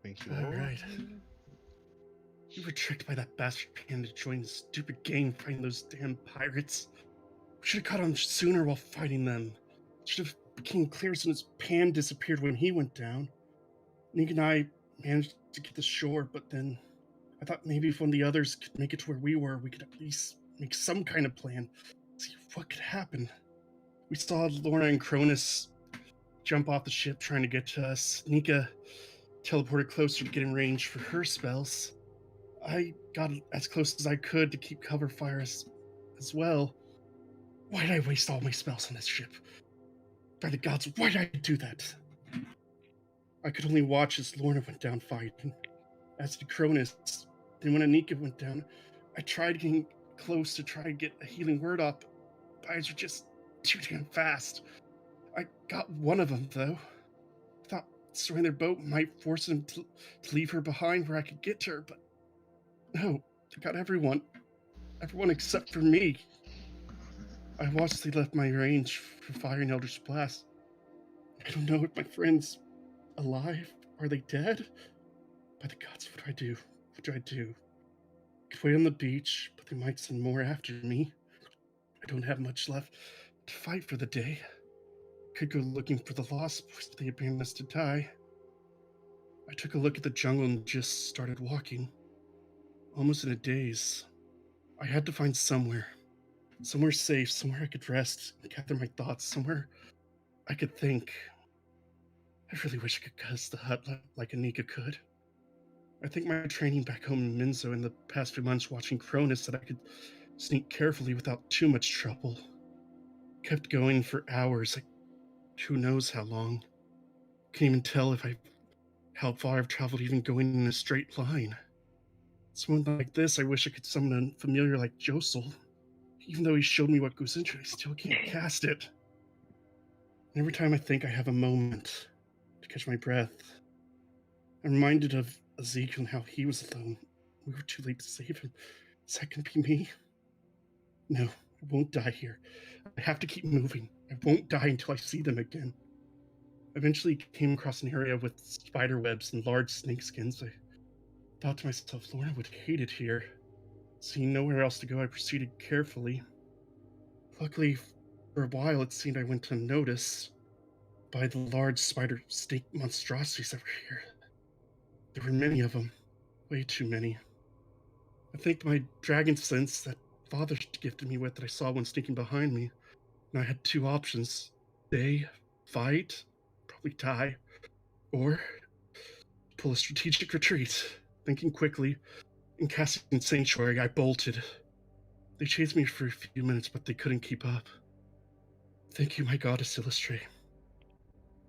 Thank you. All right. You were tricked by that bastard Pan to join the stupid gang fighting those damn pirates. We should have caught on sooner while fighting them. It should have became clear as soon as Pan disappeared when he went down. Nick and I managed to get to shore, but then I thought maybe if one of the others could make it to where we were, we could at least make some kind of plan. See what could happen. We saw Lorna and Cronus jump off the ship trying to get to us. Nika teleported closer to get in range for her spells. I got as close as I could to keep cover fire as well. Why did I waste all my spells on this ship? By the gods, why did I do that? I could only watch as Lorna went down fighting. As did Cronus. Then when Anika went down, I tried getting close to try to get a healing word up, but eyes were just too damn fast. I got one of them, though. I thought destroying their boat might force them to leave her behind where I could get to her, but no, they got everyone. Everyone except for me. I watched as they left my range for firing Eldritch Blast. I don't know if my friend's alive. Are they dead? By the gods, what do I do? What do I do? I could wait on the beach, but they might send more after me. I don't have much left to fight for the day. I could go looking for the lost boys, but they abandoned us to die. I took a look at the jungle and just started walking. Almost in a daze. I had to find somewhere safe, somewhere I could rest and gather my thoughts, somewhere I could think. I really wish I could cuss the hut like Anika could. I think my training back home in Minzo in the past few months watching Cronus that I could sneak carefully without too much trouble. Kept going for hours, like who knows how long. Can't even tell how far I've traveled even going in a straight line. Someone like this, I wish I could summon a familiar like Josel. Even though he showed me what goes into it, I still can't cast it. And every time I think I have a moment to catch my breath, I'm reminded of Ezekiel and how he was alone. We were too late to save him. Is that going to be me? No, I won't die here. I have to keep moving. I won't die until I see them again. I eventually came across an area with spider webs and large snakeskins. I thought to myself, Lorna would hate it here. Seeing nowhere else to go, I proceeded carefully. Luckily, for a while, it seemed I went unnoticed by the large spider snake monstrosities that were here. There were many of them, way too many. I think my dragon sense that father gifted me with that I saw one sneaking behind me, and I had two options: stay, fight, probably die, or pull a strategic retreat. Thinking quickly and casting Sanctuary, I bolted. They chased me for a few minutes, but they couldn't keep up. Thank you, my goddess Illustre.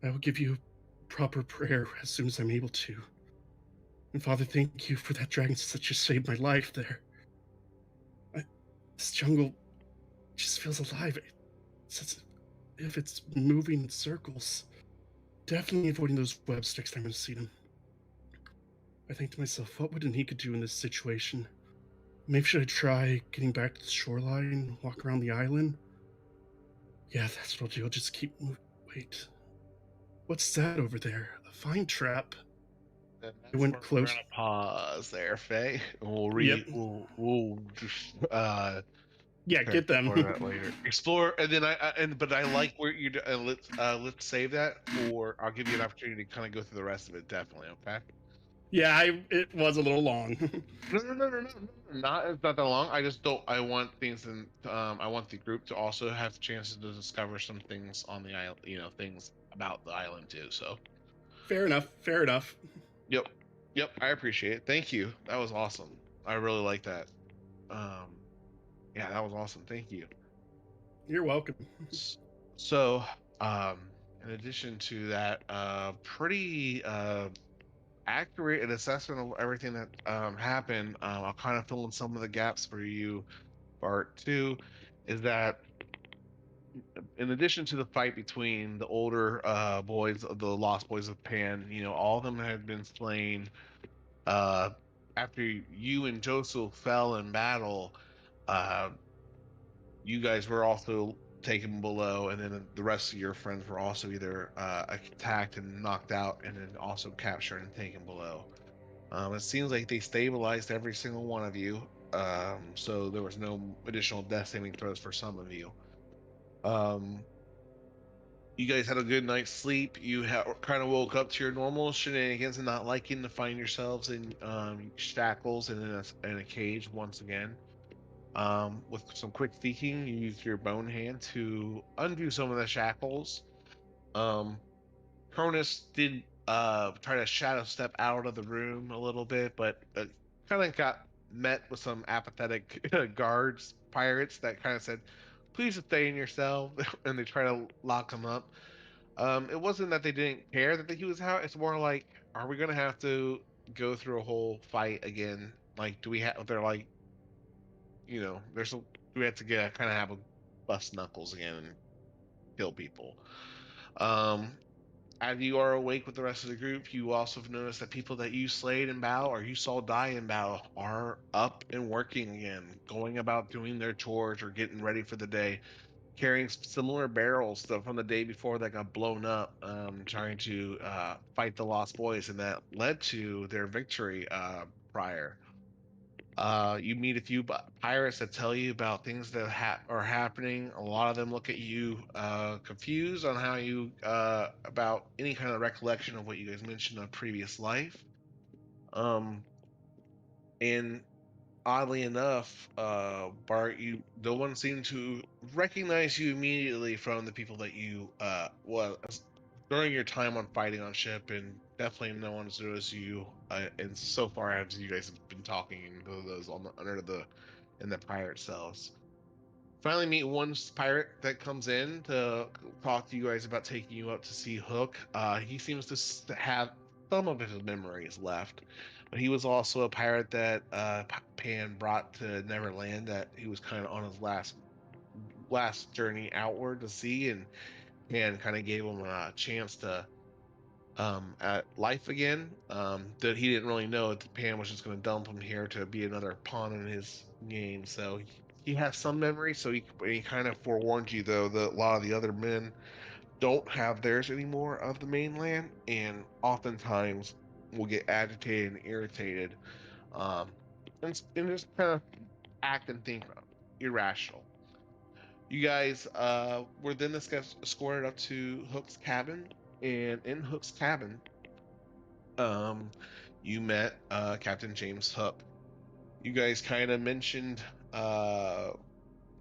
I will give you proper prayer as soon as I'm able to. And Father, thank you for that dragon that just saved my life there. This jungle just feels alive. It's as if it's moving in circles. Definitely avoiding those web sticks next time I see them. I think to myself, what would Anika do in this situation? Maybe should I try getting back to the shoreline, walk around the island? Yeah, that's what I'll do. I'll just keep moving. Wait. What's that over there? A vine trap. Then I that's went where we're close. gonna pause there, Faye. And Yep. we'll Yeah, okay, get them. explore that later. Explore, and then but I like where you let's save that for. I'll give you an opportunity to kind of go through the rest of it. Definitely, okay. Yeah, it was a little long. No. Not it's not that long. I just don't. I want things and I want the group to also have chances to discover some things on the island. Things about the island too. So, Fair enough. Fair enough. yep, yep. I appreciate it. Thank you. That was awesome. I really like that. Um, yeah, that was awesome. Thank you. You're welcome. S- So, um, in addition to that, pretty accurate assessment of everything that happened. I'll kind of fill in some of the gaps for you. Part two is that in addition to the fight between the older boys, the Lost Boys of Pan, all of them had been slain. Uh, After you and Joseph fell in battle, uh, you guys were also taken below, and then the rest of your friends were also either attacked and knocked out, and then also captured and taken below. It seems like they stabilized every single one of you, so there was no additional death saving throws for some of you. Um, you guys had a good night's sleep. You kind of woke up to your normal shenanigans and not liking to find yourselves in shackles and in a cage once again. With some quick thinking, you used your bone hand to undo some of the shackles. Um, Cronus did try to shadow step out of the room a little bit, but kind of got met with some apathetic guards, pirates that kind of said, "Please stay in your cell," and they try to lock him up. It wasn't that they didn't care that he was out. It's more like, are we gonna have to go through a whole fight again? Like, do we have? They're like, there's a we have to get kind of have a bust knuckles again and kill people. Um, as you are awake with the rest of the group, you also have noticed that people that you slayed in battle or you saw die in battle are up and working again, going about doing their chores or getting ready for the day, carrying similar barrels from the day before that got blown up, trying to fight the Lost Boys, and that led to their victory prior. You meet a few pirates that tell you about things that are happening. A lot of them look at you confused on how you about any kind of recollection of what you guys mentioned of previous life. Um, and oddly enough, Bart, no one seemed to recognize you immediately from the people that you during your time on fighting on ship, and definitely no one's noticed you. And so far as you guys have been talking and those on the under the in the pirate cells. Finally, meet one pirate that comes in to talk to you guys about taking you up to see Hook. He seems to have some of his memories left, but he was also a pirate that Pan brought to Neverland. That he was kind of on his last journey outward to sea, and Pan kind of gave him a chance to at life again. That he didn't really know that Pan was just going to dump him here to be another pawn in his game. So he has some memory. So he kind of forewarned you though that a lot of the other men don't have theirs anymore of the mainland, and oftentimes will get agitated and irritated, um, and just kind of act and think irrational. You guys were then escorted up to Hook's cabin, and in Hook's cabin, um, you met Captain James Hook. You guys kind of mentioned, uh,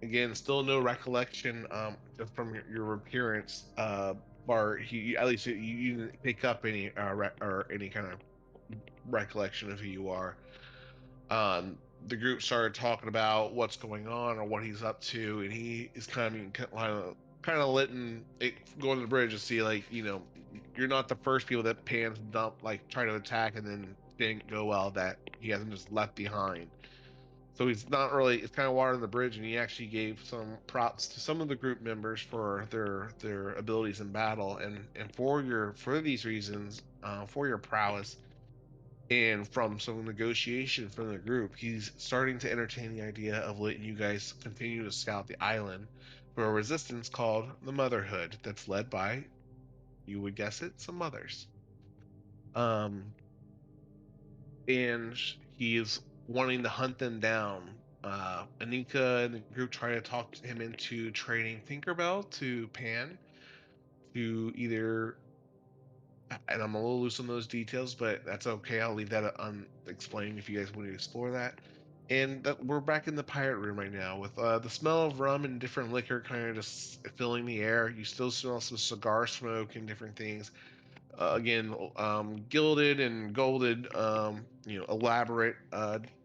again, still no recollection, just from your appearance, Bart. At least you didn't pick up any or any kind of recollection of who you are. The group started talking about what's going on or what he's up to, and he is kind of letting it go on the bridge to see, like, you're not the first people that Pan's dump like try to attack and then didn't go well, that he hasn't just left behind. So he's not really. It's kind of water on the bridge, and he actually gave some props to some of the group members for their abilities in battle, and for these reasons, for your prowess, and from some negotiation from the group, he's starting to entertain the idea of letting you guys continue to scout the island for a resistance called the Motherhood that's led by, you would guess it, some mothers. Um, and he is wanting to hunt them down. Anika and the group try to talk him into trading Tinkerbell to Pan to either, and I'm a little loose on those details, but that's okay. I'll leave that unexplained if you guys want to explore that. And that we're back in the pirate room right now with the smell of rum and different liquor kind of just filling the air. You still smell some cigar smoke and different things. Again, gilded and golded, elaborate,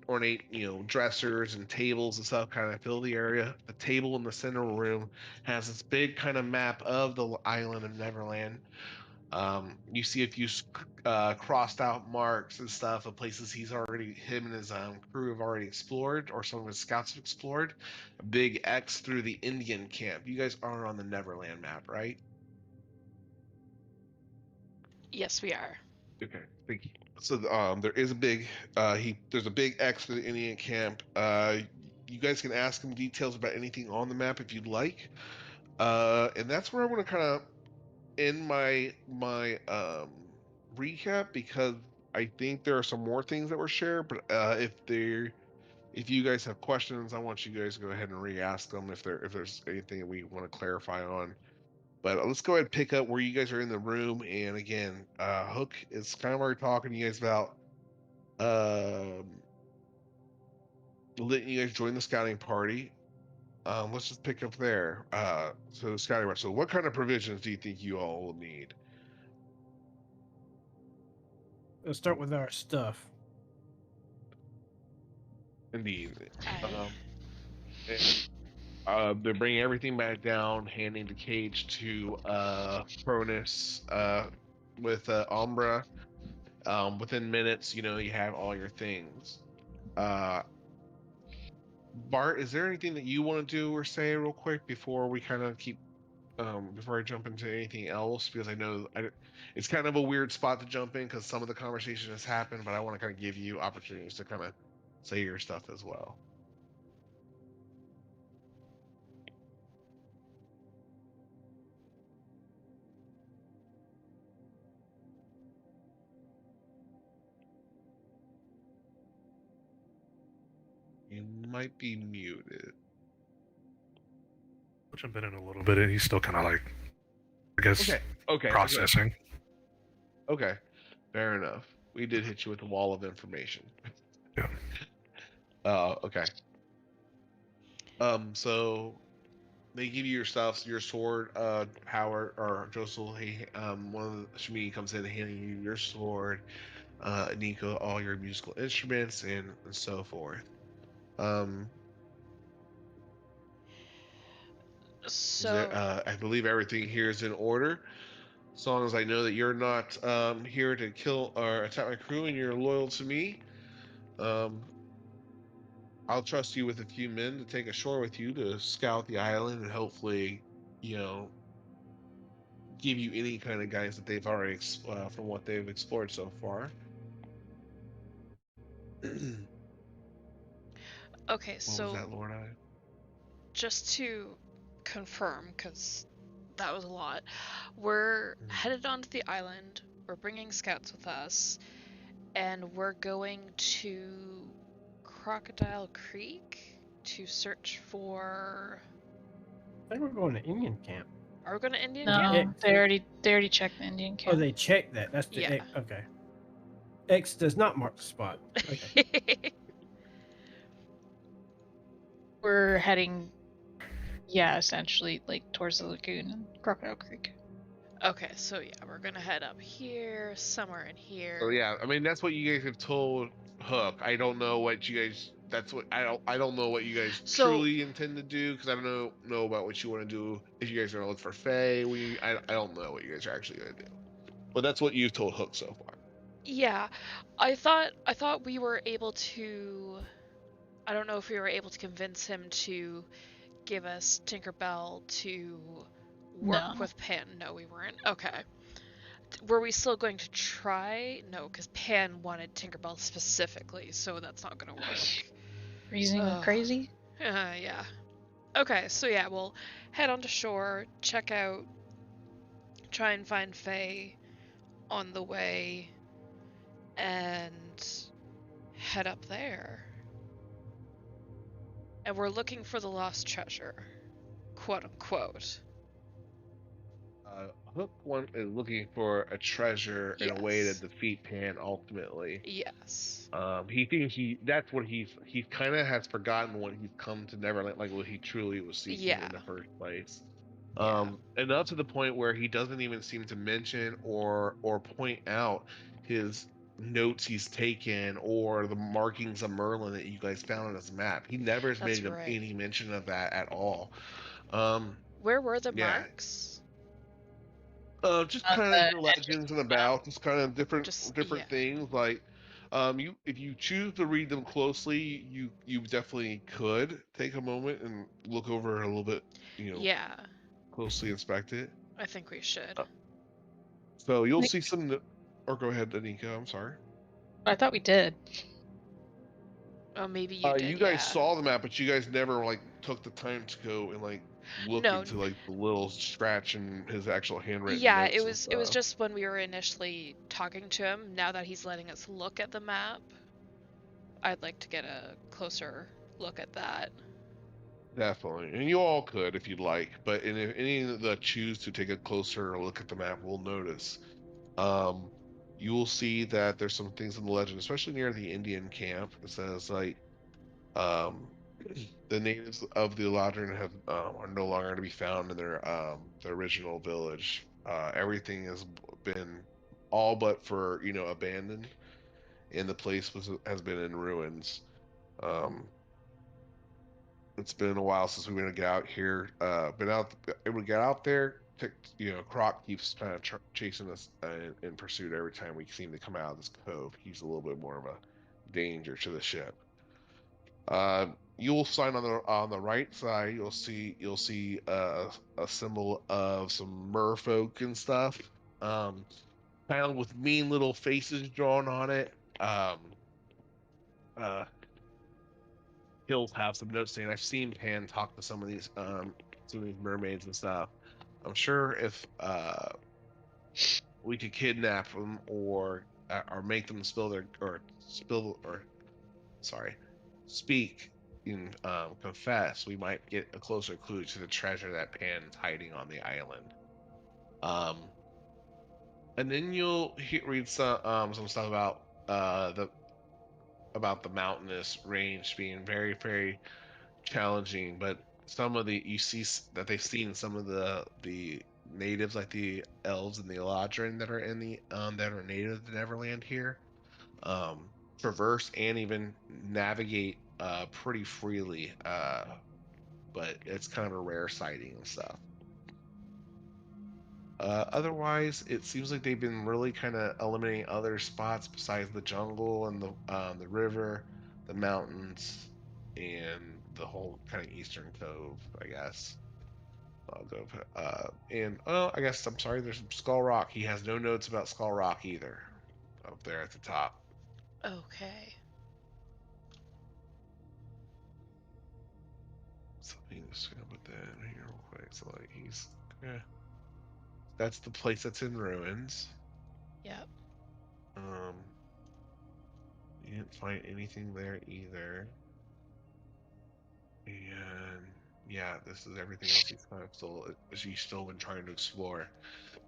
ornate, dressers and tables and stuff kind of fill the area. The table in the central room has this big kind of map of the island of Neverland. You see a few crossed out marks and stuff of places him and his crew have already explored, or some of his scouts have explored. A big X through the Indian camp. You guys are on the Neverland map, right? Yes, we are. Okay, thank you. So there's a big X for the Indian camp. You guys can ask him details about anything on the map if you'd like. And that's where I want to kind of end my recap, because I think there are some more things that were shared. But if you guys have questions, I want you guys to go ahead and re-ask them if there's anything that we want to clarify on. But let's go ahead and pick up where you guys are in the room. And again, Hook is kind of already talking to you guys about um, letting you guys join the scouting party. Let's just pick up there. So the scouting party. So what kind of provisions do you think you all will need? Let's start with our stuff. Indeed. I, They're bringing everything back down, handing the cage to Cronus with Umbra. Within minutes, you have all your things. Bart, is there anything that you want to do or say real quick before we kind of keep before I jump into anything else? Because I know it's kind of a weird spot to jump in because some of the conversation has happened, but I want to kind of give you opportunities to kind of say your stuff as well. You might be muted. I'll jump in a little bit. He's still kind of like, I guess, Okay. processing. Okay. Fair enough. We did hit you with a wall of information. Yeah. Okay. So they give you your stuff, your sword, Howard or Josel. One of the Shmi comes in handing you your sword, Nico, all your musical instruments, and so forth. so I believe everything here is in order. As long as I know that you're not here to kill or attack my crew and you're loyal to me, um, I'll trust you with a few men to take ashore with you to scout the island and hopefully, you know, give you any kind of guidance that they've already, from what they've explored so far. What okay, was so that, Lord? just to confirm, because that was a lot, we're headed onto the island. We're bringing scouts with us, and we're going to Crocodile Creek to search for. I think we're going to Indian camp. Are we going to Indian No, camp? they already checked the Indian Oh, camp. they checked that. That's the Yeah. X. Okay. X does not mark the spot. Okay. We're heading, essentially like towards the lagoon and Crocodile Creek. Okay, so yeah, we're gonna head up here, somewhere in here. So yeah, I mean that's what you guys have told Hook. I don't know what you guys. That's what I don't know what you guys truly intend to do, because I don't know about what you want to do. If you guys are gonna look for Faye, I don't know what you guys are actually gonna do. But that's what you've told Hook so far. Yeah, I thought we were able to. I don't know if we were able to convince him to give us Tinkerbell to work with Pan. No, we weren't. Okay. Were we still going to try? No, because Pan wanted Tinkerbell specifically, so that's not gonna work. Reasoning crazy? Yeah. Okay, so yeah, we'll head onto shore, check out, try and find Faye on the way, and head up there. And we're looking for the lost treasure, quote unquote. Hook is looking for a treasure in a way to defeat Pan ultimately. Yes. He thinks that's what he kind of has forgotten what he's come to Neverland, like what he truly was seeking in the first place. Enough to the point where he doesn't even seem to mention or point out his notes he's taken or the markings of Merlin that you guys found on his map. He never has made any mention of that at all. Where were the marks? Just kind of your legends and about, just kind of different things. Like, if you choose to read them closely, you definitely could take a moment and look over a little bit, closely inspect it. I think we should. So you'll see some. Or go ahead, Anika. I'm sorry. I thought we did. Oh, maybe you did. You guys saw the map, but you guys never took the time to go and look No. into like the little scratch in his actual handwritten Yeah, notes it and was stuff. just when we were initially talking to him. Now that he's letting us look at the map, I'd like to get a closer look at that. Definitely, and you all could if you'd like, but if any of the choose to take a closer look at the map will notice, um, you will see that there's some things in the legend, especially near the Indian camp. It says like, um, the natives of the Eladrin have are no longer to be found in their original village. Everything has been all but for abandoned, and the place has been in ruins. Um, it's been a while since we went to get out here. Been able to get out there. Croc keeps kind of chasing us in pursuit every time we seem to come out of this cove. He's a little bit more of a danger to the ship. You'll find on the right side, you'll see a symbol of some merfolk and stuff, um, kind of with mean little faces drawn on it. Um, uh, he'll have some notes saying, "I've seen Pan talk to some of these mermaids and stuff. I'm sure if we could kidnap them or make them sorry, speak and confess, we might get a closer clue to the treasure that Pan's hiding on the island." Um, and then you'll read some stuff about the mountainous range being very, very challenging, but some of the you see that they've seen some of the natives, like the elves and the Eladrin that are native to Neverland here, um, traverse and even navigate pretty freely. But it's kind of a rare sighting and stuff. Otherwise, it seems like they've been really kind of eliminating other spots besides the jungle and the river, the mountains, and the whole kind of eastern cove, I guess. I'll go. And oh, I guess I'm sorry. There's Skull Rock. He has no notes about Skull Rock either, up there at the top. Okay. So I'm just gonna put that in here real quick. So like yeah, that's the place that's in ruins. Yep. Um, you didn't find anything there either. And yeah, this is everything else he's still been trying to explore.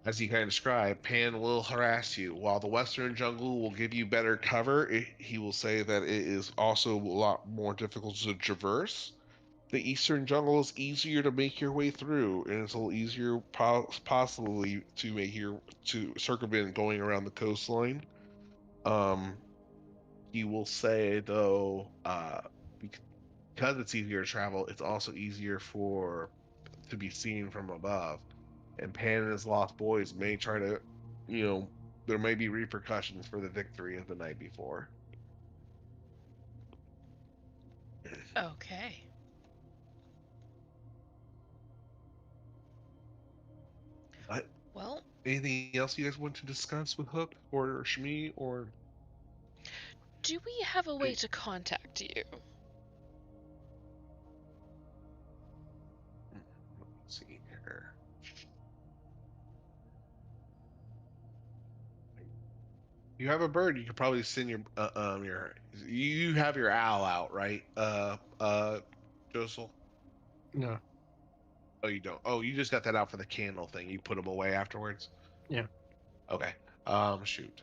As he kind of described, Pan will harass you. While the western jungle will give you better cover, he will say that it is also a lot more difficult to traverse. The eastern jungle is easier to make your way through, and it's a little easier possibly to circumvent going around the coastline. Um, he will say though, because it's easier to travel, it's also easier to be seen from above. And Pan and his lost boys may try to, you know, there may be repercussions for the victory of the night before. Okay. But Well, anything else you guys want to discuss with Hook or Shmi or? do we have a way to contact you? Let's see here. You have a bird. You could probably send your you have your owl out, right? Josel? No. Oh, you don't. Oh, you just got that out for the candle thing. You put them away afterwards. Yeah. Okay. Shoot.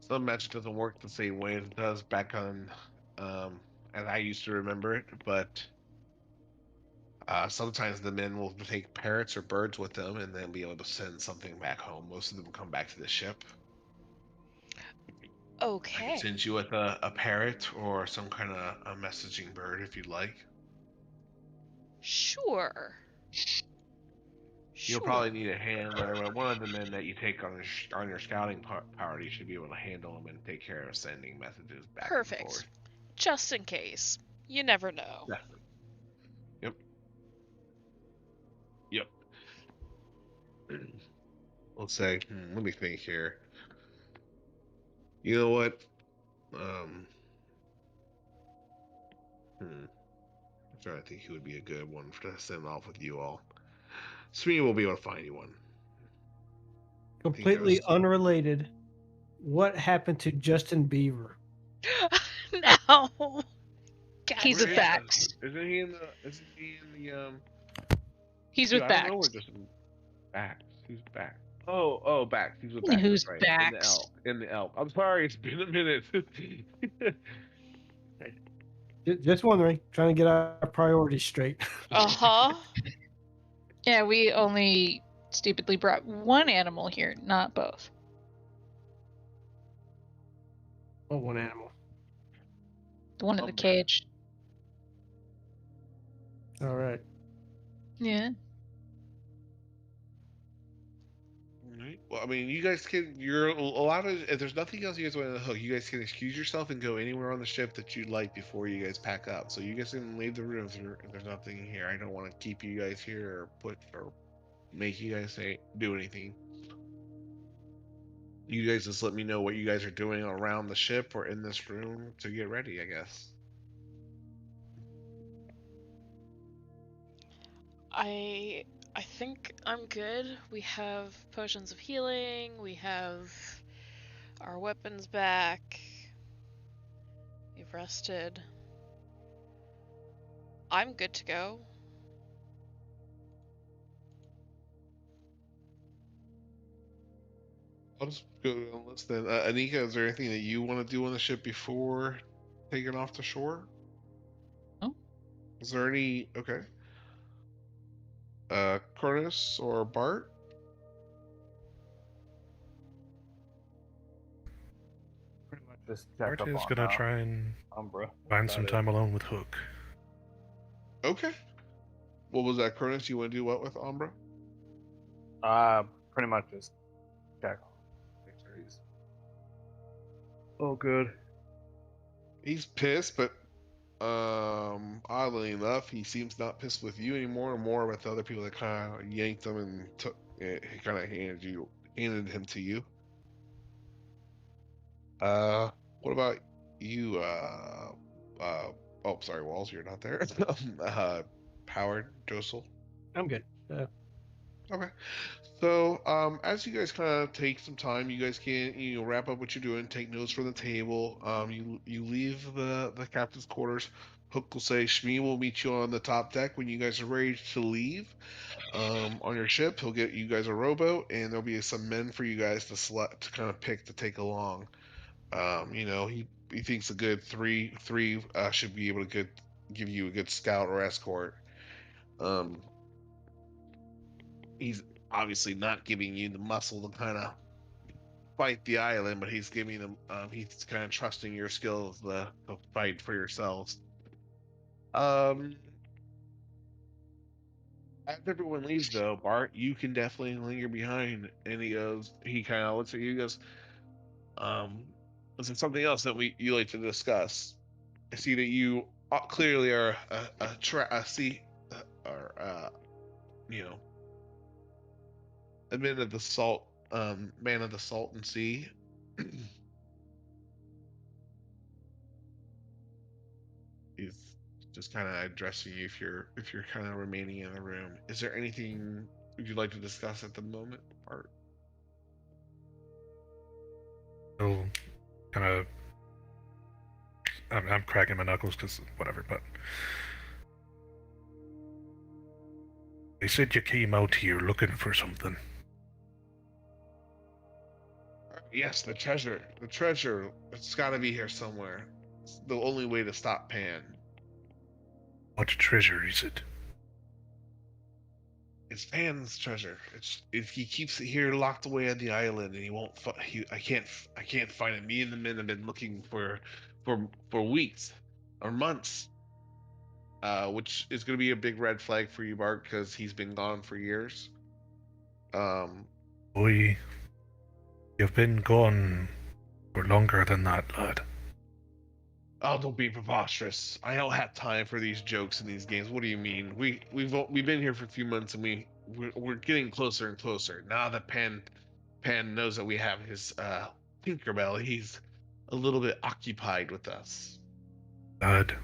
Some magic doesn't work the same way as it does back on, um, as I used to remember it. But sometimes the men will take parrots or birds with them, and then be able to send something back home. Most of them come back to the ship. I can Okay. send you with a parrot or some kind of a messaging bird if you'd like. Sure. You'll Sure. probably need a hand, but one of the men that you take on your scouting party should be able to handle them and take care of sending messages back and Perfect. forth. Just in case. You never know. Definitely. Yep. Yep. Let's say, let me think here. You know what? Um, So I think he would be a good one to send off with you all. Sweeney will be able to find you one. Completely unrelated. What happened to Justin Bieber? No. He's God with damn. Bax. Isn't he in the? Isn't he in the? He's Dude, with I don't know where Bax. Justin. Bax. Who's Bax? Oh, Bax. He's with Bax. Who's That's right. Bax? In the elk. I'm sorry. It's been a minute. Just wondering, trying to get our priorities straight. Uh-huh. Yeah, we only stupidly brought one animal here, not both. Oh, one animal. The one in the cage. All right. Yeah. Right. Well, I mean, you guys can. You're a lot of. If there's nothing else you guys want to hook, you guys can excuse yourself and go anywhere on the ship that you'd like before you guys pack up. So you guys can leave the room if there's nothing here. I don't want to keep you guys here or make you guys do anything. You guys just let me know what you guys are doing around the ship or in this room to get ready, I guess. I think I'm good. We have potions of healing. We have our weapons back. We've rested. I'm good to go. I'll just go down the list then. Anika, is there anything that you want to do on the ship before taking off to shore? No. Is there any? Okay. Cronus or Bart? Pretty much just check Bart up is on gonna try and Umbra. find some time alone with Hook. Okay. What was that, Cronus? You want to do what with Umbra? Pretty much just check. Make sure he's good. He's pissed, but oddly enough, he seems not pissed with you anymore, and more with the other people that kind of yanked him and took. He kind of handed him to you. What about you? Oh, sorry, Walls, you're not there. Howard, Josel. I'm good. Okay. So, as you guys kind of take some time, you guys can wrap up what you're doing, take notes from the table. You leave the captain's quarters. Hook will say, Shmi will meet you on the top deck when you guys are ready to leave. On your ship, he'll get you guys a rowboat, and there'll be some men for you guys to select to kind of pick to take along. He thinks a good three should be able to give you a good scout or escort. He's obviously not giving you the muscle to kind of fight the island, but he's giving them. He's kind of trusting your skills to fight for yourselves. As everyone leaves, though, Bart, you can definitely linger behind. And he kind of looks at you. He goes, "Is there something else that you like to discuss? I see that you clearly are you know, a man of the salt, man of the salt and sea." He's just kind of addressing you if you're kind of remaining in the room. Is there anything you'd like to discuss at the moment, Art? Still kind of. I'm cracking my knuckles because whatever, but. They said you came out here looking for something. Yes, the treasure. The treasure. It's got to be here somewhere. It's the only way to stop Pan. What treasure is it? It's Pan's treasure. He keeps it here locked away on the island, and he won't. I can't find it. Me and the men have been looking for weeks or months. Which is going to be a big red flag for you, Bart, because he's been gone for years. Boy, you've been gone for longer than that, lad. Oh, don't be preposterous. I don't have time for these jokes and these games. What do you mean? We've been here for a few months, and we're getting closer and closer. Now that Pan knows that we have his Tinkerbell, he's a little bit occupied with us. Lad,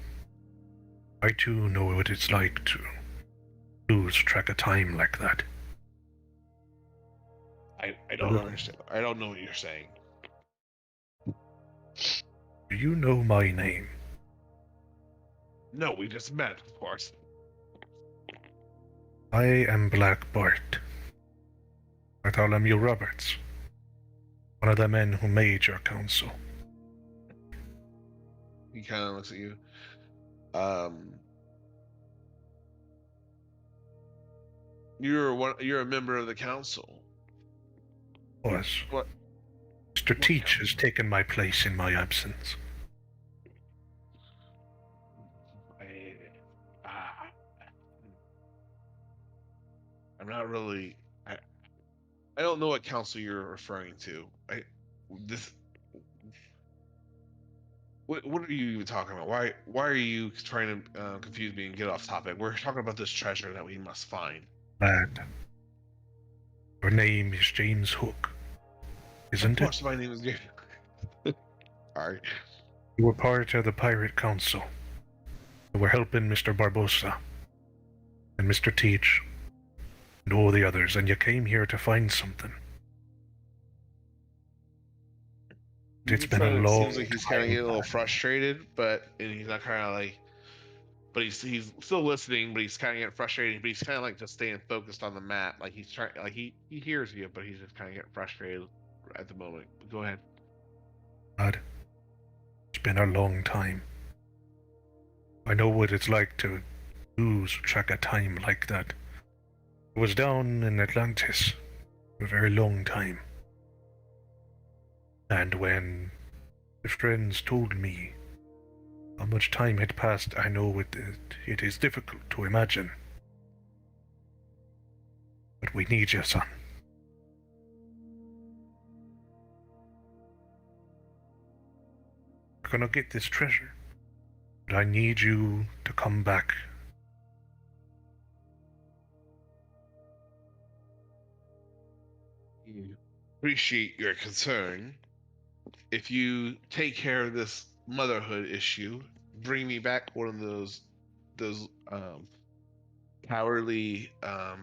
I too know what it's like to lose track of time like that. I don't understand. I don't know what you're saying. Do you know my name? No, we just met, of course. I am Black Bart. Bartholomew Roberts. One of the men who made your council. He kind of looks at you. Um, You're a member of the council. Was. What? Mr. Teach has taken my place in my absence. I, ah, I'm not really. I don't know what council you're referring to. This. What are you even talking about? Why are you trying to confuse me and get off topic? We're talking about this treasure that we must find. Lad, your name is James Hook, isn't Of course, it? my name is James. Alright. You were part of the Pirate Council. You were helping Mr. Barbosa and Mr. Teach and all the others, and you came here to find something. It's been a long Seems like he's kind of time. getting a little frustrated, and he's not kind of like, but he's still listening, but he's kind of getting frustrated. But he's kind of like just staying focused on the map, like he's trying, like he hears you, but he's just kind of getting frustrated at the moment. But go ahead. Lad, it's been a long time. I know what it's like to lose track of time like that. I was down in Atlantis for a very long time. And when the friends told me how much time had passed, I know it is difficult to imagine. But we need you, son. We're gonna get this treasure. But I need you to come back. Appreciate your concern. If you take care of this motherhood issue, bring me back one of those cowardly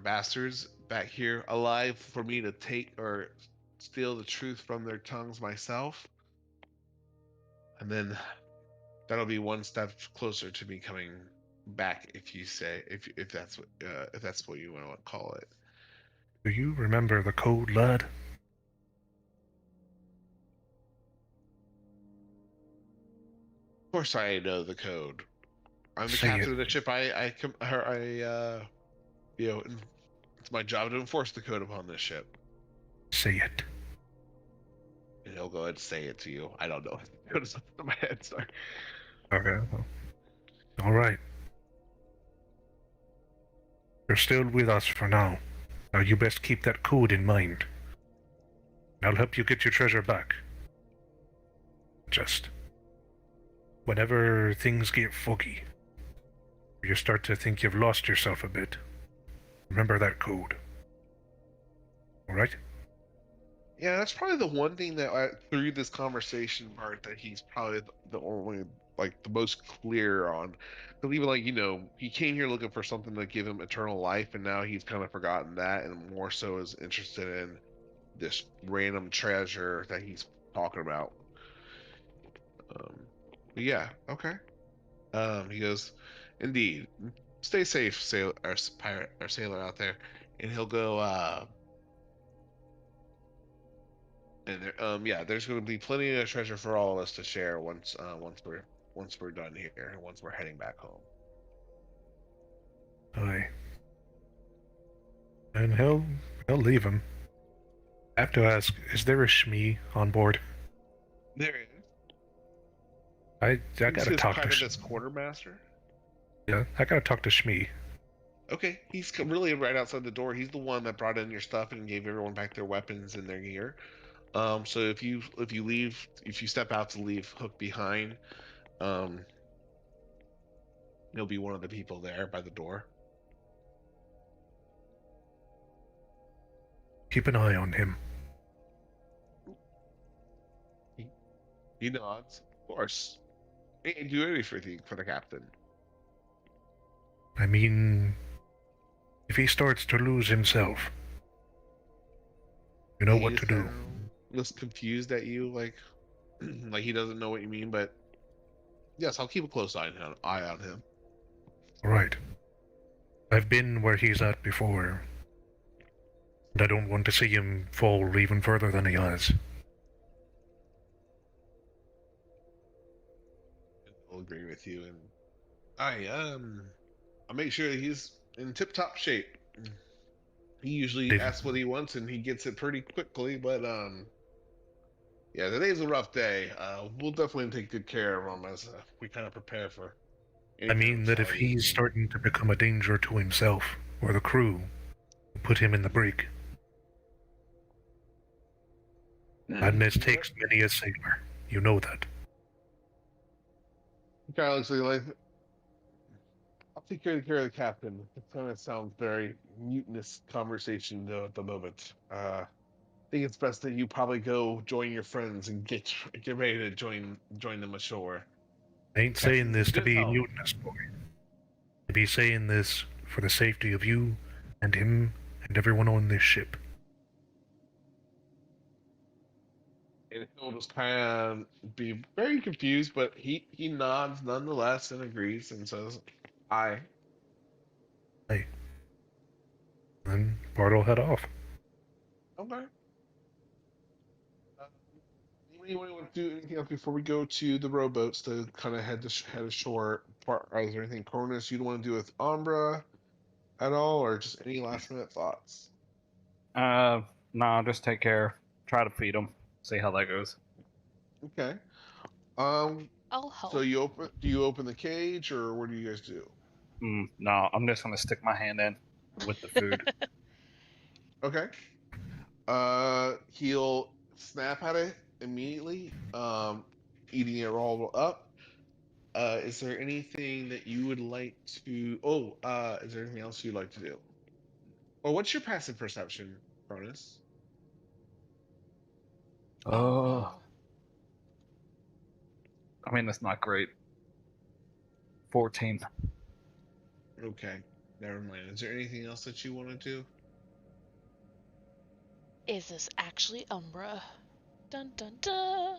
bastards back here alive for me to take or steal the truth from their tongues myself, and then that'll be one step closer to me coming back. If you say if that's what you want to call it. Do you remember the code, lad? Of course, I know the code. I'm the Say captain it. of the ship. You know, it's my job to enforce the code upon this ship. Say it. And he'll go ahead and say it to you. I don't know. It goes up to my head. Sorry. Okay. All right. You're still with us for now. Now you best keep that code in mind. I'll help you get your treasure back. Just whenever things get foggy, or you start to think you've lost yourself a bit, remember that code. All right? Yeah, that's probably the one thing that through this conversation part that he's probably the only like the most clear on. Because even like he came here looking for something to give him eternal life, and now he's kind of forgotten that, and more so is interested in this random treasure that he's talking about. Um, but yeah, okay. He goes, indeed. Stay safe, sailor, or pirate, or sailor out there, and he'll go. And yeah, there's going to be plenty of treasure for all of us to share once we're done here, once we're heading back home. Aye. And he'll leave him. I have to ask, is there a Shmee on board? There it is. I He's gotta talk to this quartermaster. Yeah, I gotta talk to Shmee. Okay, he's really right outside the door. He's the one that brought in your stuff and gave everyone back their weapons and their gear. So if you step out to leave Hook behind, um, he'll be one of the people there by the door. Keep an eye on him. He nods, of course. He can do anything for the captain. I mean, if he starts to lose himself, you know He what just to kind do. of looks confused at you, like like he doesn't know what you mean. But yes, I'll keep a close eye on him. Right. I've been where he's at before, and I don't want to see him fall even further than he has. I'll agree with you, and I'll make sure he's in tip-top shape. He usually If, asks what he wants, and he gets it pretty quickly. But yeah, today's a rough day. We'll definitely take good care of him as we kind of prepare for any I kind of mean that if he's retaliation. starting to become a danger to himself or the crew, put him in the brig. Madness Okay. takes many a sailor. You know that. Kind of looks like I'll take care of the captain. It kind of sounds very mutinous conversation though at the moment. I think it's best that you probably go join your friends and get ready to join them ashore. I ain't saying Captain's in this to good be health. mutinous, boy. I be saying this for the safety of you and him and everyone on this ship. And he'll just kind of be very confused, but he nods nonetheless and agrees and says, "Aye." Hey. Then Bart'll head off. Okay. Uh, Anyone want to do anything else before we go to the rowboats to kind of head ashore? Is there anything, Cronus, you'd want to do with Umbra at all, or just any last minute thoughts? Nah, just take care. Try to feed them. See how that goes. Okay. Um. I'll So help. do you open the cage, or what do you guys do? No, I'm just gonna stick my hand in with the food. Okay. He'll snap at it immediately. Eating it all up. Is there anything that you would like to? Oh, is there anything else you'd like to do? Or what's your passive perception, Cronus? Oh Oh, no. I mean that's not great. 14. Okay, never mind. Is there anything else that you want to do? Is this actually Umbra? Dun dun dun.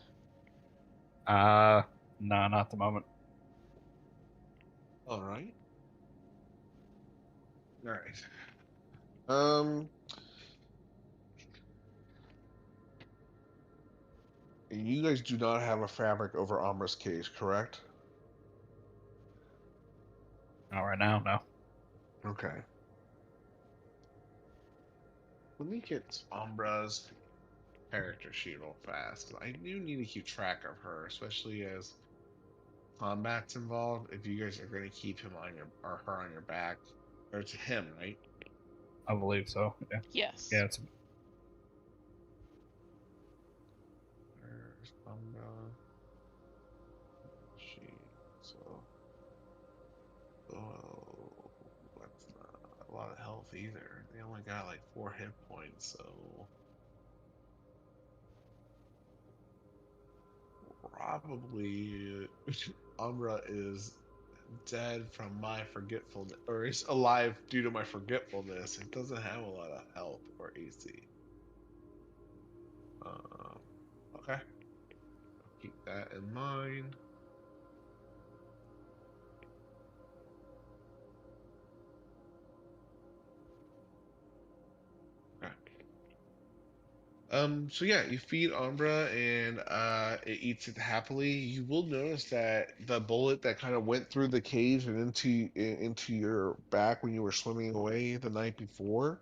No, not at the moment. All right. All right. Um, you guys do not have a fabric over Amra's cage, correct? Not right now, no. Okay. Let me get Ambra's character sheet real fast. I do need to keep track of her, especially as combat's involved. If you guys are going to keep him on your or her on your back, or it's him, right? I believe so. Yeah. Yes. Yeah, it's Where's Umbra? She so oh, that's not a lot of health either. They only got like 4 hit points, so probably Umbra is dead from my forgetfulness, or is alive due to my forgetfulness. It doesn't have a lot of health or AC. Um, okay, I'll keep that in mind. Okay. So yeah, you feed Umbra and it eats it happily. You will notice that the bullet that kind of went through the cage and into your back when you were swimming away the night before,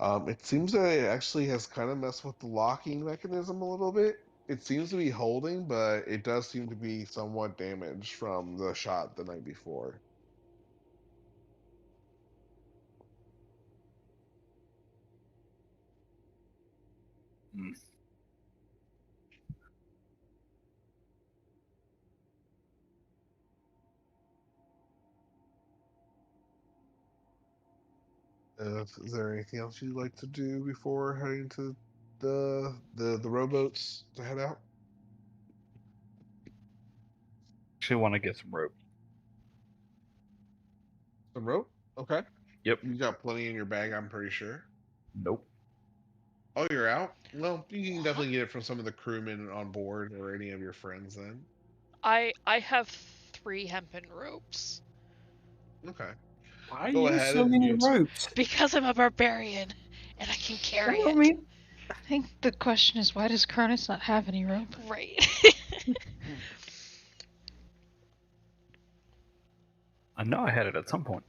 it seems that it actually has kind of messed with the locking mechanism a little bit. It seems to be holding, but it does seem to be somewhat damaged from the shot the night before. mm. Is there anything else you'd like to do before heading to the rowboats to head out? Actually want to get some rope. Some rope? Okay. Yep. You got plenty in your bag, I'm pretty sure. Nope. Oh, you're out? Well, you can Huh? definitely get it from some of the crewmen on board or any of your friends then. I have 3 hempen ropes. Okay. Why Go use ahead so and many use. ropes? Because I'm a barbarian and I can carry Well, I it. mean, I think the question is, why does Cronus not have any rope? Right. I know I had it at some point.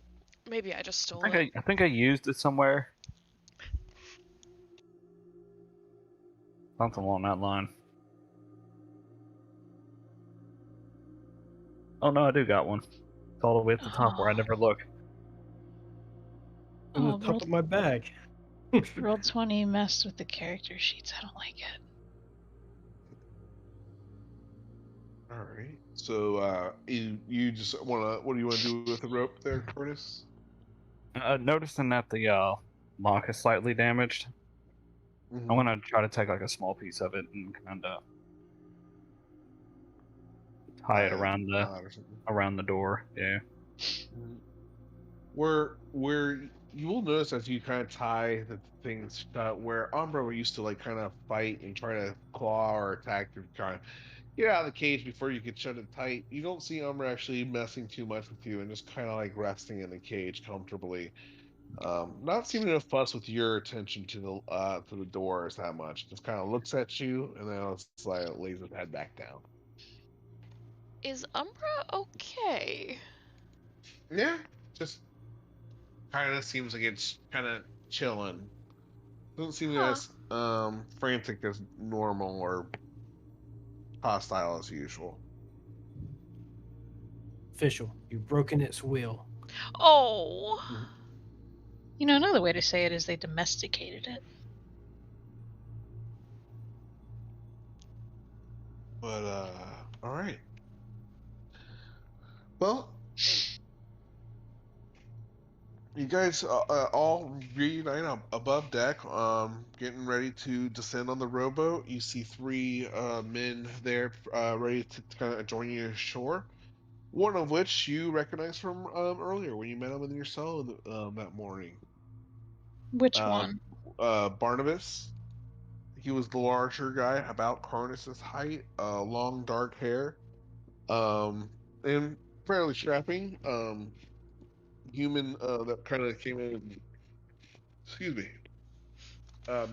Maybe I just I stole think it. I think I used it somewhere. Something along that line. Oh no, I do got one. It's all the way at the top where I never look. in the Oh, top of my bag. roll 20 messed with the character sheets. I don't like it. All right. So, you just wanna. What do you want to do with the rope there, Curtis? Noticing that the lock is slightly damaged, Mhm. I'm gonna try to take like a small piece of it and kind of tie it Knot or something. around the door. Yeah. Mhm. Where you will notice as you kind of tie the things where Umbra used to like kind of fight and try to claw or attack to kind of get out of the cage before you could shut it tight. You don't see Umbra actually messing too much with you and just kind of like resting in the cage comfortably. Not seeming to fuss with your attention to the doors that much. Just kind of looks at you and then it's like lays his head back down. Is Umbra okay? Yeah, just kind of seems like it's kind of chilling. Doesn't seem Huh. as frantic as normal or hostile as usual. Official, you've broken its will. Oh. You know, another way to say it is they domesticated it. But all right. Well, you guys all reunite above deck, getting ready to descend on the rowboat. You see 3 men there, ready to kind of join you ashore. One of which you recognize from earlier when you met him in your cell that morning. Which Uh, one? Barnabas. He was the larger guy, about Carnus's height, long dark hair, um, and fairly strapping. Human that kind of came in. Excuse me.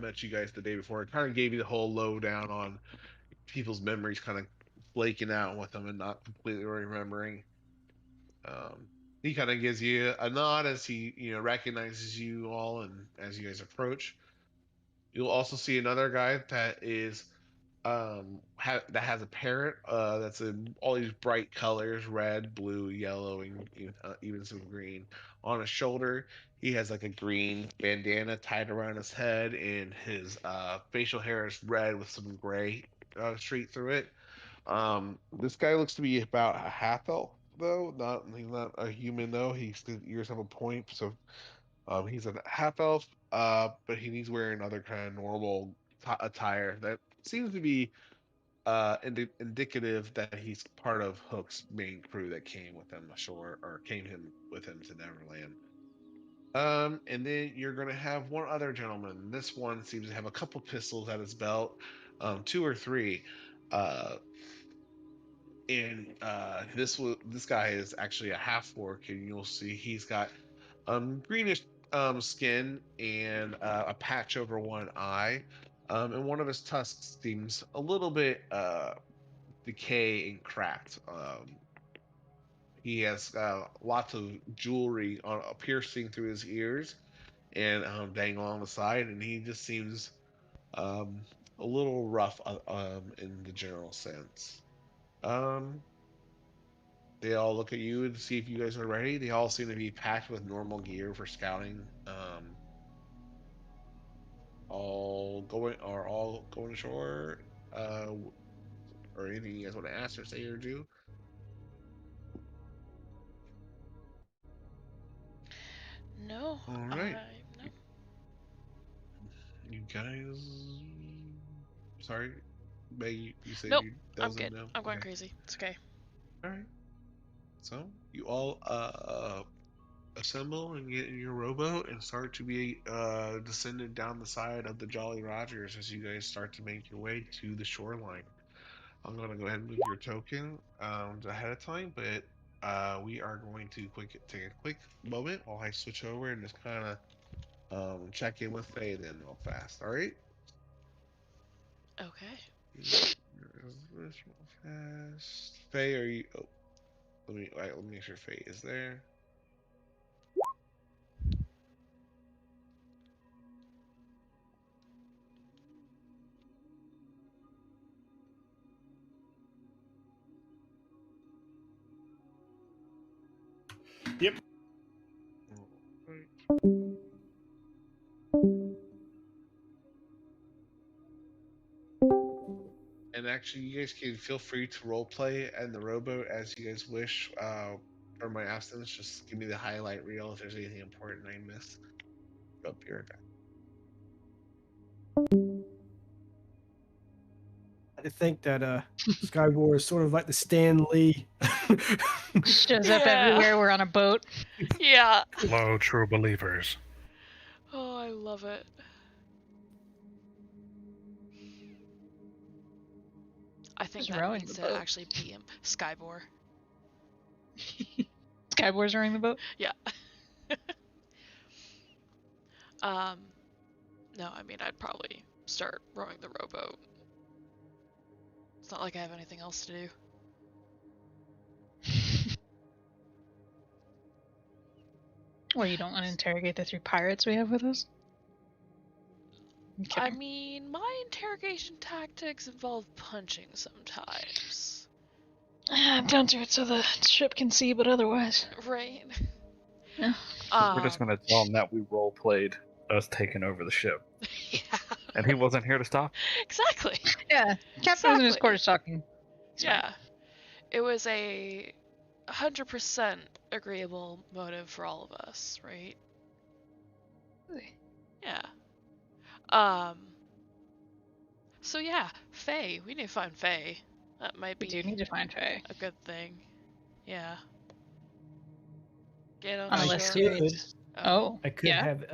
Met you guys the day before. It kind of gave you the whole lowdown on people's memories, kind of flaking out with them and not completely remembering. Um, he kind of gives you a nod as he, recognizes you all, and as you guys approach, you'll also see another guy that is that has a parrot that's in all these bright colors, red, blue, yellow, and even some green. On his shoulder he has like a green bandana tied around his head, and his facial hair is red with some gray streak through it. This guy looks to be about a half elf though, he's not a human though. His ears have a point, so he's a half elf, but he's wearing other kind of normal attire that seems to be indicative that he's part of Hook's main crew that came with him ashore, or came him with him to Neverland. And then you're gonna have one other gentleman. This one seems to have a couple pistols at his belt, 2 or 3. Uh, and this guy is actually a half orc, and you'll see he's got greenish skin and a patch over one eye. And one of his tusks seems a little bit decay and cracked. He has lots of jewelry piercing through his ears and dangling along the side, and he just seems um, a little rough in the general sense. Um, they all look at you and see if you guys are ready. They all seem to be packed with normal gear for scouting. All going ashore. Uh, or anything you guys want to ask or say or do? No. All right. No. You guys. Sorry, May. You said Nope. you I'm doesn't good. know. I'm going Okay. crazy. It's okay. All right. So you all assemble and get in your rowboat and start to be descended down the side of the Jolly Rogers as you guys start to make your way to the shoreline. I'm gonna go ahead and move your token ahead of time, but we are going to take a quick moment while I switch over and just kind of check in with Faye then real fast. All right. Okay. This real fast. Faye, are you? Oh, let me make sure Faye is there. Yep. Alright. And actually, you guys can feel free to role play and the rowboat as you guys wish. For my absence, just give me the highlight reel if there's anything important I missed. Up here. I think that Skyward is sort of like the Stan Lee. Shows up Yeah. everywhere. We're on a boat. Yeah. Hello, true believers. Oh, I love it. I think Who's that rowing needs the to boat? actually be him. Skybor. Skyboard's rowing the boat. Yeah. um, no, I mean, I'd probably start rowing the rowboat. It's not like I have anything else to do. Well, you don't want to interrogate the 3 pirates we have with us? I'm I kidding. mean, my interrogation tactics involve punching sometimes. Don't do it so the ship can see, but otherwise. Right? Yeah. We're just gonna tell him that we role played us taking over the ship, Yeah, and he wasn't here to stop. exactly. Yeah, Captain was in his Exactly. quarters talking. It's fine. Yeah. It was a 100% agreeable motive for all of us, right? Yeah. So yeah, Faye. We need to find Faye. That might We be do need to find Faye. a good thing. Yeah. Get on On a shore. list could. series. Oh, I could yeah. have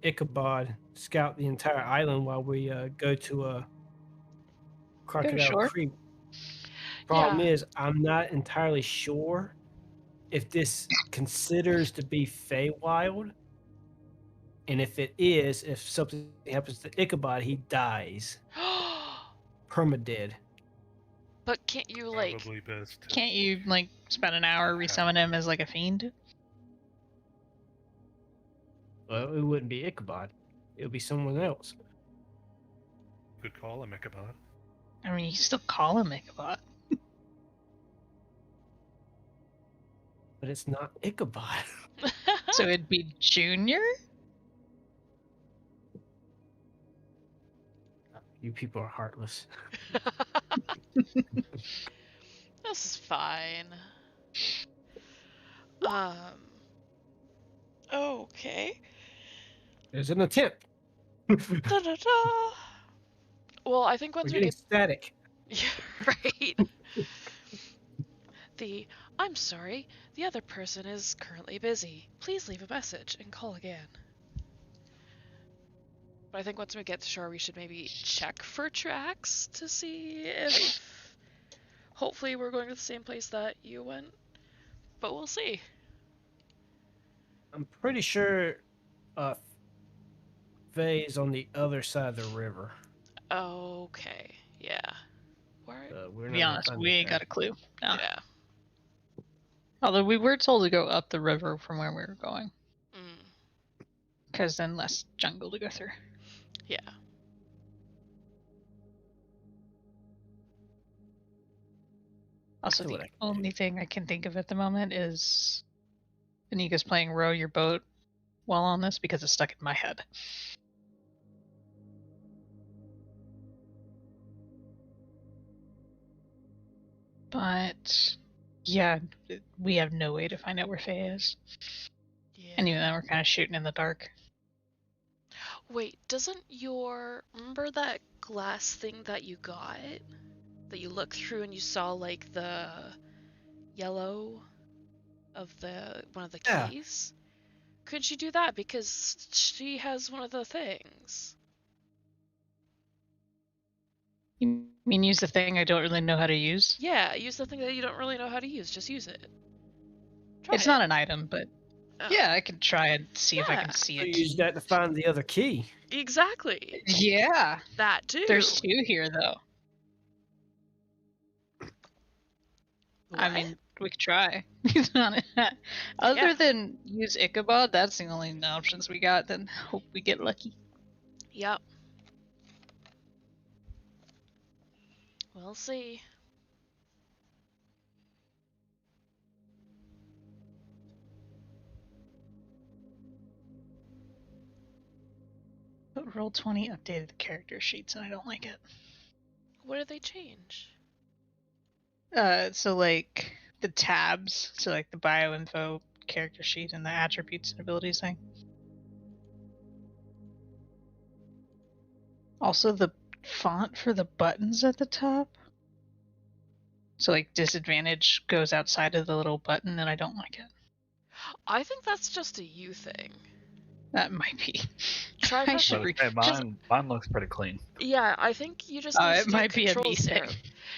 Ichabod scout the entire island while we go to Crocodile shore? Creek. Problem Yeah. is, I'm not entirely sure if this considers to be Feywild. And if it is, if something happens to Ichabod, he dies. Permadead. But can't you like? Probably best. to- Can't you, like, spend an hour resummon him as, like, a fiend? Well, it wouldn't be Ichabod. It would be someone else. Could call him Ichabod. I mean, you still call him Ichabod. But it's not Ichabod. So it'd be Junior? You people are heartless. This is fine. Okay. There's an attempt. Da-da-da. Well, I think We're once we getting get static. yeah, right. I'm sorry. The other person is currently busy. Please leave a message and call again. But I think once we get to shore, we should maybe check for tracks to see if. Hopefully, we're going to the same place that you went. But we'll see. I'm pretty sure Faye is on the other side of the river. Okay. Yeah. Where? We're To not be gonna honest, find we that ain't guy. got a clue. No. Yeah. Although we were told to go up the river from where we were going. Mm, Because then less jungle to go through. yeah. Also, See what the I can only thing I can think of at the moment is Anika's playing row your boat while on this because it's stuck in my head. But yeah, we have no way to find out where Faye is. Yeah. And even then, we're kind of shooting in the dark. Wait, doesn't remember that glass thing that you got? That you looked through and you saw like the yellow of one of the Yeah. keys? could she do that? Because she has one of the things. You mean use the thing I don't really know how to use? Yeah, use the thing that you don't really know how to use. Just use it. Try It's it. not an item, but Oh. yeah, I can try and see if I Yeah. can see So a you key. use that to find the other key. Exactly. Yeah, That too. there's 2 here though. I What? mean, we could try. Other Yeah. than use Ichabod, that's the only options we got. Then hope we get lucky. Yep. We'll see. But Roll20 updated the character sheets, and I don't like it. What did they change? So like the tabs, so like the bio info character sheet and the attributes and abilities thing. Also the font for the buttons at the top. So like disadvantage goes outside of the little button, and I don't like it. I think that's just a you thing. That might be. Try I pressing. should But re- hey, just- mine looks pretty clean. Yeah, I think you just need to it do might be a me controls there. thing.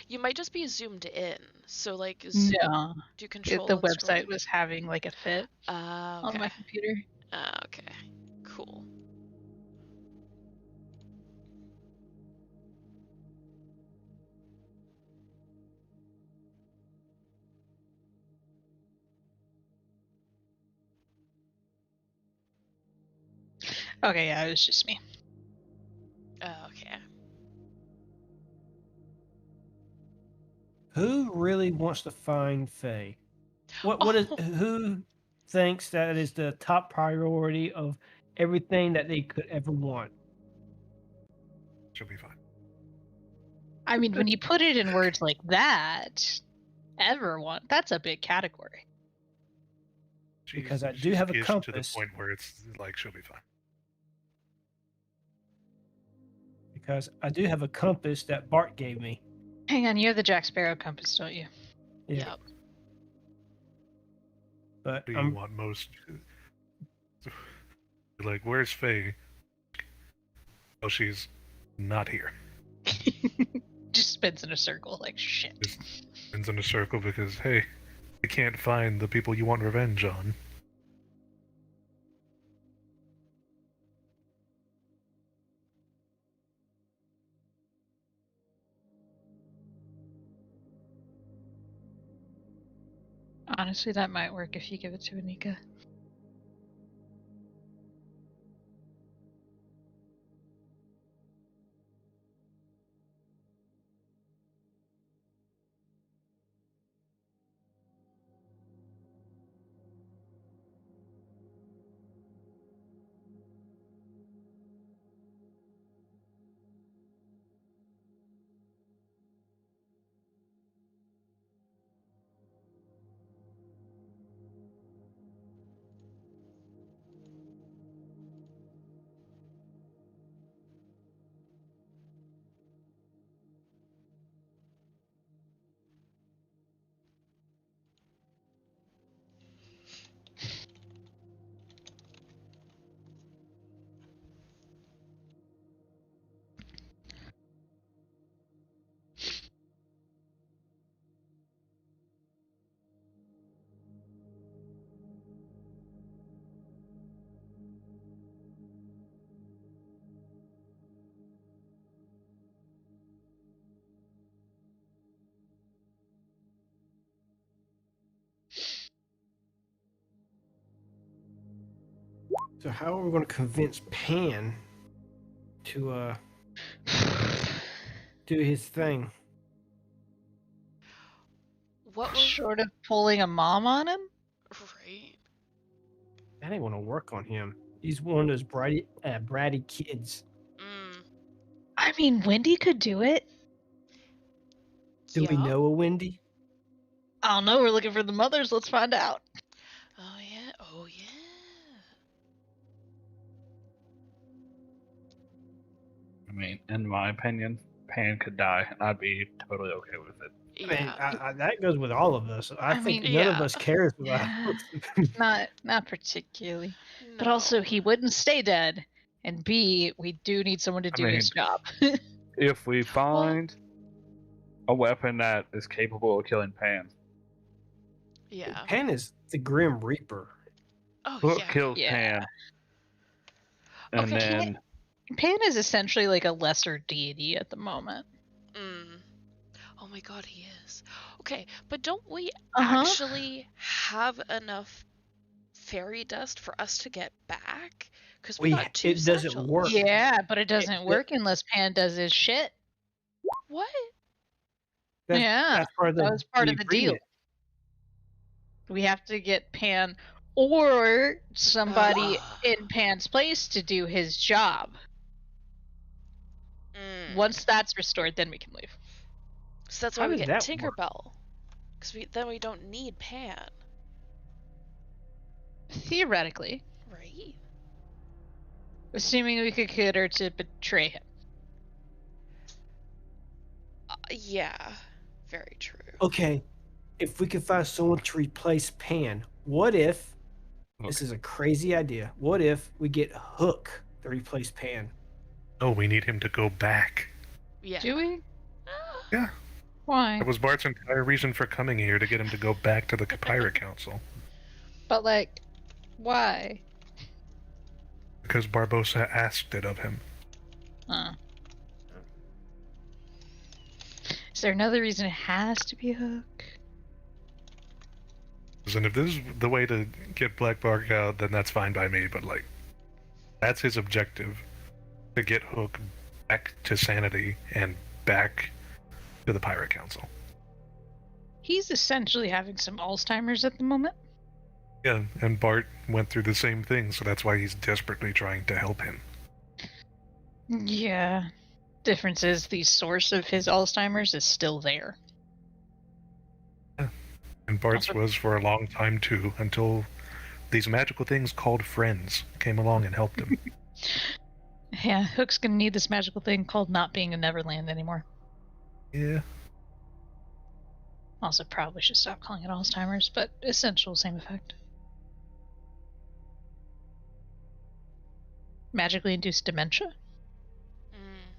You might just be zoomed in. So like No, do control. the and scroll. website was having like a fit Okay. on my computer. Okay. Cool. Okay, yeah, it was just me. Okay. Who really wants to find Faye? What is who thinks that is the top priority of everything that they could ever want? She'll be fine. I mean, when you put it in words like that, everyone, that's a big category. Because I do she's have a gish compass. to the point where it's like she'll be fine. Because I do have a compass that Bart gave me. Hang on, you have the Jack Sparrow compass, don't you? Yeah. Yep. But Do you want most? Like, where's Faye? Oh, she's not here. Just spins in a circle like shit. Just spins in a circle because, hey, you can't find the people you want revenge on. Honestly, that might work if you give it to Anika. so how are we going to convince Pan to do his thing? What was Short of pulling a mom on him? right? That ain't want to work on him. He's one of those bratty kids. Mm. I mean, Wendy could do it. Do we Yeah. know a Wendy? I don't know. We're looking for the mothers. Let's find out. Oh yeah. Oh yeah. I mean, in my opinion, Pan could die, and I'd be totally okay with it. I mean, Yeah. that goes with all of us. I I think mean, none of Yeah. us cares about yeah. Hooks. Not particularly. But also, No. he wouldn't stay dead. And B, we do need someone to I do his mean- job. If we find a weapon that is capable of killing Pan, Yeah. Pan is the Grim Reaper. Oh Hook yeah. kills Yeah. Pan, and Okay. then Pan is essentially like a lesser deity at the moment. Mm. Oh my god, he is. Okay, but don't we Uh-huh. actually have enough fairy dust for us to get back? Because we got 2 It doesn't satchels. work. Yeah, but it doesn't It- work unless Pan does his shit. What? Yeah, that's part of that was part of the deal. agreement. We have to get Pan or somebody Ah. in Pan's place to do his job. Mm. Once that's restored, then we can leave. So that's How why we does get that work? Tinkerbell. Because then we don't need Pan, Theoretically, right? assuming we could get her to betray him. Yeah. Very true. Okay, if we could find someone to replace Pan, what if this Hook. is a crazy idea? What if we get Hook to replace Pan? Oh, we need him to go back. Yeah. Do we? Yeah. Why? That was Bart's entire reason for coming here, to get him to go back to the Pirate Council. But like, why? Because Barbossa asked it of him. Is there another reason it has to be Hook? And if this is the way to get Black Bark out, then that's fine by me, but like, that's his objective. To get Hook back to sanity and back to the Pirate Council. He's essentially having some Alzheimer's at the moment. Yeah, and Bart went through the same thing, so that's why he's desperately trying to help him. Yeah. Difference is the source of his Alzheimer's is still there. And Bart's was for a long time too, until these magical things called friends came along and helped him. Yeah, Hook's gonna need this magical thing called not being a Neverland anymore. Yeah. Also, probably should stop calling it Alzheimer's, but essential, same effect. Magically induced dementia? Mm.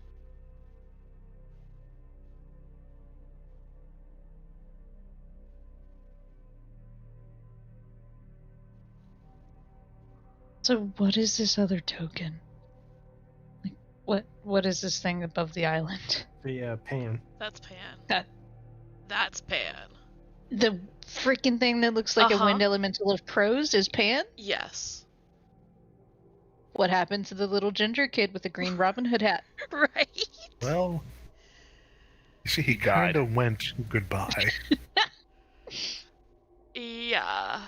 So, what is this other token? Like, what is this thing above the island? The Pan. That's Pan. That- That's Pan. The freaking thing that looks like a Uh-huh. wind elemental of prose is Pan? Yes. What happened to the little ginger kid with the green Robin Hood hat? Right? Well, you see, he died. kind of went goodbye. Yeah.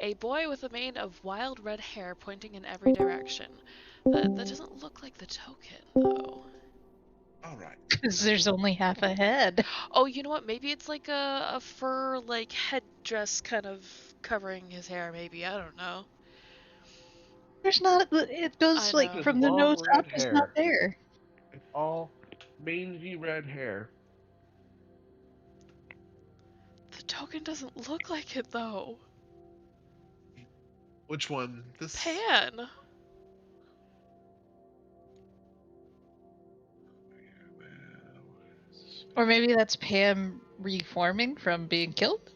A boy with a mane of wild red hair pointing in every direction. That doesn't look like the token, though. All right. Because there's only half a head. Oh, you know what? Maybe it's like a fur, like, headdress kind of covering his hair, maybe. I don't know. There's not. It goes I like know. from the Long nose red up. It's not hair. there. It's all mangy red hair. The token doesn't look like it, though. Which one? This Pan. Or maybe that's Pam reforming from being killed.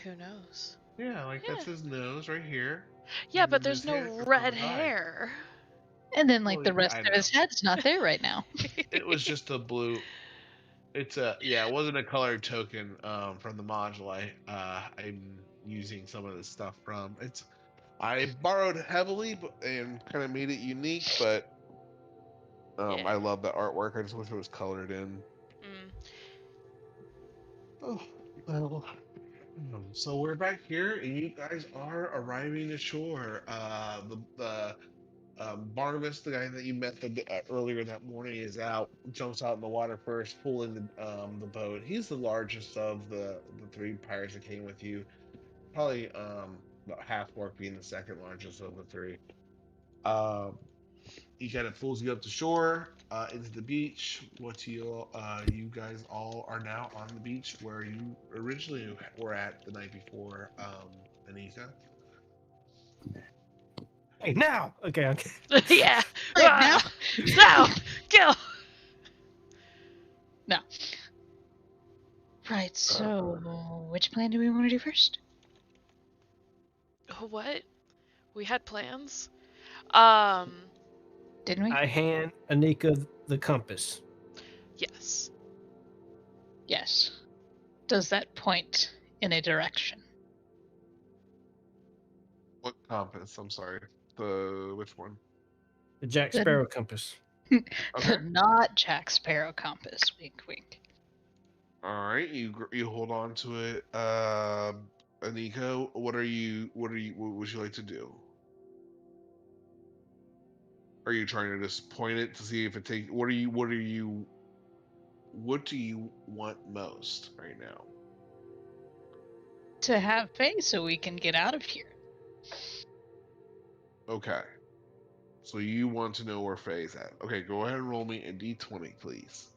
Who knows? Yeah, like that's Yeah. his nose right here. Yeah, And but then there's his no head goes red on the side. hair. And then, like, Well, the yeah, rest I of his know. head's not there right now. It was just a blue. It's a yeah. It wasn't a colored token from the module. I'm using some of this stuff from. I borrowed heavily and kind of made it unique, but Yeah. I love the artwork. I just wish it was colored in. Mm. Oh well. So we're back here, and you guys are arriving ashore. The Barnabas, the guy that you met earlier that morning, is out. Jumps out in the water first, pulling the boat. He's the largest of the three pirates that came with you. Probably about half orc being the second largest of the three. he kind of pulls you up to shore, into the beach. You guys all are now on the beach where you originally were at the night before, Anika. Hey, now! Okay, okay. Yeah. Right now? No. Go. No. Right, so which plan do we want to do first? What? We had plans. Didn't we? I hand Anika the compass. Yes. Yes. Does that point in a direction? What compass? I'm sorry. Which one? The Jack The- Sparrow compass. Okay. The not Jack Sparrow compass. Wink, wink. All right. You hold on to it. Anika, what would you like to do? Are you trying to just point it to see if it takes? What do you want most right now? To have faith so we can get out of here. Okay. So you want to know where Faye's at. Okay, go ahead and roll me a d20, please.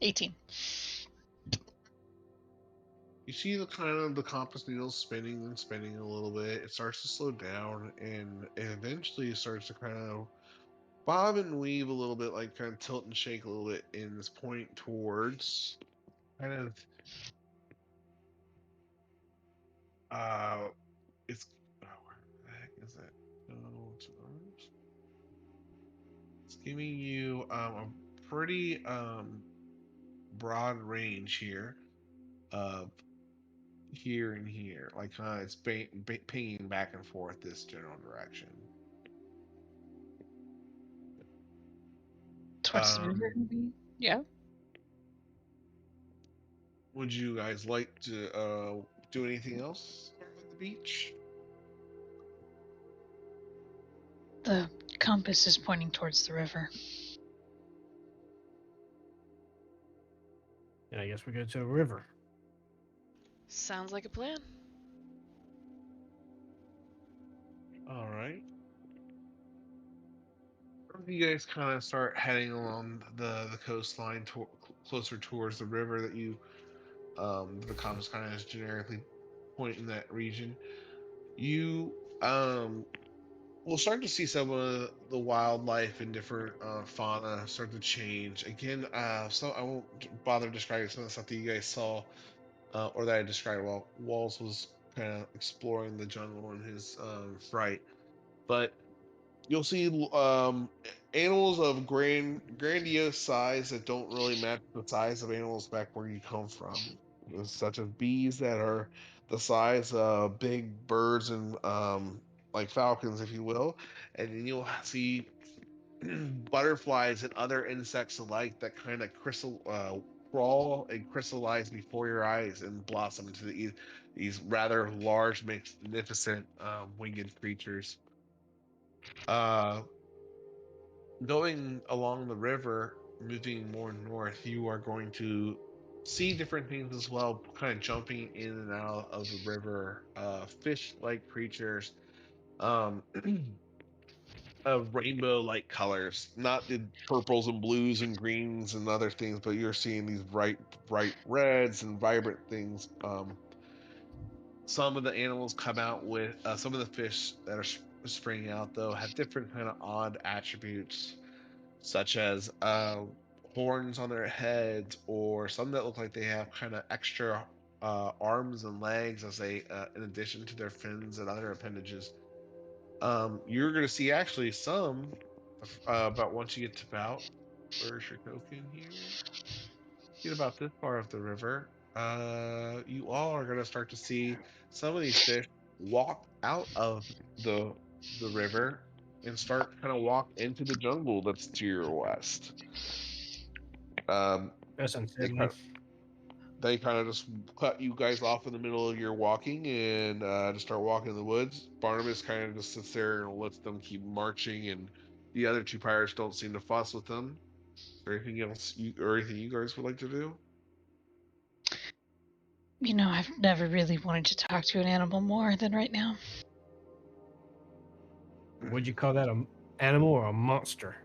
$18. You see the compass needle spinning and spinning a little bit. It starts to slow down, and it eventually starts to kind of bob and weave a little bit, like kind of tilt and shake a little bit in this point towards kind of uh it's where the heck is it? Oh, it's giving you a pretty broad range here of here and here, like it's pinging back and forth this general direction. Towards the river, Um, maybe? Yeah. would you guys like to do anything else at the beach? The compass is pointing towards the river. And I guess we go to a river. Sounds like a plan. All right. You guys kind of start heading along the coastline closer towards the river that the compass kind of is generically point in that region. You will start to see some of the wildlife and different fauna start to change again. So I won't bother describing some of the stuff that you guys saw, or that I described while Walls was kind of exploring the jungle in his fright. But you'll see animals of grandiose size that don't really match the size of animals back where you come from, such as bees that are the size of big birds and like falcons, if you will, and then you'll see butterflies and other insects alike that kind of crawl and crystallize before your eyes and blossom into these rather large, magnificent winged creatures. Uh, Going along the river, moving more north, you are going to see different things as well, kind of jumping in and out of the river. Fish-like creatures, um, of rainbow-like colors, not the purples and blues and greens and other things, but you're seeing these bright reds and vibrant things. Some of the animals come out with some of the fish that are springing out though have different kind of odd attributes, such as horns on their heads, or some that look like they have kind of extra arms and legs as they, in addition to their fins and other appendages. You're going to see actually some about once you get to about where's your token here? Get about this far of the river. You all are going to start to see some of these fish walk out of the the river and start kind of walk into the jungle that's to your west. Um, That's they unsettling. kind of, they kind of just cut you guys off in the middle of your walking and just start walking in the woods. Barnabas kind of just sits there and lets them keep marching, and the other two pirates don't seem to fuss with them. Or anything else, or anything you guys would like to do? You know, I've never really wanted to talk to an animal more than right now. Would you call that an animal or a monster?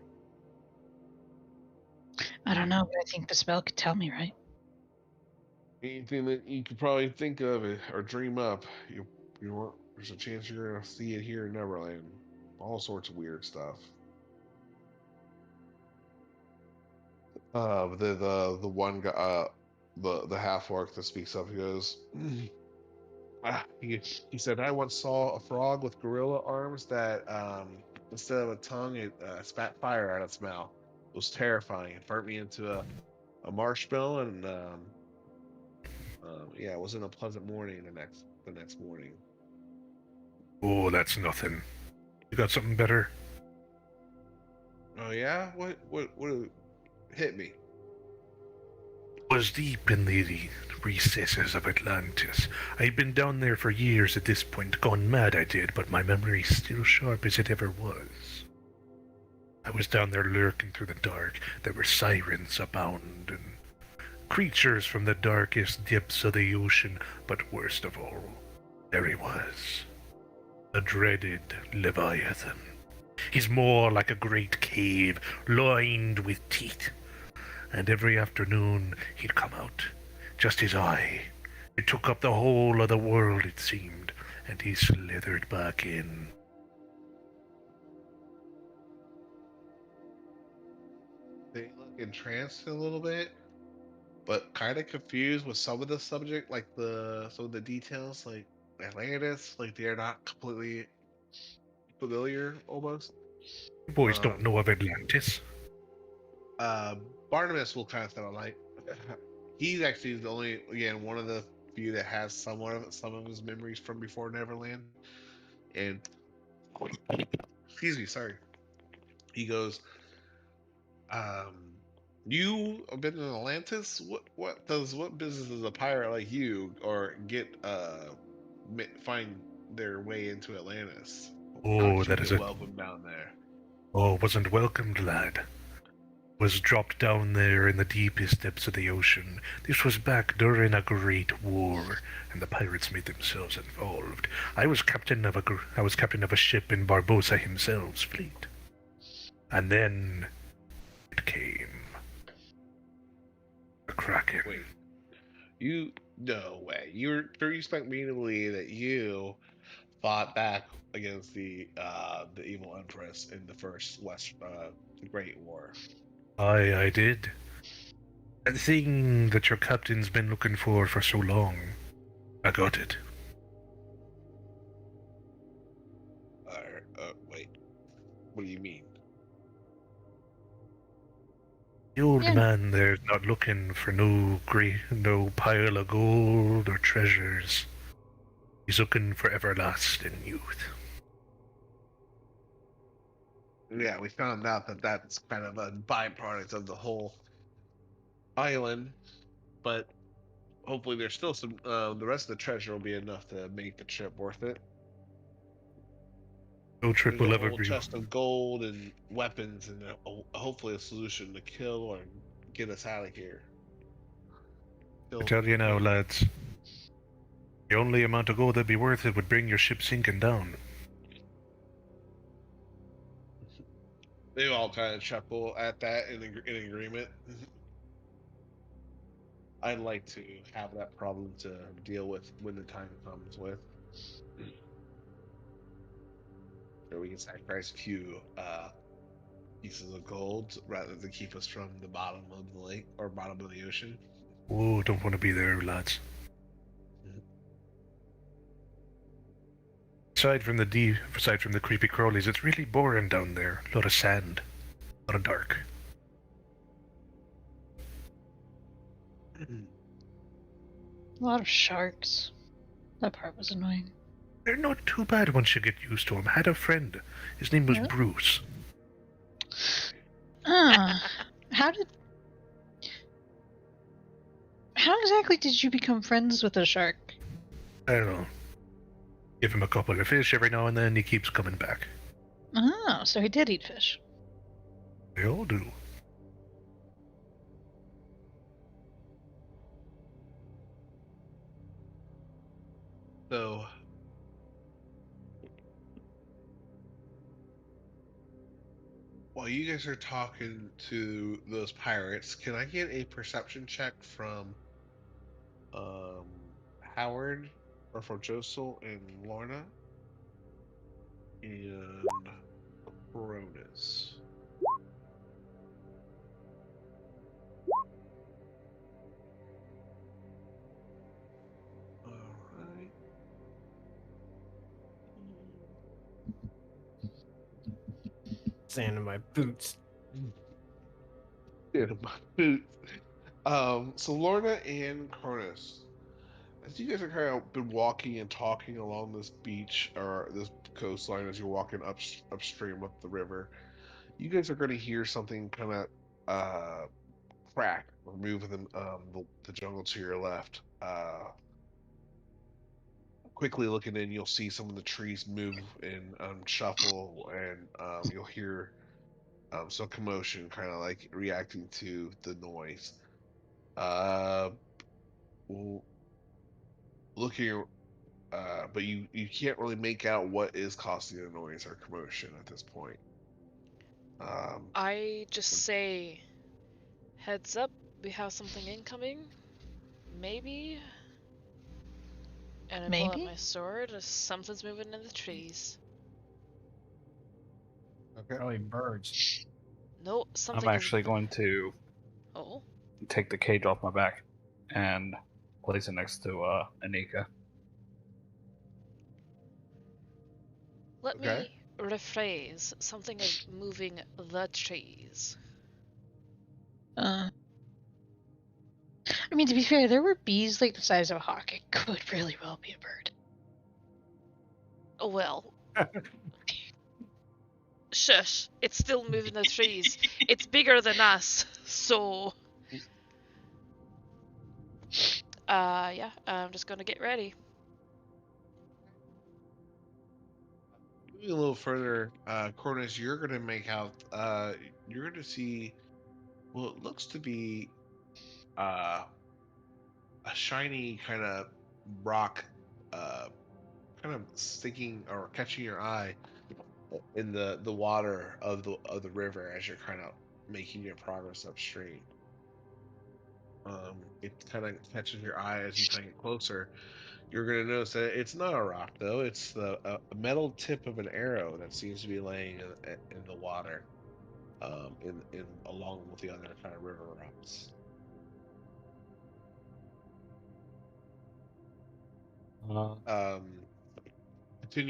I don't know, but I think the spell could tell me, right? Anything that you could probably think of or dream up, there's a chance you're gonna see it here in Neverland. All sorts of weird stuff. The one guy, the half orc that speaks up, he goes, he said, I once saw a frog with gorilla arms that instead of a tongue, it spat fire out its mouth. It was terrifying. It burnt me into a marshmallow, and yeah, it wasn't a pleasant morning the next morning. Oh, that's nothing. You got something better? Oh yeah, what hit me? Was deep in the recesses of Atlantis. I'd been down there for years at this point, gone mad I did, but my memory's still sharp as it ever was. I was down there lurking through the dark. There were sirens abound, and creatures from the darkest depths of the ocean, but worst of all, there he was. The dreaded Leviathan. He's more like a great cave, lined with teeth. And every afternoon he'd come out, just his eye. It took up the whole of the world, it seemed, and he slithered back in. They look entranced a little bit, but kind of confused with some of the subject, like some of the details, like Atlantis, like they're not completely familiar almost. You boys don't Um, know of Atlantis? uh, Barnabas will kind of sound like he's actually the only, again, one of the few that has some of his memories from before Neverland, and excuse me, sorry. He goes, um, you have been in Atlantis? What business does a pirate like you or get find their way into Atlantis? Oh, How'd you that is get a... welcome down there? Oh, wasn't welcomed, lad. Was dropped down there in the deepest depths of the ocean. This was back during a great war, and the pirates made themselves involved. I was captain of a ship in Barbossa himself's fleet. And then it came. The Kraken. Wait, no way. You expect me to believe that you fought back against the evil empress in the the Great War. I did. That thing that your captain's been looking for so long. I got it. Wait, what do you mean? The old Yeah. man there's not looking for no pile of gold or treasures. He's looking for everlasting youth. Yeah, we found out that that's kind of a byproduct of the whole island, but hopefully there's still some. The rest of the treasure will be enough to make the trip worth it. No trip There's a will ever whole be. chest of gold and weapons, and hopefully a solution to kill or get us out of here. I tell you now, lads. The only amount of gold that'd be worth it would bring your ship sinking down. They all kind of chuckle at that in agreement. I'd like to have that problem to deal with when the time comes with. So we can sacrifice a few pieces of gold rather than keep us from the bottom of the lake or bottom of the ocean. Oh, don't want to be there, lads. Aside from the creepy crawlies, it's really boring down there. A lot of sand, a lot of dark. A lot of sharks. That part was annoying. They're not too bad once you get used to them. I had a friend. His name was Really? Bruce. How exactly did you become friends with a shark? I don't know. Give him a couple of fish every now and then, he keeps coming back. Oh, so he did eat fish. They all do. So while you guys are talking to those pirates, can I get a perception check from um Howard or from Josel and Lorna and Cronus? All right. Sand in my boots. Yeah, my boots. So Lorna and Cronus, as you guys are kind of been walking and talking along this beach or this coastline as you're walking upstream up the river, you guys are going to hear something kind of uh, crack or move in the jungle to your left. Quickly looking in, you'll see some of the trees move and shuffle, and you'll hear some commotion, kind of like reacting to the noise. Uh, w- looking, but you can't really make out what is causing the noise or commotion at this point. Um, I just say, heads up, we have something incoming. Maybe. And I pull out Maybe? my sword. Something's moving in the trees. okay. Probably birds. No, I'm something actually is. going to Oh, take the cage off my back and place it next to Anika. let Okay. me rephrase. Something is moving the trees. I mean, to be fair, there were bees like the size of a hawk. It could really well be a bird. Oh well. Shush! It's still moving the trees. It's bigger than us, so. Yeah. I'm just gonna get ready. Moving a little further, Cornus, you're going to make out. You're going to see. Well, it looks to be uh, a shiny kind of rock, uh, kind of sticking or catching your eye in the water of the river as you're kind of making your progress upstream. It kind of catches your eye as you kind of get closer. You're going to notice that it's not a rock though; it's the a metal tip of an arrow that seems to be laying in the water, in along with the other kind of river rocks. Uh, Um,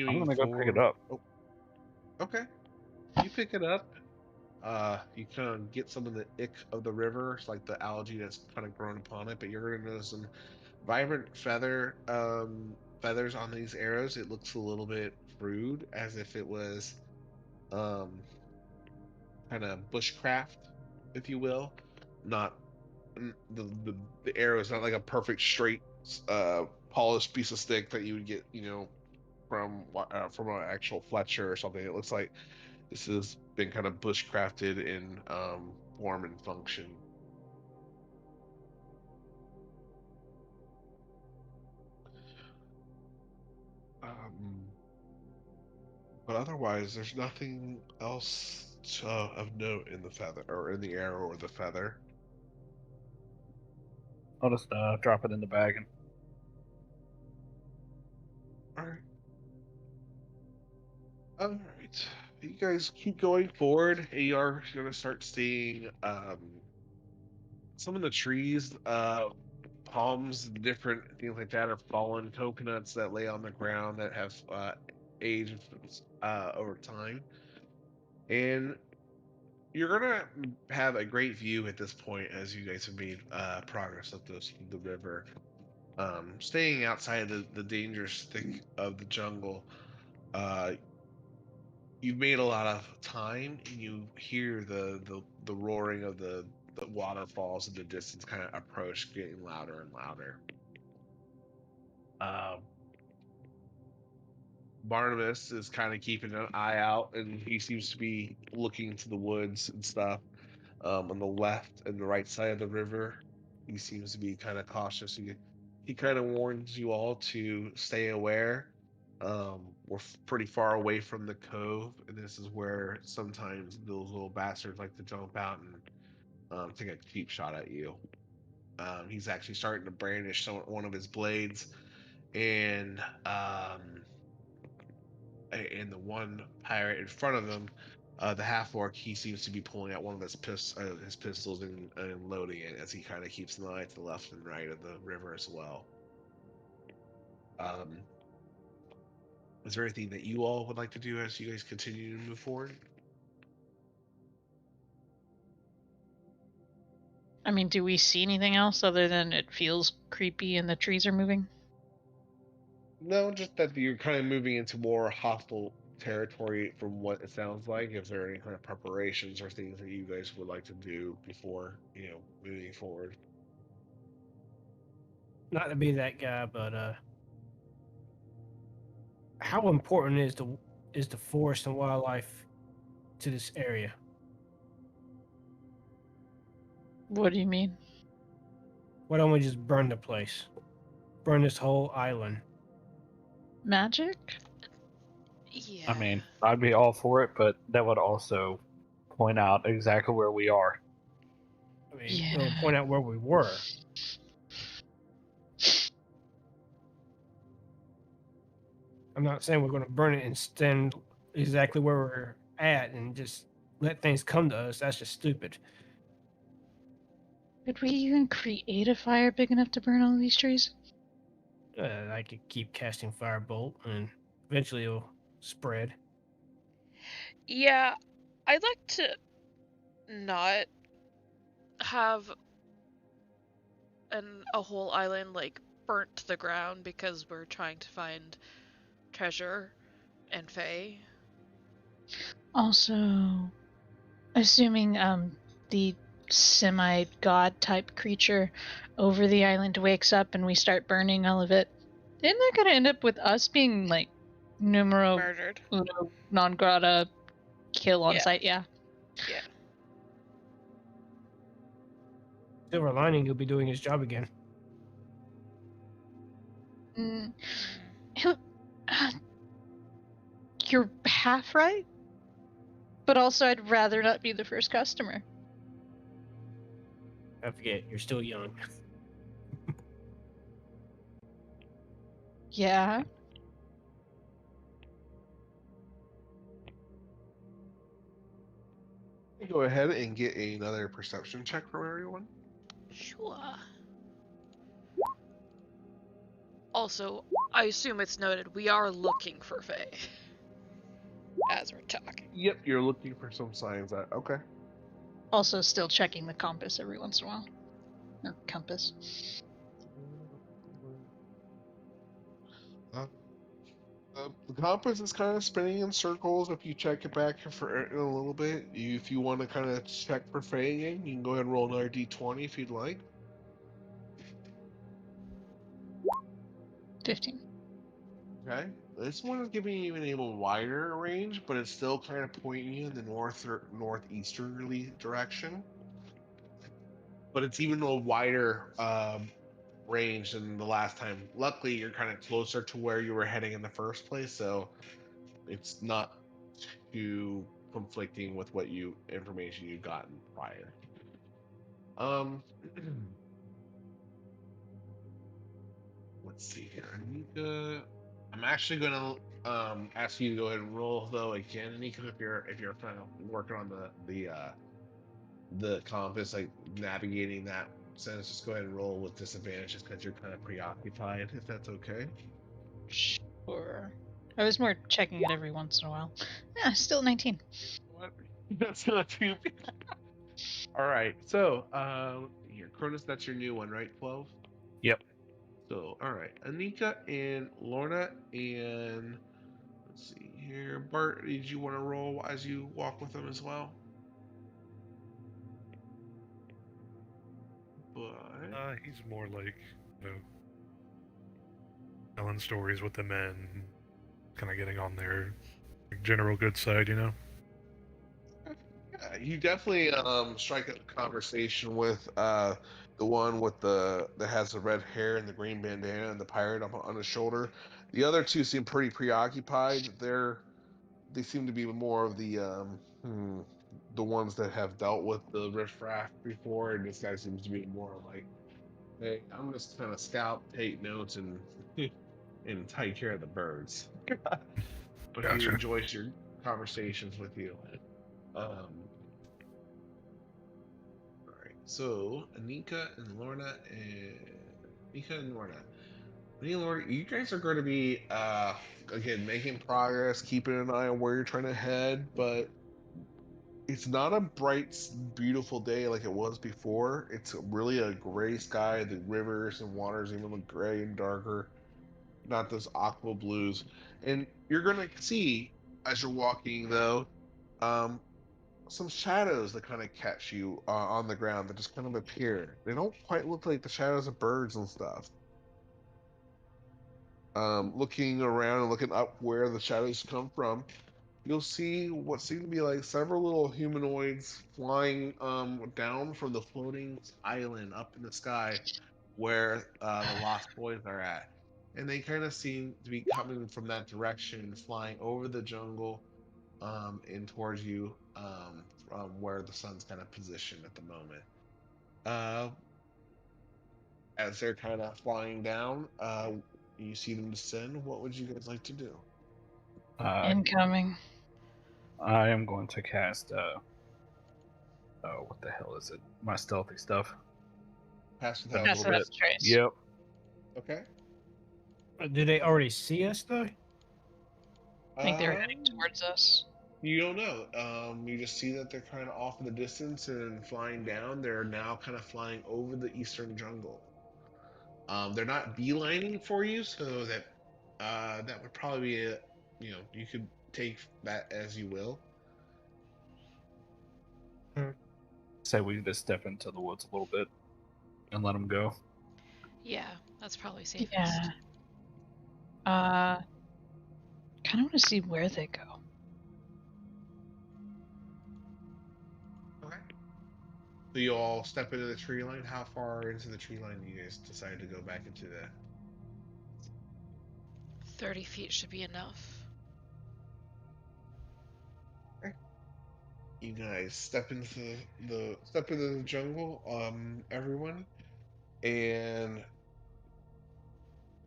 I'm Continuing gonna go pick it forward. up. Oh, okay. You pick it up. You kind of get some of the ick of the river, it's like the algae that's kind of grown upon it, but you're gonna notice some vibrant feathers on these arrows. It looks a little bit crude, as if it was um kind of bushcraft, if you will. Not the arrow is not like a perfect straight polished piece of stick that you would get, from an actual Fletcher or something. It looks like this has been kind of bushcrafted in form and function. Um, but otherwise, there's nothing else of note in the feather or in the arrow or the feather. I'll just drop it in the bag and All right. All right. You guys keep going forward. And you are going to start seeing some of the trees, palms, different things like that are fallen. Coconuts that lay on the ground that have aged over time. And you're gonna have a great view at this point as you guys have made progress up the river. Staying outside the dangerous thick of the jungle, uh, you've made a lot of time, and you hear the roaring of the waterfalls in the distance kind of approach, getting louder and louder. Um, Barnabas is kind of keeping an eye out, and he seems to be looking to the woods and stuff. On the left and the right side of the river, he seems to be kind of cautious. he kind of warns you all to stay aware. We're pretty far away from the cove, and this is where sometimes those little bastards like to jump out and take a cheap shot at you. He's actually starting to brandish one of his blades, and the one pirate in front of him, the half orc, he seems to be pulling out one of his pistols and loading it as he kind of keeps an eye to the left and right of the river as well. Um, is there anything that you all would like to do as you guys continue to move forward? I mean, do we see anything else other than it feels creepy and the trees are moving? No, just that you're kind of moving into more hostile territory from what it sounds like. If there are any kind of preparations or things that you guys would like to do before, moving forward. Not to be that guy, but how important is the forest and wildlife to this area? What do you mean? Why don't we just burn the place? Burn this whole island. Magic? Yeah. I mean, I'd be all for it, but that would also point out exactly where we are. I mean, Yeah. it'll point out where we were. I'm not saying we're going to burn it and stand exactly where we're at and just let things come to us. That's just stupid. Could we even create a fire big enough to burn all these trees? I could keep casting firebolt and eventually it'll spread. Yeah, I'd like to not have a whole island like burnt to the ground because we're trying to find treasure and Fae. Also, assuming the semi-god type creature over the island wakes up and we start burning all of it, isn't that gonna end up with us being like numero Murdered. uno non grata kill on Yeah. site? Yeah. Yeah. Silver lining, he'll be doing his job again. Mm. You're half right, but also I'd rather not be the first customer. I forget, you're still young. Yeah. Go ahead and get another perception check from everyone. Sure. Also, I assume it's noted we are looking for Fae as we're talking. Yep, you're looking for some signs that okay. Also, still checking the compass every once in a while. Or compass. The compass is kind of spinning in circles. If you check it back for in a little bit, if you want to kind of check for Fae again, you can go ahead and roll another d20 if you'd like. 15. Okay. This one is giving you an even wider range, but it's still kind of pointing you in the north or northeasterly direction. But it's even a wider range than the last time. Luckily, you're kind of closer to where you were heading in the first place, so it's not too conflicting with what information you've gotten prior. Let's see here, Anika. I'm actually gonna ask you to go ahead and roll though again, Anika, if you're kind of working on the compass, like navigating that sense. Just go ahead and roll with disadvantage, just because you're kind of preoccupied, if that's okay. Sure. I was more checking it every once in a while. Yeah, still 19. What? That's not too bad. All right, so here, Cronus, that's your new one, right? 12. Yep. So, all right, Anika and Lorna and let's see here, Bart. Did you want to roll as you walk with them as well? But He's more like, telling stories with the men, kind of getting on their general good side, yeah, you definitely strike up a conversation with the one with the that has the red hair and the green bandana and the pirate up on his shoulder. The other two seem pretty preoccupied. They seem to be more of the ones that have dealt with the riffraff before, and this guy seems to be more like, hey, I'm just kind of scout, take notes, and and take care of the birds. But he Gotcha. enjoys your conversations with you. Um, all right. So Anika and Lorna and Anika and Lorna. Anika and Lorna, you guys are going to be again making progress, keeping an eye on where you're trying to head, but it's not a bright, beautiful day like it was before. It's really a gray sky. The rivers and waters even look gray and darker, not those aqua blues. And you're gonna see as you're walking though, um, some shadows that kind of catch you on the ground that just kind of appear. They don't quite look like the shadows of birds and stuff. Looking around and looking up where the shadows come from, you'll see what seem to be like several little humanoids flying down from the floating island up in the sky where the Lost Boys are at. And they kind of seem to be coming from that direction, flying over the jungle and towards you from where the sun's kind of positioned at the moment. Uh, as they're kind of flying down, you see them descend. What would you guys like to do? Incoming. I am going to cast. Oh, what the hell is it? My stealthy stuff. Pass A without. That's little what bit. trace. Yep. Okay. Do they already see us though? I think they were heading Um, towards us. You don't know. You just see that they're kind of off in the distance and flying down. They're now kind of flying over the eastern jungle. They're not beelining for you, so that would probably be a, you could take that as you will. Say we just step into the woods a little bit and let them go. Yeah, that's probably safest. Yeah. Kind of want to see where they go. Okay. So you all step into the tree line. How far into the tree line do you guys decide to go back into the? 30 feet should be enough. You guys step into the jungle, everyone, and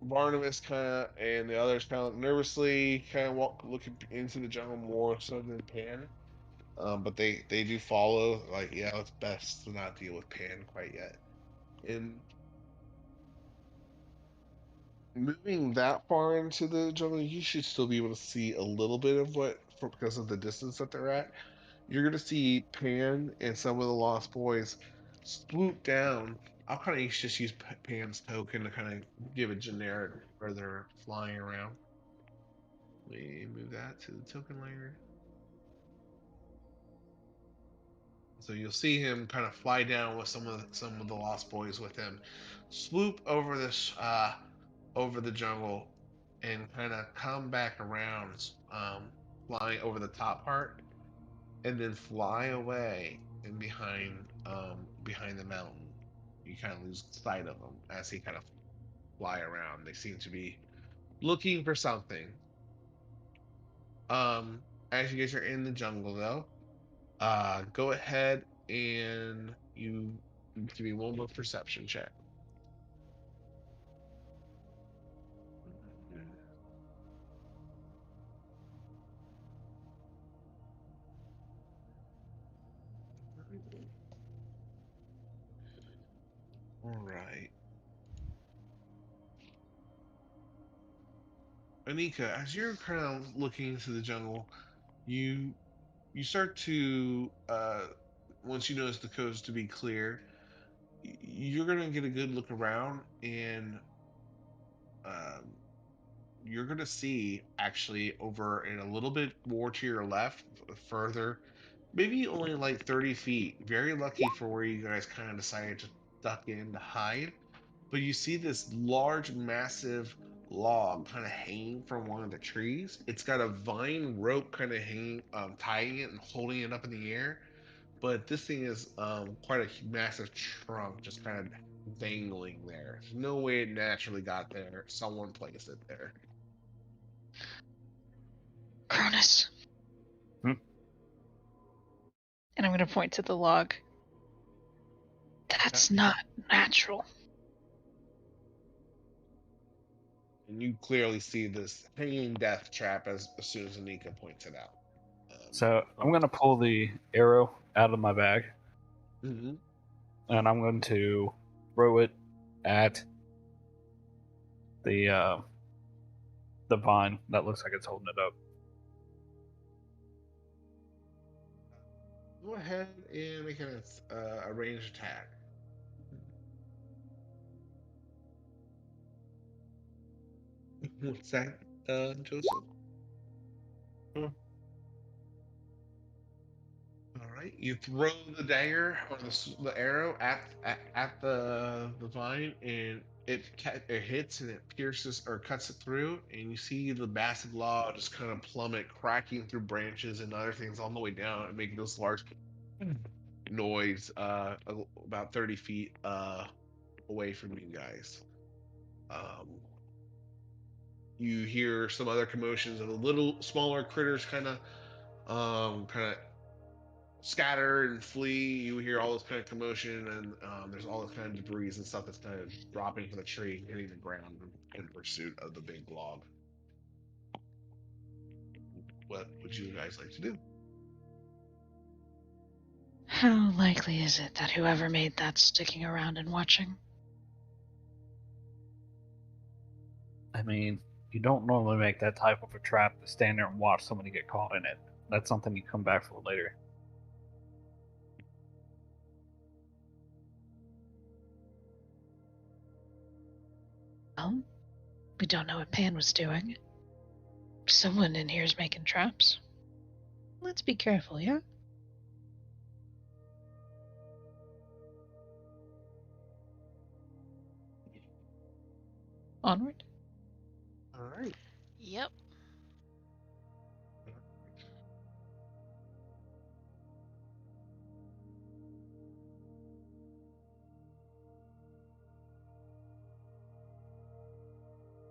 Barnabas kind of and the others kind of nervously kind of walk looking into the jungle more so than Pan. But they do follow. Like, yeah, it's best to not deal with Pan quite yet. And moving that far into the jungle, you should still be able to see a little bit of because of the distance that they're at. You're gonna see Pan and some of the Lost Boys swoop down. I'll kind of just use Pan's token to kind of give a generic where they're flying around. We move that to the token layer. So you'll see him kind of fly down with some of the Lost Boys with him, swoop over this over the jungle, and kind of come back around, flying over the top part, and then fly away and behind the mountain. You kind of lose sight of them as he kind of fly around. They seem to be looking for something. Um, as you guys are in the jungle though, go ahead and you give me one more perception check. All right. Anika, as you're kind of looking into the jungle, you you start to once you notice the coast to be clear, you're gonna get a good look around, and um, you're gonna see actually over in a little bit more to your left, further, maybe only like 30 feet. Very lucky for where you guys kind of decided to duck in to hide. But you see this large, massive log kind of hanging from one of the trees. It's got a vine rope kind of hanging, tying it and holding it up in the air. but this thing is quite a massive trunk, just kind of dangling there. There's no way it naturally got there. Someone placed it there. Cronus. Hmm? And I'm going to point to the log. That's not natural. And you clearly see this hanging death trap as soon as Anika points it out. So I'm gonna pull the arrow out of my bag, Mhm. and I'm going to throw it at the vine that looks like it's holding it up. Go ahead and make a ranged attack. What's that, Joseph? All right, you throw the dagger or the arrow at the vine, and it hits and it pierces or cuts it through, and you see the massive log just kind of plummet, cracking through branches and other things on the way down, and making this large noise about 30 feet away from you guys. Um, you hear some other commotions of the little smaller critters kind of scatter and flee. You hear all this kind of commotion, and there's all this kind of debris and stuff that's kind of dropping from the tree, hitting the ground in pursuit of the big log. What would you guys like to do? How likely is it that whoever made that's sticking around and watching? I mean, you don't normally make that type of a trap to stand there and watch somebody get caught in it. That's something you come back for later. Well, we don't know what Pan was doing. Someone in here is making traps. Let's be careful, yeah? Onward. All right. Yep.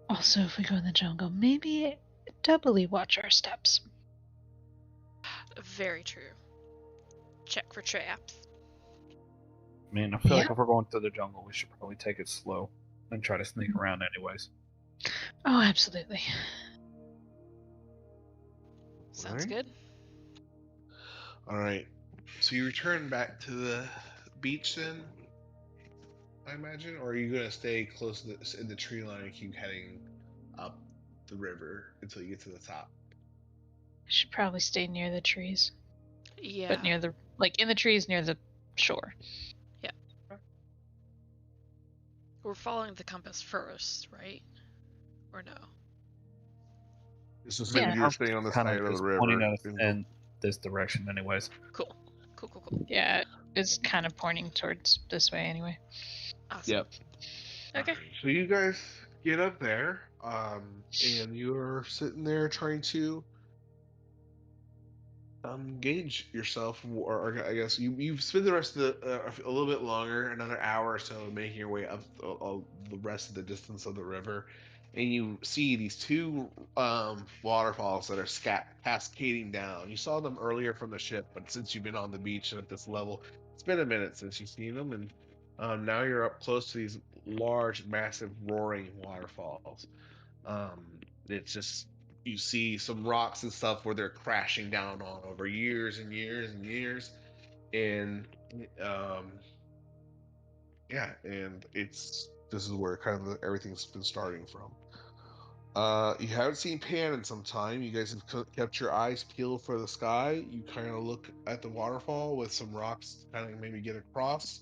Also, if we go in the jungle, maybe doubly watch our steps. Very true. Check for traps. I mean, I feel like Yeah. if we're going through the jungle, we should probably take it slow and try to sneak around anyways. Oh, absolutely. Sounds Alright. good. All right. So you return back to the beach then, I imagine, or are you gonna stay close to in the tree line and keep heading up the river until you get to the top? Should probably stay near the trees. Yeah. But near the, like, in the trees near the shore. Yeah. We're following the compass first, right? Or no? It's just Yeah. maybe you're staying on the Kind side of of the just pointing river. us in this direction, anyways. Cool. Cool. Yeah, it's kind of pointing towards this way anyway. Awesome. Yep. Okay. Alright, so you guys get up there, and you're sitting there trying to gauge yourself, or I guess you spend the rest of a little bit longer, another hour or so, making your way up the rest of the distance of the river, and you see these two waterfalls that are cascading down. You saw them earlier from the ship, but since you've been on the beach and at this level, it's been a minute since you've seen them, and now you're up close to these large, massive, roaring waterfalls. Um, it's just you see some rocks and stuff where they're crashing down on over years and years and years, and um, yeah, and this is where kind of everything's been starting from. You haven't seen Pan in some time. You guys have kept your eyes peeled for the sky. You kind of look at the waterfall with some rocks kind of maybe get across,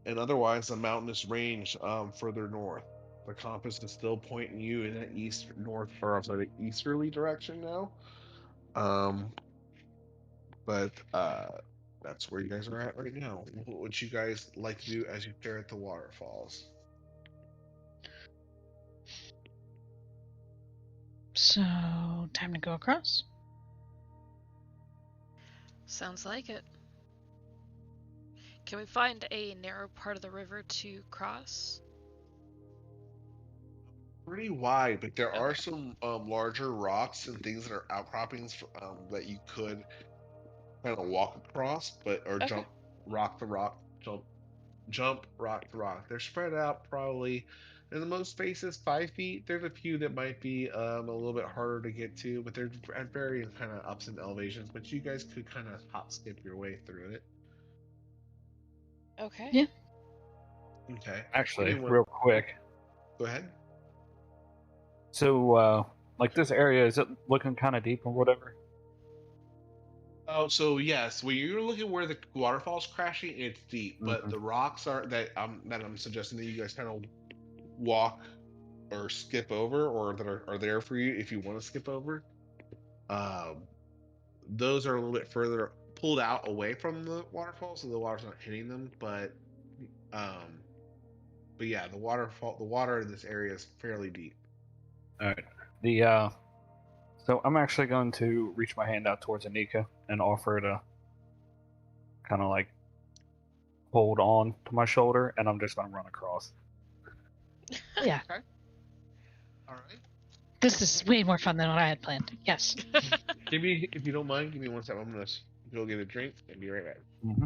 and otherwise a mountainous range further north. The compass is still pointing you in that east north, or I'm sorry, the easterly direction now. Um, but that's where you guys are at right now. What would you guys like to do as you stare at the waterfalls? So, time to go across. Sounds like it. Can we find a narrow part of the river to cross? Pretty wide, but there are Okay. some larger rocks and things that are outcroppings that you could kind of walk across, but or Okay. jump rock to rock, jump rock to rock. They're spread out probably in the most spaces 5 feet. There's a few that might be a little bit harder to get to, but they're at varying kind of ups and elevations. But you guys could kind of hop skip your way through it. Okay. Yeah. Okay. Actually, Give me one. real quick. Go ahead. So, like this area, is it looking kind of deep or whatever? Oh, so yes, when you're looking where the waterfall's crashing, it's deep, but Mhm. the rocks are that I'm suggesting that you guys kind of walk or skip over, or that are there for you if you want to skip over. Um, those are a little bit further pulled out away from the waterfall, so the water's not hitting them. Um, but yeah, the water in this area is fairly deep. All right. The So I'm actually going to reach my hand out towards Anika and offer to kind of like hold on to my shoulder, and I'm just going to run across. Yeah. Okay. All right. This is way more fun than what I had planned. Yes. Give me, if you don't mind, give me one second. I'm gonna go get a drink and be right back. Mm-hmm.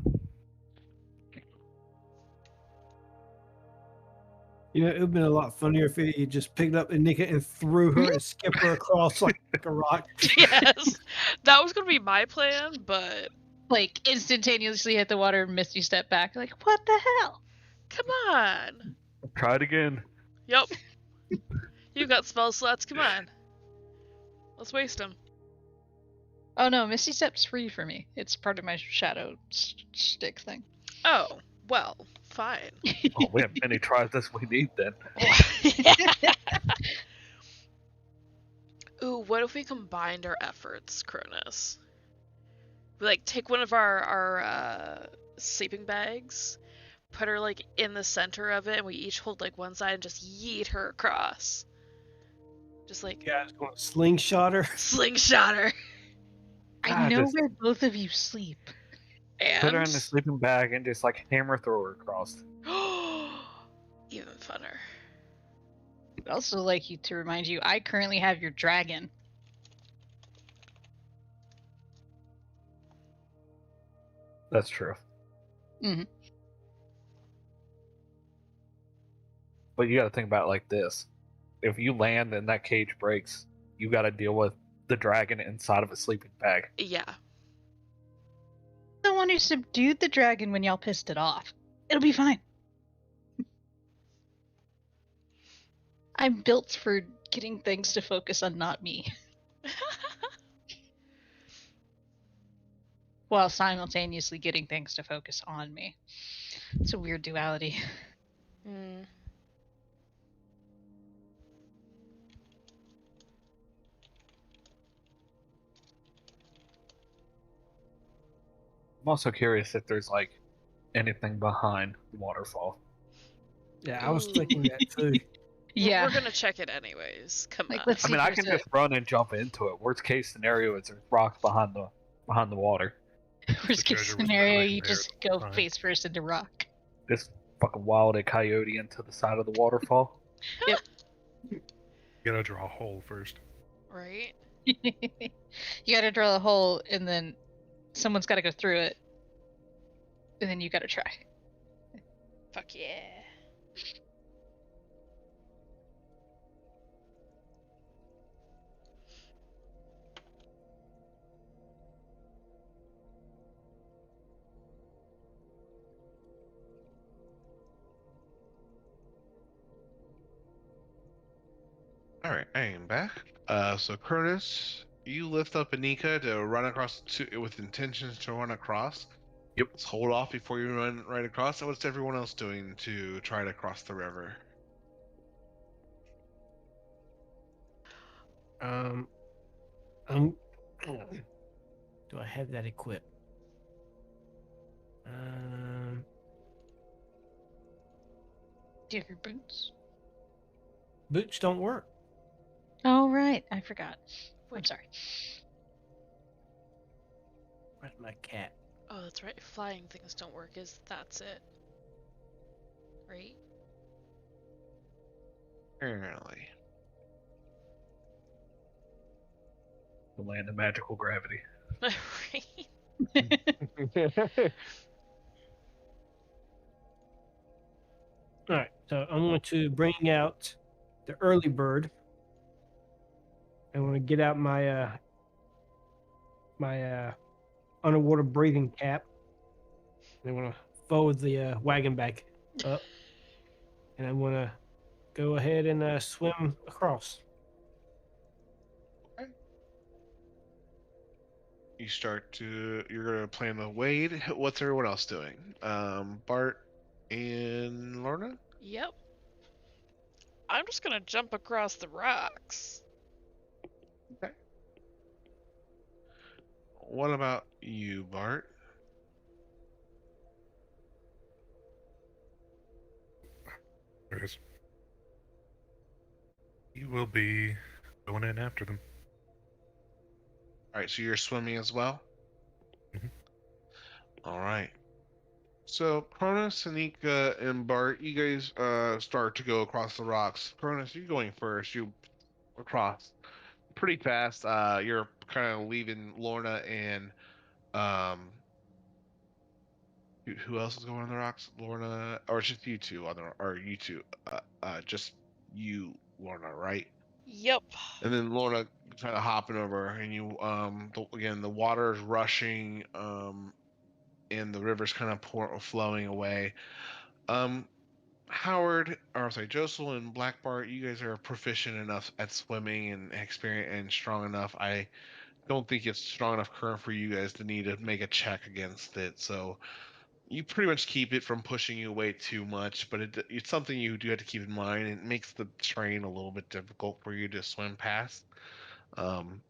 You know, it would have been a lot funnier if he just picked up Anika and threw her and skipped her across like a rock. Yes. That was gonna be my plan, but Like instantaneously hit the water and Misty step back. Like, what the hell? come on. Try it again. Yep. You got spell slots. Come on. Let's waste them. Oh no, Misty step's free for me. It's part of my shadow stick thing. Oh, well, fine. Oh, we have many tries as we need then. Ooh, what if we combined our efforts, Cronus? We like take one of our sleeping bags, put her like in the center of it, and we each hold like one side and just yeet her across. Just like You guys going to slingshot her? slingshot her. I know just where both of you sleep. And put her in the sleeping bag and just like hammer throw her across. even funner. I'd also like you to remind you, I currently have your dragon. That's true. Mhm. But you got to think about it like this: if you land and that cage breaks, you got to deal with the dragon inside of a sleeping bag. Yeah. The one who subdued the dragon when y'all pissed it off. It'll be fine. I'm built for getting things to focus on not me, while simultaneously getting things to focus on me. It's a weird duality. Hmm. I'm also curious if there's like anything behind the waterfall. Yeah, I was Ooh. thinking that too. Yeah. We're gonna check it anyways. Come Like, on. let's I see mean, if I can there's just run and jump into it. Worst case scenario is there's rocks behind the water. worst case treasure was scenario, behind you there, just go fine. face first into rock. This fucking wild a coyote into the side of the waterfall. You gotta draw a hole first. Right? You gotta drill a hole, and then someone's gotta go through it, and then you gotta try. Fuck yeah. All right, I am back. So Curtis, you lift up Anika to run across with intentions to run across. Yep. Let's hold off before you run right across. And what's everyone else doing to try to cross the river? Um, do I have that equipped? Do you have your boots? Boots don't work. Oh, right. I forgot. I'm sorry. Where's my cat? Oh, that's right. Flying things don't work. That's it, right? Apparently. The land of magical gravity. Right. All right, so I'm going to bring out the early bird. I'm going to get out my underwater breathing cap. I'm going to fold the wagon back up, and I'm going to go ahead and swim across. You're gonna plan the wade. What's everyone else doing? Bart and Lorna? Yep. I'm just gonna jump across the rocks. Okay. What about you, Bart? Yes. You will be going in after them. All right, so you're swimming as well? Mhm. All right. So Cronus, Anika, and Bart, you guys start to go across the rocks. Cronus, you're going first. You across pretty fast. You're kind of leaving Lorna and um who else is going on the rocks? Lorna, or just you two on the, or you two, just you, Lorna, right? Yep. And then Lorna kind of hopping over, and you, again, the water is rushing, and the river's kind of flowing away. Um, Howard, or sorry, Josel and Black Bart, you guys are proficient enough at swimming and experience and strong enough. I don't think it's strong enough current for you guys to need to make a check against it. So you pretty much keep it from pushing you away too much, but it's something you do have to keep in mind. It makes the terrain a little bit difficult for you to swim past. Um,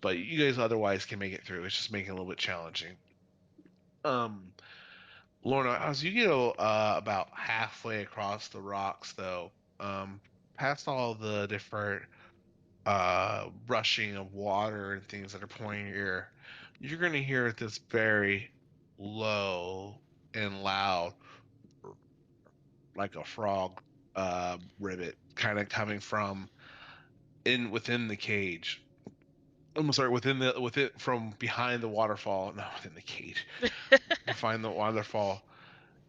but you guys otherwise can make it through. It's just making it a little bit challenging. Um, Lorna, as you get about halfway across the rocks, though, past all the different rushing of water and things that are pouring in your ear, you're going to hear this very low and loud, like a frog ribbit, kind of coming from within the cage. I'm sorry, from behind the waterfall, not within the cage, behind the waterfall.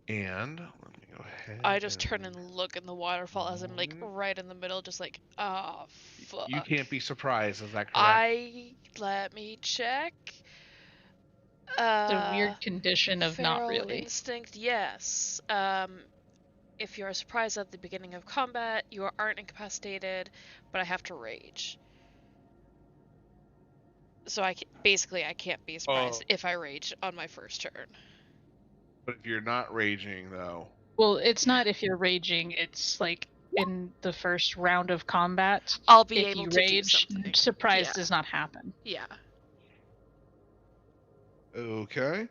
And let me go I ahead just turn and and look in the waterfall as I'm like right in the middle, just like, ah, you fuck. can't be surprised. Is that correct? Let me check. The weird condition of not Feral really. instinct, yes. If you are surprised at the beginning of combat, you aren't incapacitated, but I have to rage. So basically I can't be surprised if I rage on my first turn. But if you're not raging, though, Well, it's not if you're raging, it's like in the first round of combat. I'll be If able you to do rage, something. surprise Yeah. does not happen. Yeah. okay.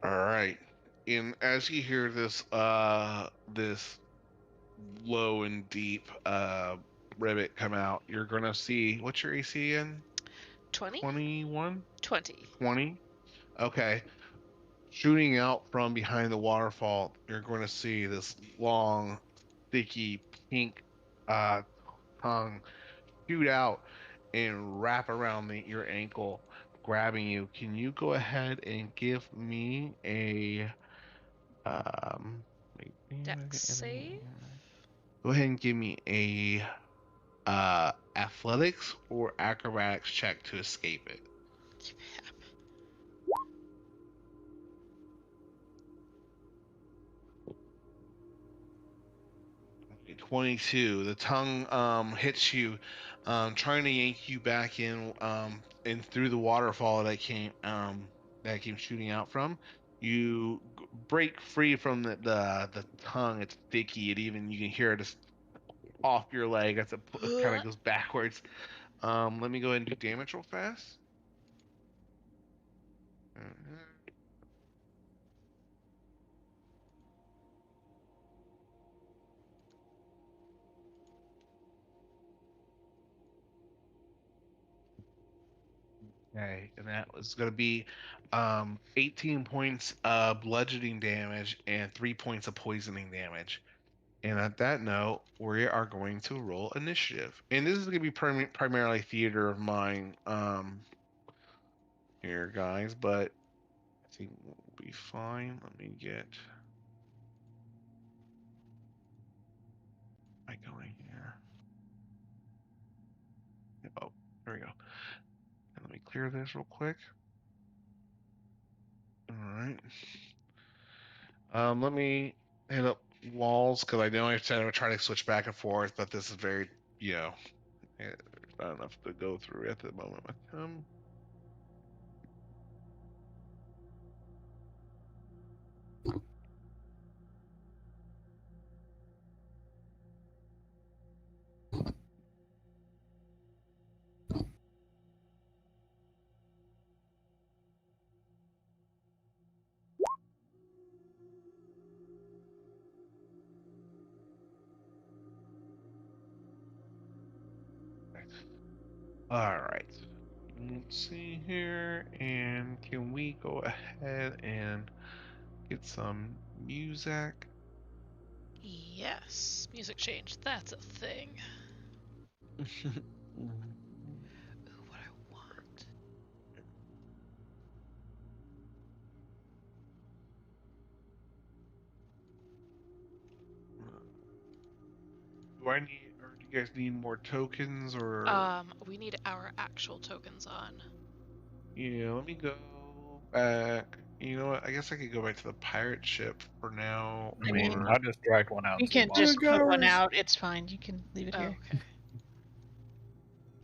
All right. And as you hear this low and deep ribbit come out, you're gonna see, what's your AC again? 20? 21? 20. 20? Okay. Shooting out from behind the waterfall, you're going to see this long, sticky pink uh, tongue shoot out and wrap around your ankle, grabbing you. Can you go ahead and give me a um? Dex save? Go ahead and give me a athletics or acrobatics check to escape it. 22. The tongue hits you, trying to yank you back in through the waterfall that came shooting out from. You break free from the tongue. It's sticky. You can hear it just off your leg as it kind of goes backwards. Let me go ahead and do damage real fast. Mhm. Okay, and that was going to be 18 points of bludgeoning damage and 3 points of poisoning damage. And at that note, we are going to roll initiative. And this is going to be primarily theater of mind here, guys, but I think we'll be fine. Let me get my going here. Oh, there we go. And let me clear this real quick. All right. Let me hit up walls because I know I said I would try to switch back and forth, but this is very, there's not enough to go through at the moment with him. All right. Let's see here, and can we go ahead and get some music? Yes, music change. That's a thing. Ooh, what I want. Do I need, or do you guys need more tokens, or? We need our actual tokens on. Yeah, let me go back. You know what? I guess I could go back to the pirate ship for now. I I mean, mean, I just dragged one out. you So can why just not? put one out. It's fine. You can leave it Oh, here. okay.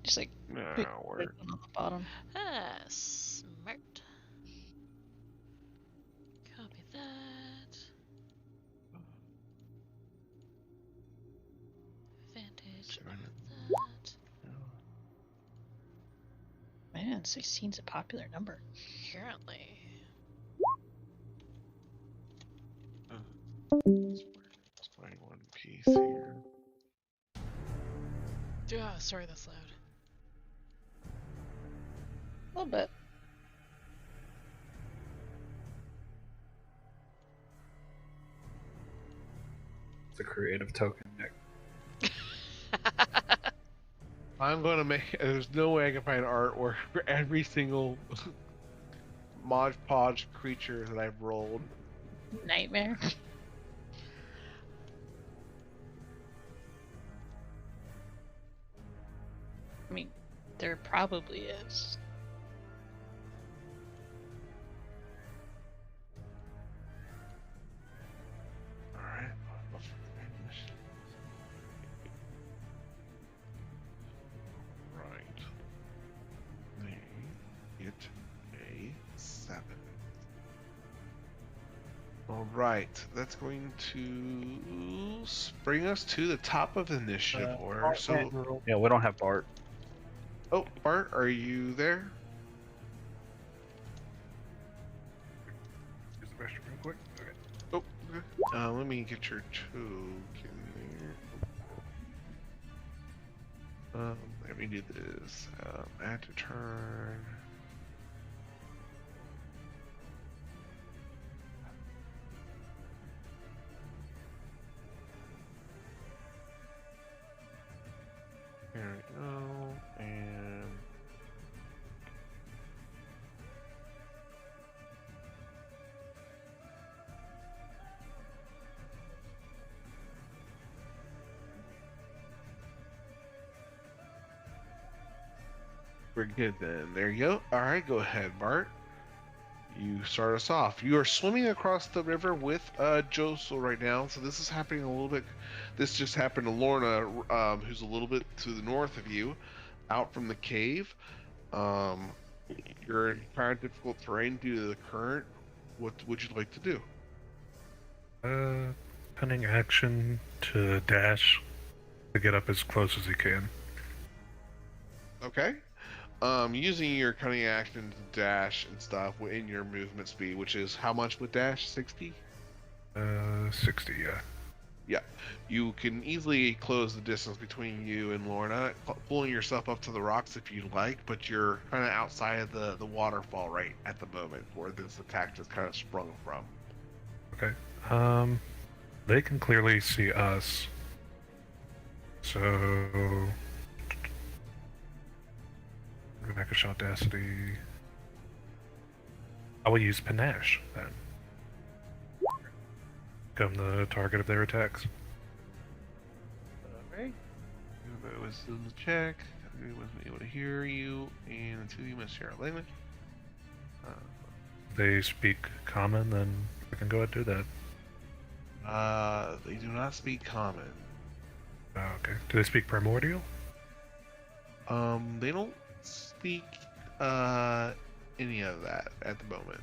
Just like No, put work. one on the bottom. Ah, smart. Copy that. Advantage of that. Man, 16's a popular number. Apparently. Let's find one piece here. Yeah, sorry that's loud. A little bit. It's a creative token, Nick. I'm gonna make. There's no way I can find artwork for every single Mod Podge creature that I've rolled. Nightmare. I mean, there probably is. All right. Right. They get a 7. All right. That's going to bring us to the top of the initiative order. So, Yeah, we don't have Bart. oh, Bart, are you there? Use the restroom real quick. Okay. Oh, okay. Let me get your token here. Let me do this. Add to turn. There we go. And we're good then. There you go. All right, go ahead, Bart. You start us off. You are swimming across the river with Josel right now. So this is happening a little bit. This just happened to Lorna, who's a little bit to the north of you, out from the cave. You're in kind of difficult terrain due to the current. What would you like to do? Cunning action to dash to get up as close as he can. Okay. Using your cunning action to dash and stuff in your movement speed, which is how much with dash? 60? 60, yeah. Yeah, you can easily close the distance between you and Lorna, pulling yourself up to the rocks if you like, but you're kind of outside of the waterfall right at the moment where this attack just kind of sprung from. Okay. They can clearly see us. So go back to Audacity. I will use Panache then. Become the target of their attacks. Okay. It was in the check. I wasn't able to hear you, and until you must share a language. They speak common, then I can go ahead and do that. They do not speak common. Okay. Do they speak primordial? They don't speak any of that at the moment.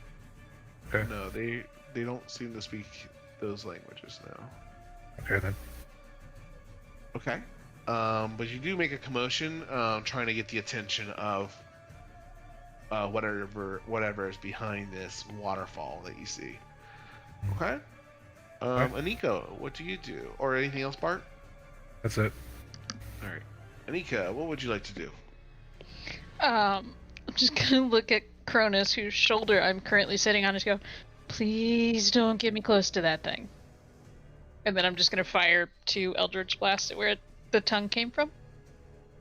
Okay. No, they don't seem to speak those languages now. Okay then. Okay. But you do make a commotion, trying to get the attention of whatever is behind this waterfall that you see. Okay. Anika, what do you do? Or anything else, Bart? That's it. All right. Anika, what would you like to do? I'm just gonna look at Cronus, whose shoulder I'm currently sitting on, and just go, please don't get me close to that thing. And then I'm just gonna fire 2 Eldritch Blasts at where the tongue came from.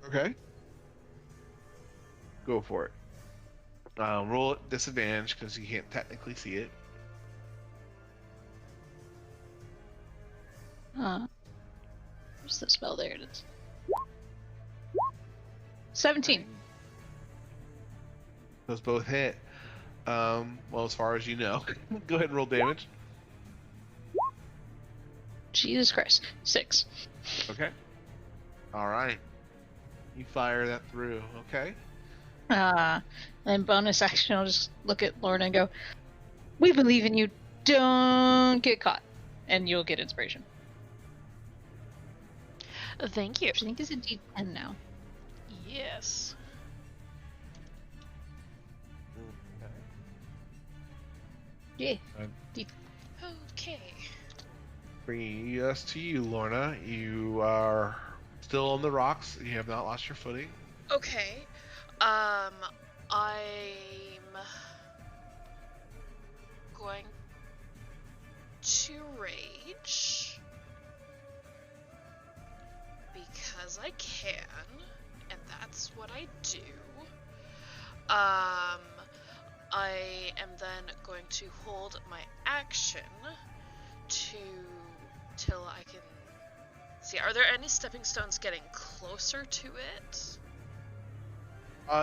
Okay. Go for it. Roll at disadvantage because you can't technically see it. Where's the spell? There it is. 17. Those both hit. Well, as far as you know. Go ahead and roll damage. Jesus Christ. 6. Okay. All right. You fire that through. Okay. Then bonus action, I'll just look at Lorna and go, we believe in you. Don't get caught. And you'll get inspiration. Thank you. Which I think is a D10 now. Yes. Yeah. Okay. Bringing us to you, Lorna. You are still on the rocks. You have not lost your footing. Okay. I'm going to rage because I can, and that's what I do. I am then going to hold my action till I can see. Are there any stepping stones getting closer to it?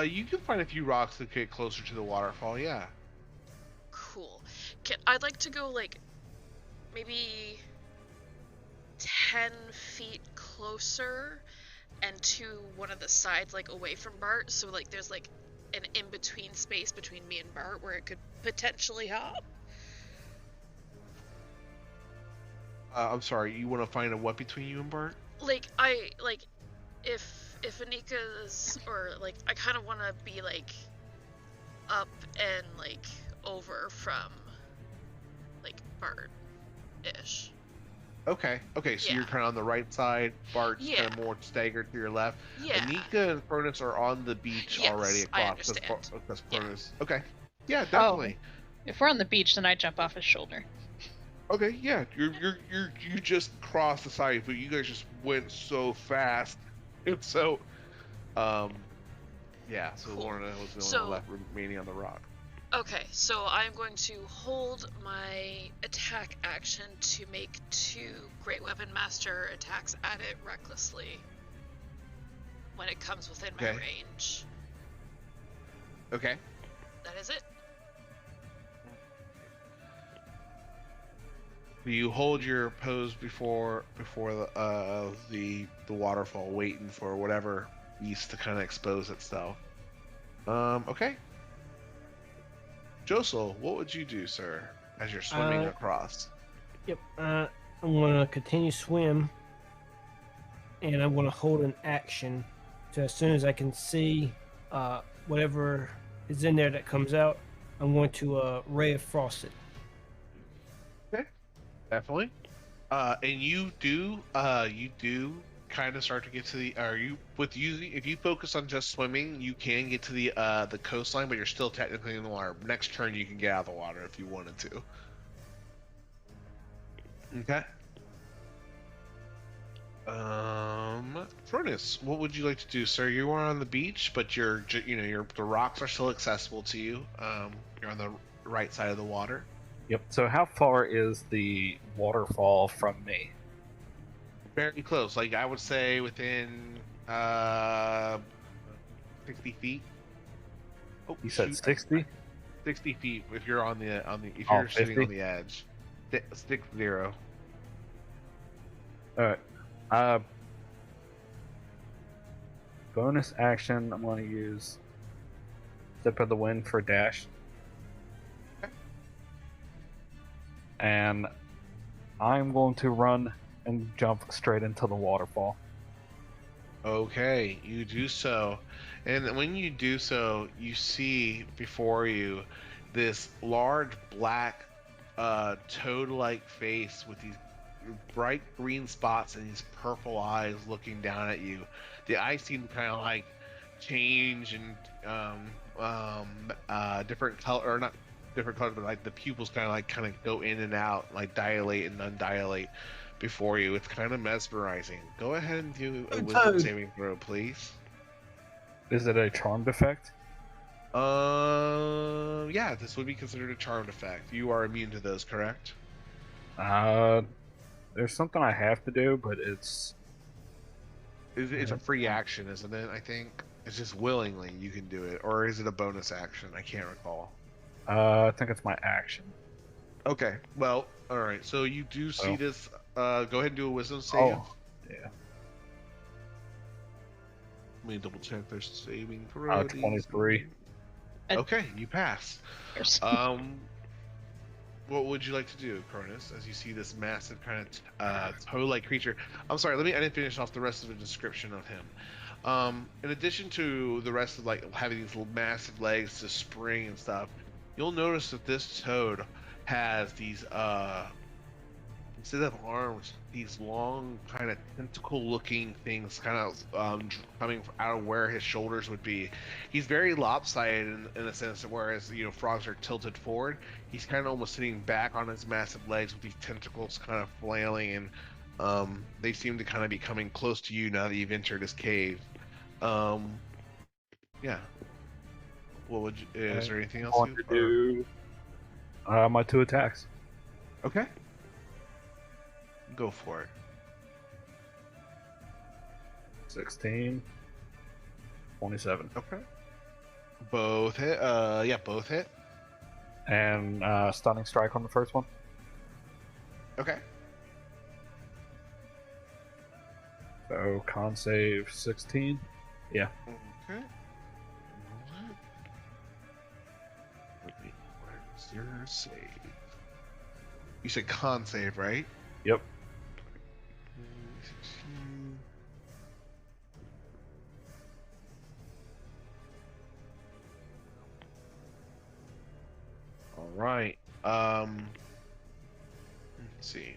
You can find a few rocks that get closer to the waterfall, yeah. Cool. I'd like to go, like, maybe 10 feet closer and to one of the sides, like, away from Bart, so, like, there's, like, an in-between space between me and Bart where it could potentially hop. I'm sorry, you want to find a what between you and Bart? If Anika's, or, like, I kind of want to be, like, up and, like, over from, like, Bart-ish. Okay, so you're kind of on the right side, Bart's kind of more staggered to your left. Yeah. Anika and Cronus are on the beach already across. I understand. Because Cronus. Okay, yeah, definitely. If we're on the beach, then I jump off his shoulder. Okay, yeah, you just crossed the side, but you guys just went so fast, and so, yeah. So Cool. Lorna was the only one left remaining on the rock. Okay, so I'm going to hold my attack action to make 2 Great Weapon Master attacks at it recklessly when it comes within my range. Okay. That is it. You hold your pose before the waterfall, waiting for whatever beast to kind of expose itself. Okay. Josel, what would you do, sir, as you're swimming across? Yep. I'm gonna continue swim, and I'm gonna hold an action. So as soon as I can see whatever is in there that comes out, I'm going to Ray of Frost it. Okay. Definitely. And you do kind of start to get to the. Are you with using? If you focus on just swimming, you can get to the coastline, but you're still technically in the water. Next turn, you can get out of the water if you wanted to. Okay. Furnace, what would you like to do, sir? You are on the beach, but the rocks are still accessible to you. You're on the right side of the water. Yep. So how far is the waterfall from me? Very close. Like I would say within 60 feet. Oh, You said shoot. 60? 60 feet if you're if Oh, you're sitting 50? on the edge. 60. Alright. Bonus action, I'm going to use Step of the Wind for dash. Okay. And I'm going to run and jump straight into the waterfall. Okay, you do so. And when you do so, you see before you this large black toad-like face with these bright green spots and these purple eyes looking down at you. The eyes seem to kind of like change and different color, or not different colors, but like the pupils kind of go in and out, like dilate and undilate before you. It's kind of mesmerizing. Go ahead and do a wisdom saving throw, please. Is it a charmed effect? Yeah, this would be considered a charmed effect. You are immune to those, correct? There's something I have to do, but it's It's a free action, isn't it? I think it's just willingly you can do it, or is it a bonus action? I can't recall. I think it's my action. Okay, well, all right. So you do see Oh. this. Go ahead and do a wisdom save. Oh, yeah. Let me double check their saving throw. 23. Okay, you pass. Um, what would you like to do, Cronus, as you see this massive kind of toad-like creature? I'm sorry, I didn't finish off the rest of the description of him. In addition to the rest of like having these little massive legs to spring and stuff, you'll notice that this toad has these instead of arms, these long kind of tentacle-looking things, kind of coming out of where his shoulders would be. He's very lopsided in a sense, that whereas frogs are tilted forward, he's kind of almost sitting back on his massive legs with these tentacles kind of flailing, and they seem to kind of be coming close to you now that you've entered his cave. Yeah. What would you? Is there anything else? I want to do my 2 attacks. Okay. Go for it. 16, 27. Okay. Both hit. Yeah, both hit. And stunning strike on the first one. Okay. So con save 16. Yeah. Okay. Where's your save? You said con save, right? Yep. All right. Let's see.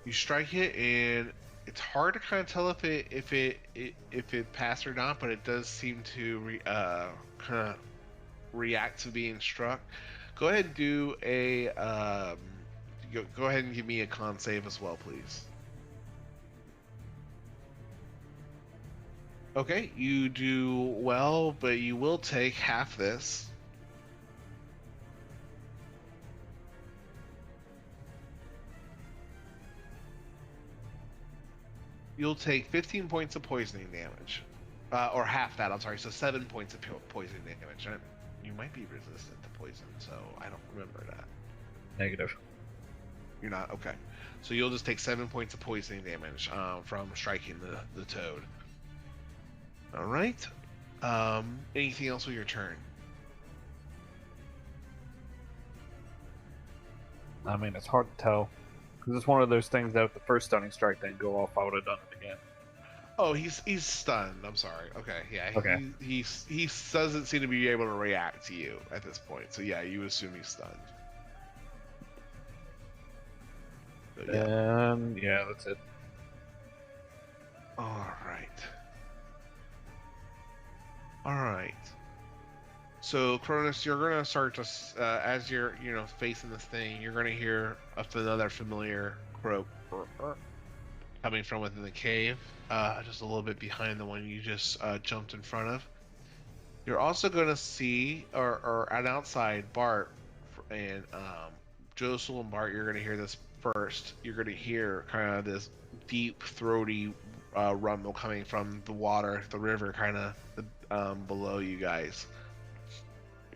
You strike it, and it's hard to kind of tell if it passed or not, but it does seem to kind of react to being struck. Go ahead and do a go ahead and give me a con save as well, please. Okay, you do well, but you will take half this. You'll take 15 points of poisoning damage. Or half that, I'm sorry, so 7 points of poison damage. You might be resistant to poison, so I don't remember that. Negative. You're not? Okay. So you'll just take 7 points of poisoning damage from striking the toad. Alright. Anything else with your turn? I mean, it's hard to tell. Because it's one of those things that if the first stunning strike didn't go off, I would have done it again. Oh, he's stunned. I'm sorry. Okay, yeah. Okay. He doesn't seem to be able to react to you at this point. So yeah, you assume he's stunned. So, yeah. Yeah, that's it. All right. All right. So, Cronus, you're gonna start to, as you're, facing this thing, you're gonna hear another familiar croak coming from within the cave, just a little bit behind the one you just jumped in front of. You're also gonna see, or an outside, Bart and Josel and Bart. You're gonna hear this first. You're gonna hear kind of this deep, throaty rumble coming from the water, the river, kind of below you guys.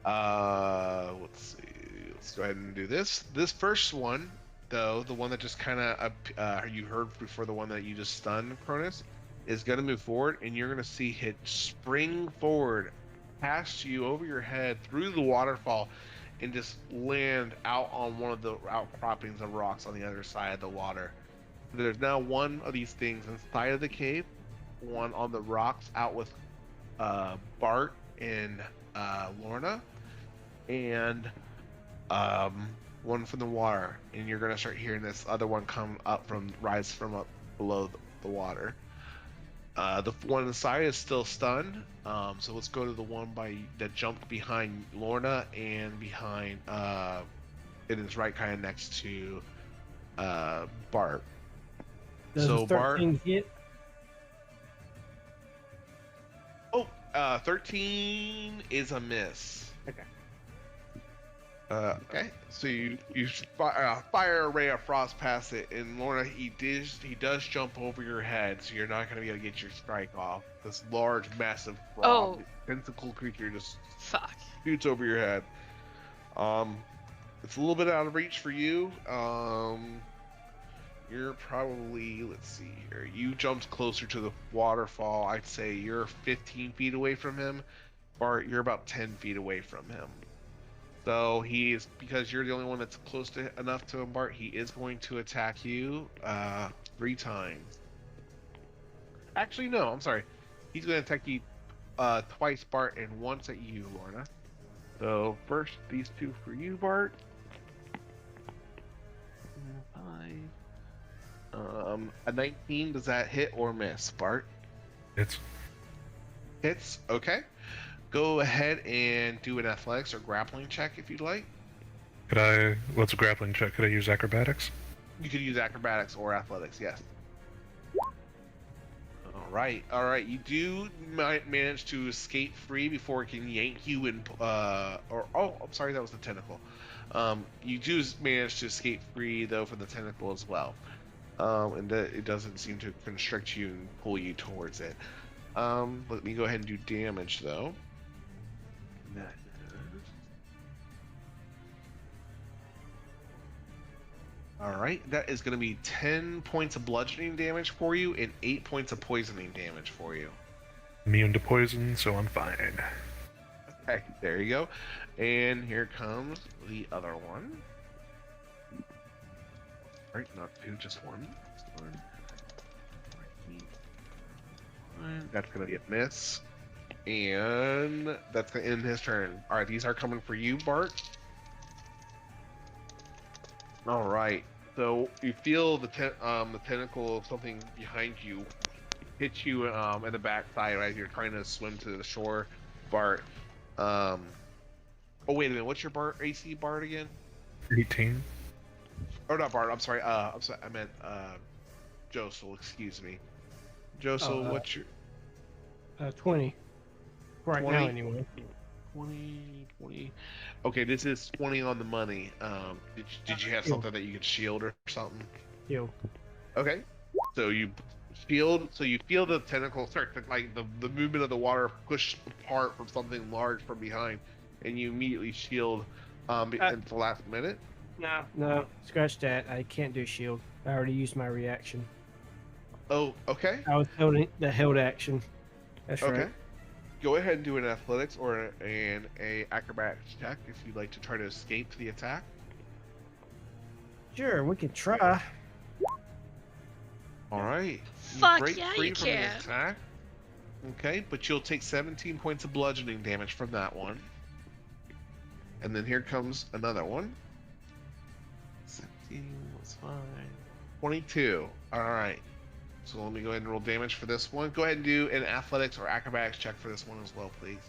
Let's see. Let's go ahead and do this. This first one, though, the one that just kind of you heard before, the one that you just stunned, Cronus, is going to move forward, and you're going to see it spring forward past you, over your head, through the waterfall, and just land out on one of the outcroppings of rocks on the other side of the water. There's now one of these things inside of the cave, one on the rocks out with Bart and Lorna, and one from the water, and you're gonna start hearing this other one rise from up below the water. The one inside is still stunned, so let's go to the one that jumped behind Lorna and behind it is right kind of next to Bart. Does So the 13 Bart, hit? 13 is a miss. Okay. Okay, so you fire a ray of frost past it, and Lorna, he does jump over your head, so you're not going to be able to get your strike off. This large, massive frog, tentacle creature just shoots over your head. It's a little bit out of reach for you. You're probably, let's see here, you jumped closer to the waterfall. I'd say you're 15 feet away from him. Bart, you're about 10 feet away from him. So because you're the only one that's close enough to him, Bart, he is going to attack you 3 times. Actually, no, I'm sorry. He's going to attack you twice, Bart, and once at you, Lorna. So first, these 2 for you, Bart. 5. A 19, does that hit or miss, Bart? Hits, okay. Go ahead and do an athletics or grappling check if you'd like. What's a grappling check? Could I use acrobatics? You could use acrobatics or athletics, yes. All right. You do manage to escape free before it can yank you and, I'm sorry, that was the tentacle. You do manage to escape free, though, from the tentacle as well. And it doesn't seem to constrict you and pull you towards it. Let me go ahead and do damage, though. Alright, that is going to be 10 points of bludgeoning damage for you and 8 points of poisoning damage for you. Immune to poison, so I'm fine. Okay, there you go. And here comes the other one. Alright, not 2, just 1. That's going to be a miss. And that's going to end his turn. Alright, these are coming for you, Bart. Alright, so you feel the tentacle of something behind you hit you in the backside as you're trying to swim to the shore, Bart. Oh, wait a minute, what's your Bart AC, Bart, again? 18. Oh, not Bart, I'm sorry, I meant Josel, excuse me. Josel, what's your... 20. Right 20? now, anyway. 20. Okay, this is 20 on the money. Did you have something that you could shield or something? Yo. Okay. So you shield, so you feel the tentacle start to, like, the movement of the water push apart from something large from behind, and you immediately shield at the last minute? No, scratch that. I can't do shield. I already used my reaction. Oh, okay. I was holding the held action. That's Okay. right. Go ahead and do an athletics or an acrobatics check if you'd like to try to escape the attack. Sure, we can try. All right. Fuck break yeah, free you from can. the attack. Okay, but you'll take 17 points of bludgeoning damage from that one. And then here comes another one. 17 was fine. 22. All right. So let me go ahead and roll damage for this one. Go ahead and do an athletics or acrobatics check for this one as well, please.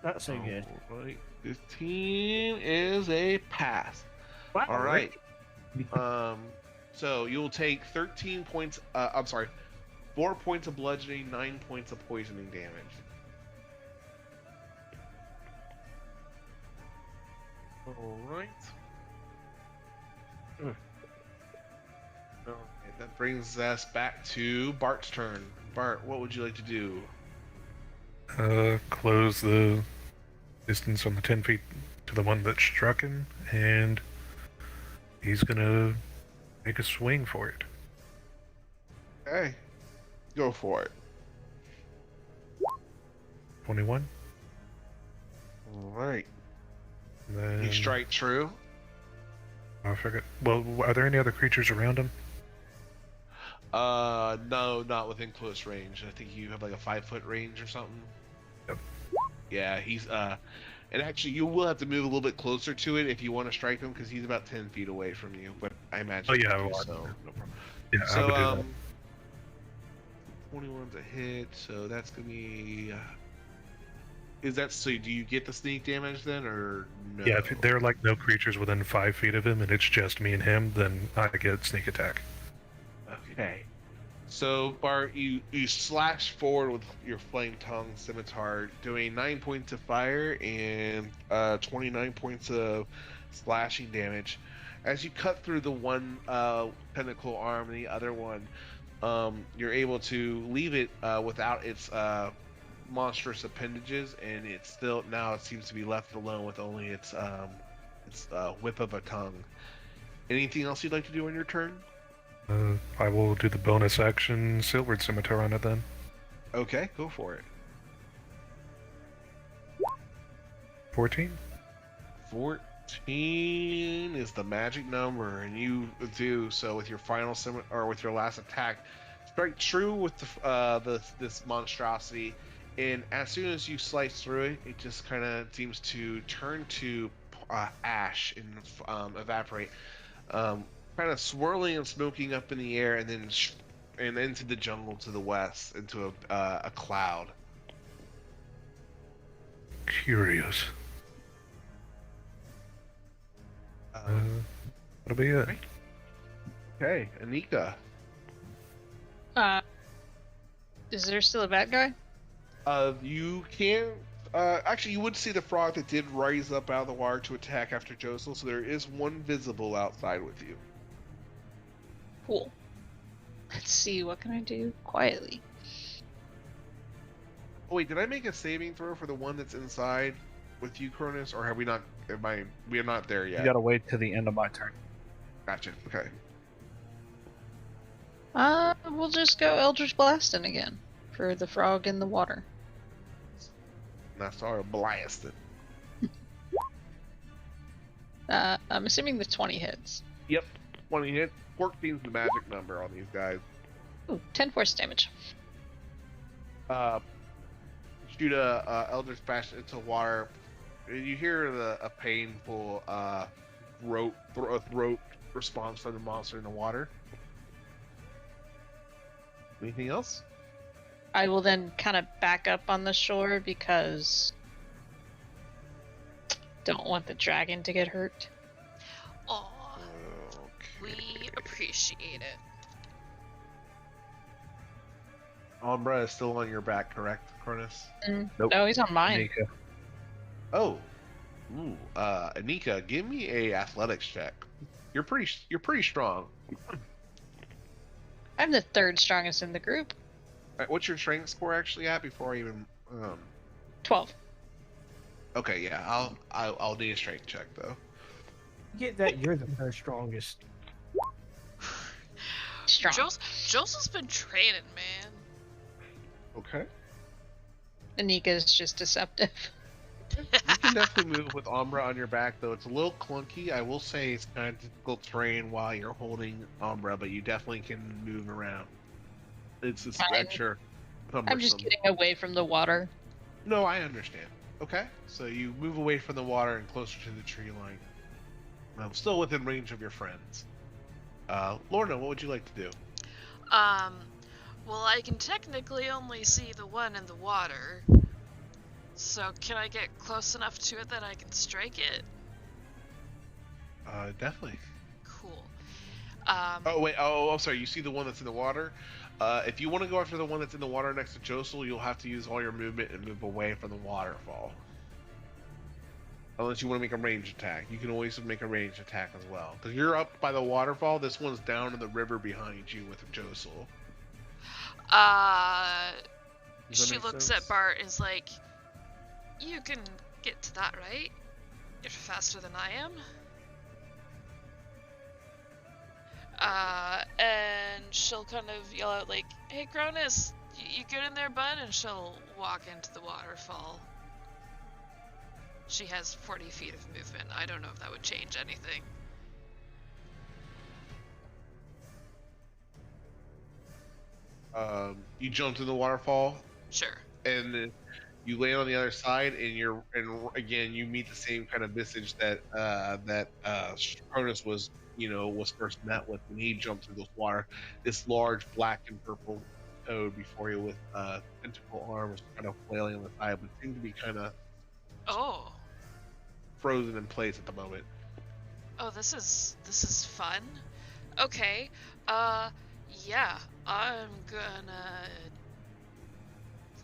Not so good. All right. 15 is a pass. Wow, All right. So you'll take 13 points. I'm sorry, 4 points of bludgeoning, 9 points of poisoning damage. All right. Alright, that brings us back to Bart's turn. Bart, what would you like to do? Close the distance on the 10 feet to the one that struck him, and he's gonna make a swing for it. Okay, go for it. 21. All right. And then You strike true. I forget. Well, are there any other creatures around him? No, not within close range. I think you have like a 5-foot range or something. Yep. Yeah, he's and actually you will have to move a little bit closer to it if you want to strike him because he's about 10 feet away from you. But I imagine. Oh yeah, you I do, will. so no problem. Yeah, I So would do that. 21's a hit, so that's gonna be. Is that so? Do you get the sneak damage then, or no? Yeah, if there are like no creatures within 5 feet of him, and it's just me and him, then I get sneak attack. Okay. So Bart, you slash forward with your flame tongue scimitar, doing 9 points of fire and 29 points of slashing damage. As you cut through the one tentacle arm and the other one, you're able to leave it without its monstrous appendages, and it's still now it seems to be left alone with only its whip of a tongue. Anything else you'd like to do on your turn? I will do the bonus action Silvered Scimitar on it then. Okay, go for it. 14? 14 is the magic number, and you do so with your final or with your last attack. Strike true with this monstrosity, and as soon as you slice through it, it just kind of seems to turn to ash and evaporate, kind of swirling and smoking up in the air, and then and into the jungle to the west, into a cloud. Curious. That'll be it. Okay, Anika. Is there still a bad guy? You can actually you would see the frog that did rise up out of the water to attack after Josel, so there is one visible outside with you. Cool. Let's see, what can I do quietly? Oh wait, did I make a saving throw for the one that's inside with you, Cronus, or have we not? We are not there yet. You gotta wait to the end of my turn. Gotcha. Okay. We'll just go Eldritch Blasting again for the frog in the water. That's our blasted. I'm assuming the 20 hits. Yep. 20 hit. 14's the magic number on these guys. Ooh, 10 force damage. Shoot a Eldritch Bash into water. You hear a painful throat response from the monster in the water. Anything else? I will then kind of back up on the shore because don't want the dragon to get hurt. Aw, we appreciate it. Umbra is still on your back, correct, Cronus? Nope. No, he's on mine. Nika. Oh. Ooh. Anika, give me a athletics check. You're pretty strong. I'm the third strongest in the group. Alright, what's your strength score actually at before I even 12. Okay, yeah, I'll need a strength check though. Get that you're the third strongest. Strong. Joseph's been training, man. Okay. Anika's just deceptive. You can definitely move with Umbra on your back, though. It's a little clunky. I will say it's kind of difficult terrain while you're holding Umbra, but you definitely can move around. It's just extra cumbersome. I'm just getting away from the water. No, I understand. Okay, so you move away from the water and closer to the tree line. still within range of your friends. Lorna, what would you like to do? Well, I can technically only see the one in the water. So can I get close enough to it that I can strike it? Definitely. Cool. Oh wait. Oh, I'm sorry. You see the one that's in the water? If you want to go after the one that's in the water next to Josel, you'll have to use all your movement and move away from the waterfall. Unless you want to make a range attack, you can always make a range attack as well. Because you're up by the waterfall. This one's down in the river behind you with Josel. She looks at Bart and is like, "You can get to that, right? You're faster than I am." And she'll kind of yell out like, "Hey, Cronus, you good in there, bud?" And she'll walk into the waterfall. She has 40 feet of movement. I don't know if that would change anything. You jump to the waterfall. Sure. And you land on the other side, and again you meet the same kind of visage that Cronus was first met with when he jumped through this water. This large black and purple toad before you with tentacle arms kind of flailing on the side, but seemed to be kind of frozen in place at the moment. Oh, this is fun. Okay. Yeah, I'm gonna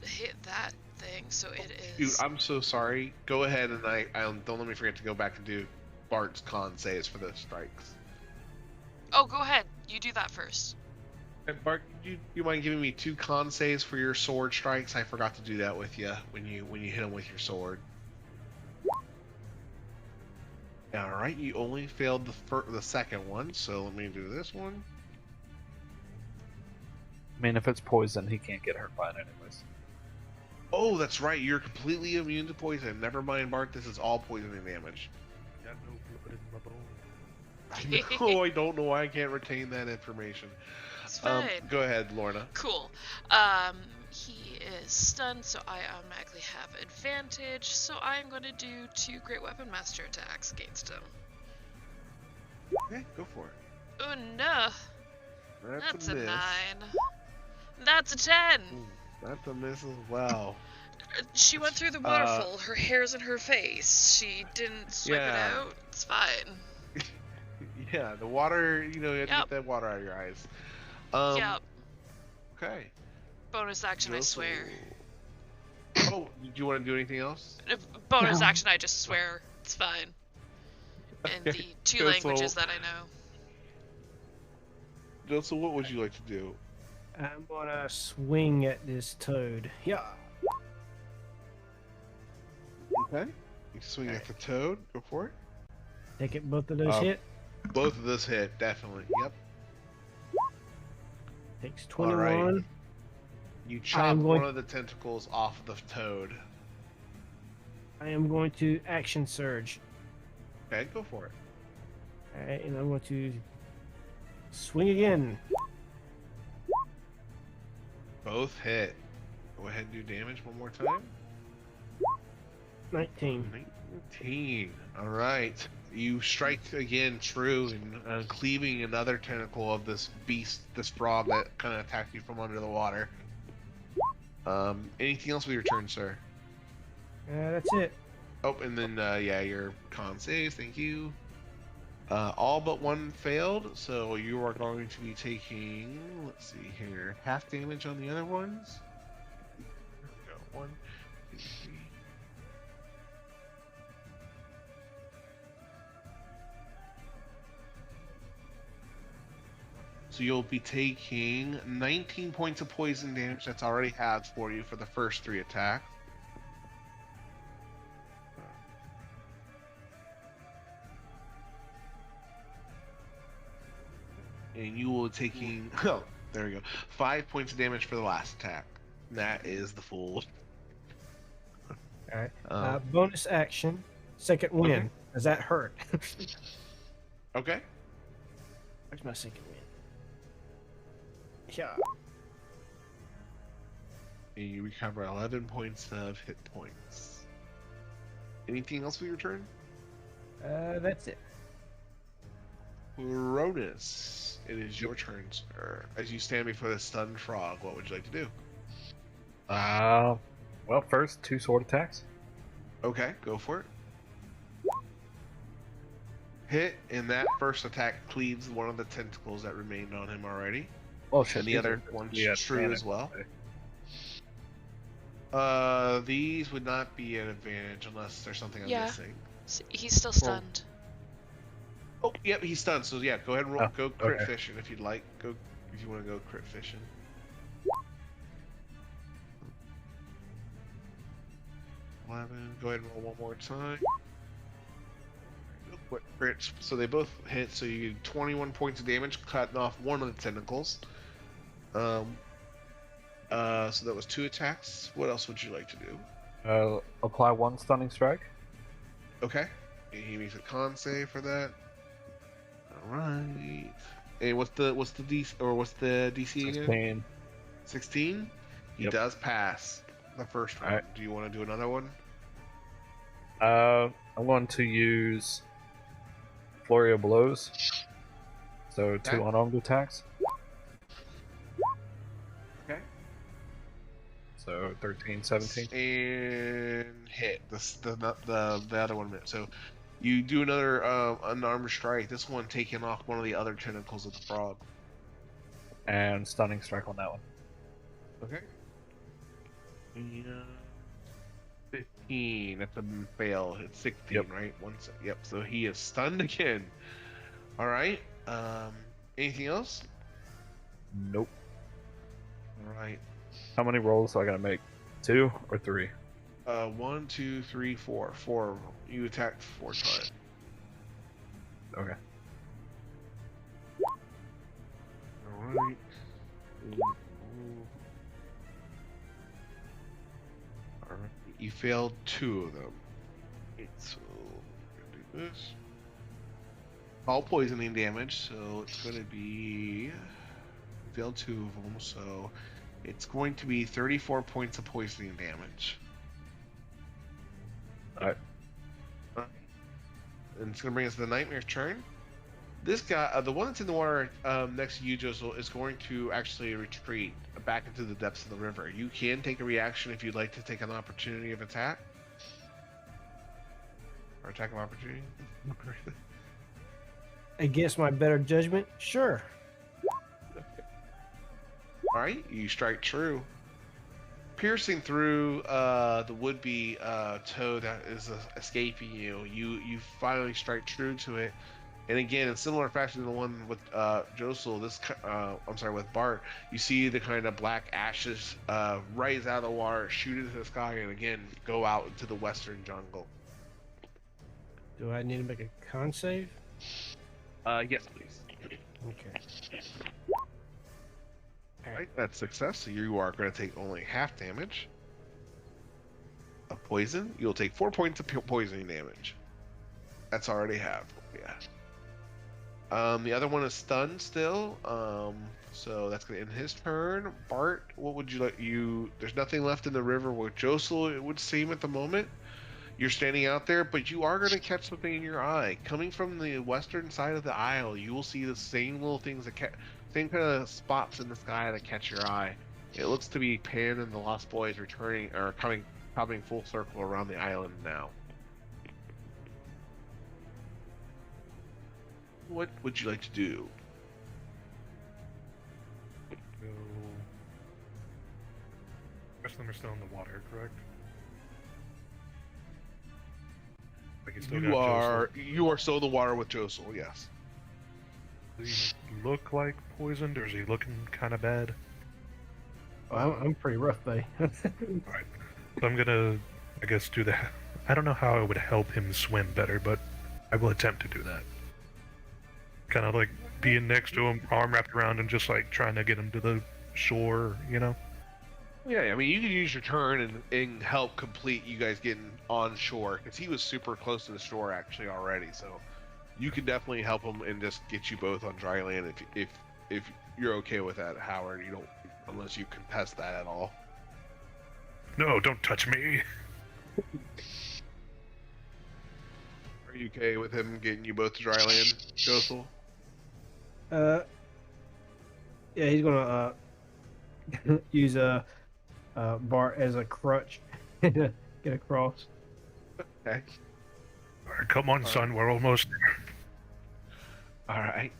hit that thing. So it is. Dude, I'm so sorry. Go ahead and I don't let me forget to go back and do Bart's con saves for those strikes. Oh, go ahead. You do that first. Hey, Bart, you mind giving me 2 con saves for your sword strikes? I forgot to do that with you when you hit him with your sword. All right, you only failed the second one, so let me do this one. I mean, if it's poison, he can't get hurt by it anyways. Oh, that's right. You're completely immune to poison. Never mind, Bart. This is all poisoning damage. Got no blood in my bones. I know. I don't know why I can't retain that information. It's fine. Go ahead, Lorna. Cool. He is stunned, so I automatically have advantage. So I'm going to do 2 Great Weapon Master attacks against him. Okay, go for it. Oh no. That's a miss. 9. That's a 10. Ooh, that's a miss as well. She went through the waterfall. Her hair's in her face. She didn't swipe it out. It's fine. Yeah, the water, you have to get that water out of your eyes. Yep. Okay. Bonus action, I swear. Oh, do you want to do anything else? Bonus action, I just swear. It's fine. In the 2 languages that I know. Joseph, what would you like to do? I'm gonna swing at this toad. Yeah. Okay. You swing at the toad. Go for it. Take it. Both of those hit. Both of those hit, definitely. Yep. Takes 21. Right. You chop one of the tentacles off the toad. I am going to action surge. Okay, go for it. Alright, and I'm going to swing again. Both hit. Go ahead and do damage one more time. 19. 19. Alright. You strike again true and cleaving another tentacle of this beast, this frog that kind of attacked you from under the water. Anything else with your turn, sir? That's it. Oh, and then, your con saves, thank you. All but one failed, so you are going to be taking, let's see here, half damage on the other ones. There we go. 1, 2, 3. So you'll be taking 19 points of poison damage that's already halved for you for the first 3 attacks. And you will be taking, oh, there we go, 5 points of damage for the last attack. And that is the full. Alright. Bonus action. Second win. Okay. Does that hurt? Okay. Where's my second win? Yeah. And you recover 11 points of hit points. Anything else for your turn? That's it. Cronus, it is your turn, sir. As you stand before the stunned frog, what would you like to do? Well, first 2 sword attacks. Okay, go for it. Hit, and that first attack cleaves one of the tentacles that remained on him already. Oh shit! And the these other are- one's yeah, true panic. as well. These would not be an advantage unless there's something I'm Yeah. missing. He's still stunned. Oh, yep, he's stunned. So yeah, go ahead and roll. Oh, Go crit okay. fishing if you'd like. Go if you want to go crit fishing. 11. Go ahead and roll one more time. Quick crits. So they both hit. So you get 21 points of damage, cutting off one of the tentacles. So that was 2 attacks. What else would you like to do? Apply 1 stunning strike. Okay. He makes a con save for that. All right. And what's the DC again? 16. 16. He Yep. does pass the first one. Alright. Do you want to do another one? I'm going to use Flurry of Blows. So 2 Okay. unarmed attacks. Okay. So 13, 17. And hit the other one. So you do another unarmed strike. This one taking off one of the other tentacles of the frog. And stunning strike on that one. Okay. Yeah. 15. That's a fail. It's 16, Yep. right? Yep. So he is stunned again. All right. Anything else? Nope. All right. How many rolls do I gotta make? 2 or 3? 1, 2, 3, 4. 4. You attacked 4 times. Okay. All right. All right. You failed 2 of them. So we're gonna do this. All poisoning damage, so it's going to be failed 2 of them, so it's going to be 34 points of poisoning damage. Alright. And it's going to bring us to the Nightmare's turn. This guy, the one that's in the water next to you, Josel, is going to actually retreat back into the depths of the river. You can take a reaction if you'd like to take an opportunity of attack. Or attack of opportunity. Against my better judgment, sure. Alright, you strike true. Piercing through the would-be toad that is escaping you, you finally strike true to it. And again, in similar fashion to the one with Josel, with Bart, you see the kind of black ashes rise out of the water, shoot into the sky, and again go out into the western jungle. Do I need to make a con save? Yes, please. Okay. Alright, that's success. So you are going to take only half damage of poison. You'll take 4 points of poisoning damage. That's already half. Yeah. The other one is stunned still. So that's going to end his turn. Bart, what would you like? There's nothing left in the river with Josel, it would seem at the moment. You're standing out there, but you are going to catch something in your eye. Coming from the western side of the isle, you will see the same little things same kind of spots in the sky that catch your eye. It looks to be Pan and the Lost Boys returning or coming full circle around the island now. What would you like to do? So, I guess them are still in the water, correct? Like still got You are still in the water with Josel, yes. Does he look like poisoned, or is he looking kind of bad? Well, I'm pretty rough, buddy. Alright. So I'm gonna, I guess, do that. I don't know how I would help him swim better, but I will attempt to do that. Kind of like being next to him, arm wrapped around him, just like trying to get him to the shore, you know? Yeah, I mean, you can use your turn and help complete you guys getting on shore, because he was super close to the shore actually already, so you can definitely help him and just get you both on dry land if you're okay with that, Howard. You don't, unless you contest that at all. No, don't touch me! Are you okay with him getting you both to dry land, Josel? Yeah, he's gonna use Bart as a crutch. Get across. Okay. Alright, come on, son, we're almost there. All right.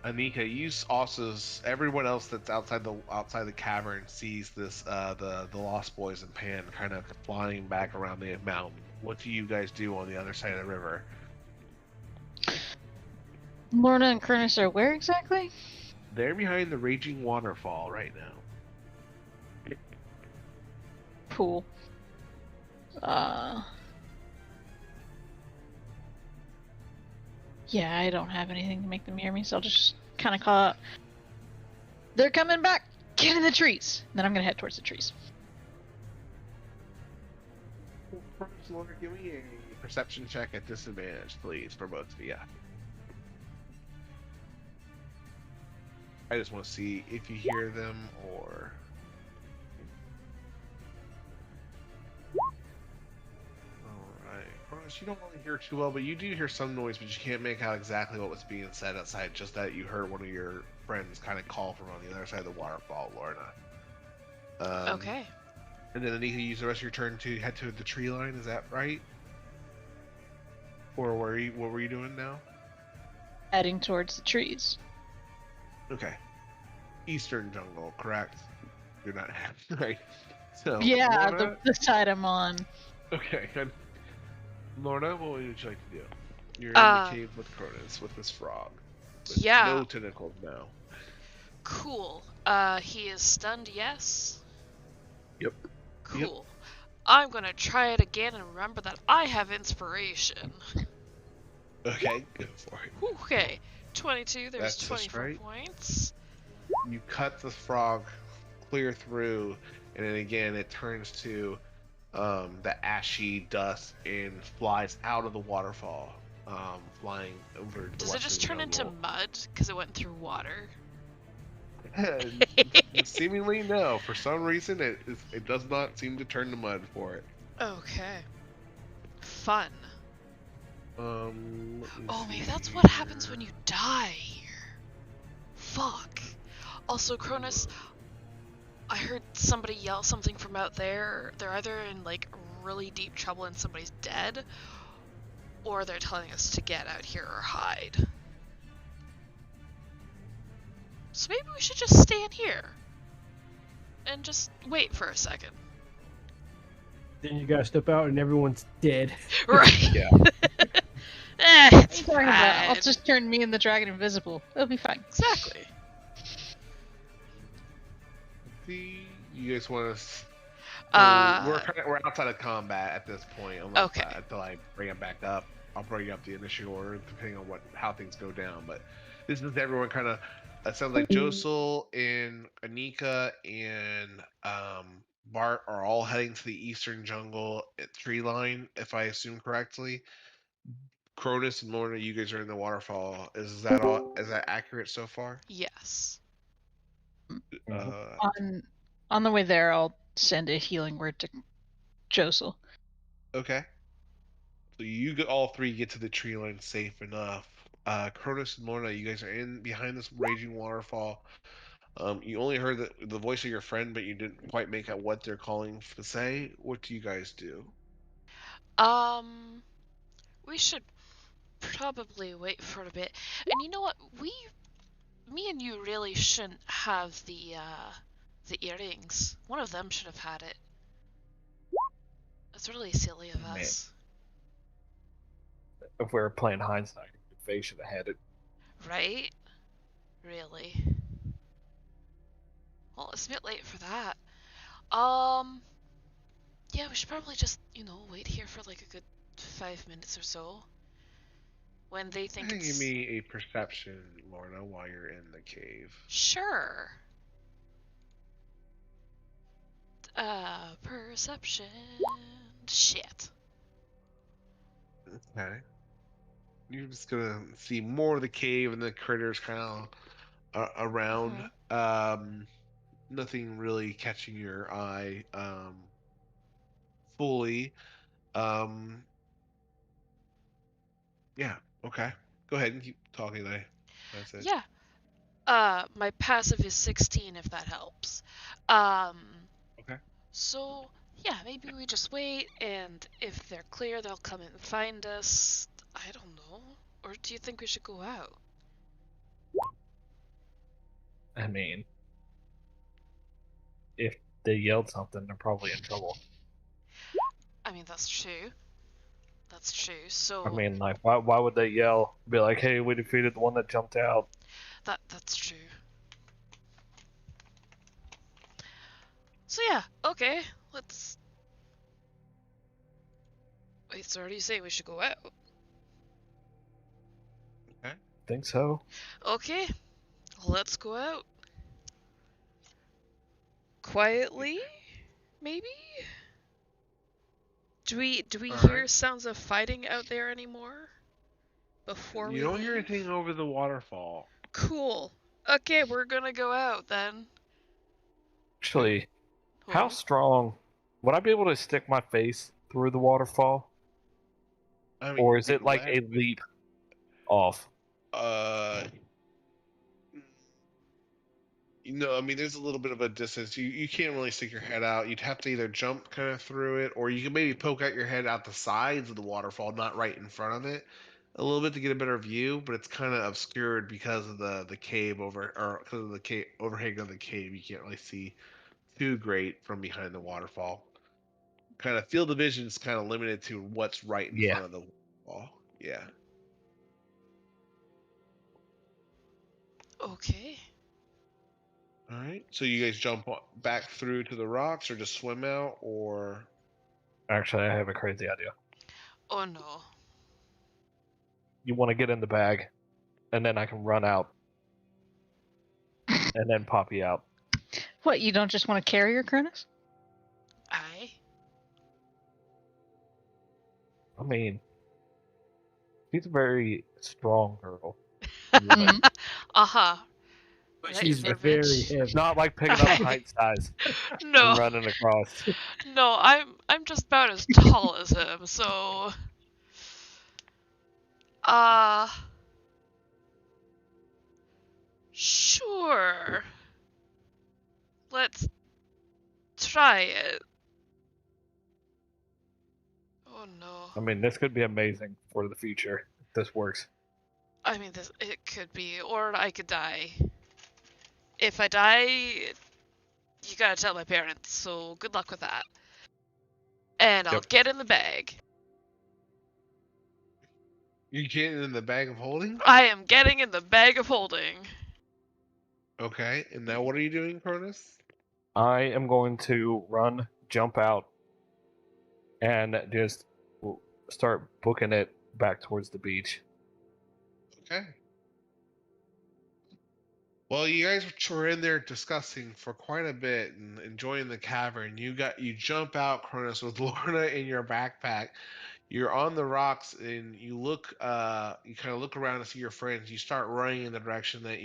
Anika, you also everyone else that's outside the cavern sees this the Lost Boys and Pan kind of flying back around the mountain. What do you guys do on the other side of the river? Lorna and Cronus are where exactly? They're behind the raging waterfall right now. Cool. Yeah, I don't have anything to make them hear me, so I'll just kind of call out. They're coming back! Get in the trees! Then I'm gonna head towards the trees. Give me a perception check at disadvantage, please, for both of you. I just want to see if you hear them or. Alright. Cronus, you don't really hear too well, but you do hear some noise, but you can't make out exactly what was being said outside, just that you heard one of your friends kind of call from on the other side of the waterfall, Lorna. Okay. And then Anika, use the rest of your turn to head to the tree line, is that right? Or what were you doing now? Heading towards the trees. Okay. Eastern jungle, correct? You're not right. So Yeah, Lorna, the side I'm on. okay. Good. Lorna, what would you like to do? You're in the cave with Cronus, with this frog. With Yeah. no tentacles now. Cool. He is stunned, yes? Yep. Cool. Yep. I'm gonna try it again and remember that I have inspiration. Okay, go for it. Okay. 22, there's That's just 24 right. points. You cut the frog clear through, and then again it turns to the ashy dust and flies out of the waterfall, flying over. Does it just turn into mud because it went through water? Seemingly no. For some reason, it does not seem to turn to mud for it. Okay. Fun. Let me Oh, see maybe that's what happens when here. you die here. Fuck. Also, Cronus, I heard somebody yell something from out there. They're either in like really deep trouble and somebody's dead, or they're telling us to get out here or hide. So maybe we should just stand here and just wait for a second. Then you gotta step out and everyone's dead. Right. Yeah. It's What are you talking about? I'll fine. just turn me and the dragon invisible. It'll be fine. Exactly. See, you guys want to? We're outside of combat at this point. Unless, Okay. Until I bring it back up, I'll bring up the initial order depending on how things go down. But this is everyone kind of. It sounds like Josel and Anika and Bart are all heading to the eastern jungle tree line, if I assume correctly. Cronus and Lorna, you guys are in the waterfall. Is that all? Is that accurate so far? Yes. On the way there, I'll send a healing word to Josel. Okay. So all three get to the tree line safe enough. Cronus and Lorna, you guys are in behind this raging waterfall. You only heard the voice of your friend, but you didn't quite make out what they're calling to say. What do you guys do? We should probably wait for a bit. And you know what? Me and you really shouldn't have the earrings. One of them should have had it. It's really silly of Man. us. If we were playing hindsight, Faye should have had it. Right? Really. Well, it's a bit late for that. Yeah, we should probably just, wait here for like a good 5 minutes or so. When they think it's... Give me a perception, Lorna, while you're in the cave. Sure. Perception. Shit. Okay. You're just gonna see more of the cave and the critters kind of around. Nothing really catching your eye fully. Yeah. Okay. Go ahead and keep talking. That's it. Yeah. My passive is 16, if that helps. Um, Okay. so yeah, maybe we just wait, and if they're clear, they'll come and find us. I don't know. Or do you think we should go out? I mean, if they yelled something, they're probably in trouble. I mean, that's true. That's true. I So mean, like, why would they yell? Be like, hey, we defeated the one that jumped out. that's true. So yeah, okay. Let's. Wait, so do you say we should go out? Okay. Think so? Okay, let's go out. Quietly, maybe? Do we All hear right. sounds of fighting out there anymore? Before You we don't hear leave? anything over the waterfall. Cool. Okay, we're gonna go out then. Actually, how Oh. strong? Would I be able to stick my face through the waterfall? I mean, Or you'd is be it like wet, a leap off? but I mean, there's a little bit of a distance. You can't really stick your head out. You'd have to either jump kind of through it, or you can maybe poke out your head out the sides of the waterfall, not right in front of it, a little bit to get a better view. But it's kind of obscured because of the cave over, or because of the cave overhang of the cave. You can't really see too great from behind the waterfall. Kind of field of vision is kind of limited to what's right in Yeah. front of the wall. Yeah. Okay. All right. So you guys jump back through to the rocks, or just swim out, or Actually, I have a crazy idea. Oh no. You want to get in the bag, and then I can run out, and then pop you out. What, you don't just want to carry her, Cronus? I. I mean, she's a very strong girl. Mhm. Uh-huh. But Right, she's you very bitch. heavy. It's not like picking up pint size and No. running across. No, I'm just about as tall as him, so uh sure. Let's try it. Oh no. I mean, this could be amazing for the future if this works. I mean, it could be, or I could die. If I die, you gotta tell my parents, so good luck with that. And I'll Yep. get in the bag. you getting in the bag of holding? I am getting in the bag of holding. Okay. And now what are you doing, Cronus? I am going to run, jump out, and just start booking it back towards the beach. Okay. Well, you guys were in there discussing for quite a bit and enjoying the cavern. You jump out, Cronus, with Lorna in your backpack. You're on the rocks and you kind of look around to see your friends. You start running in the direction that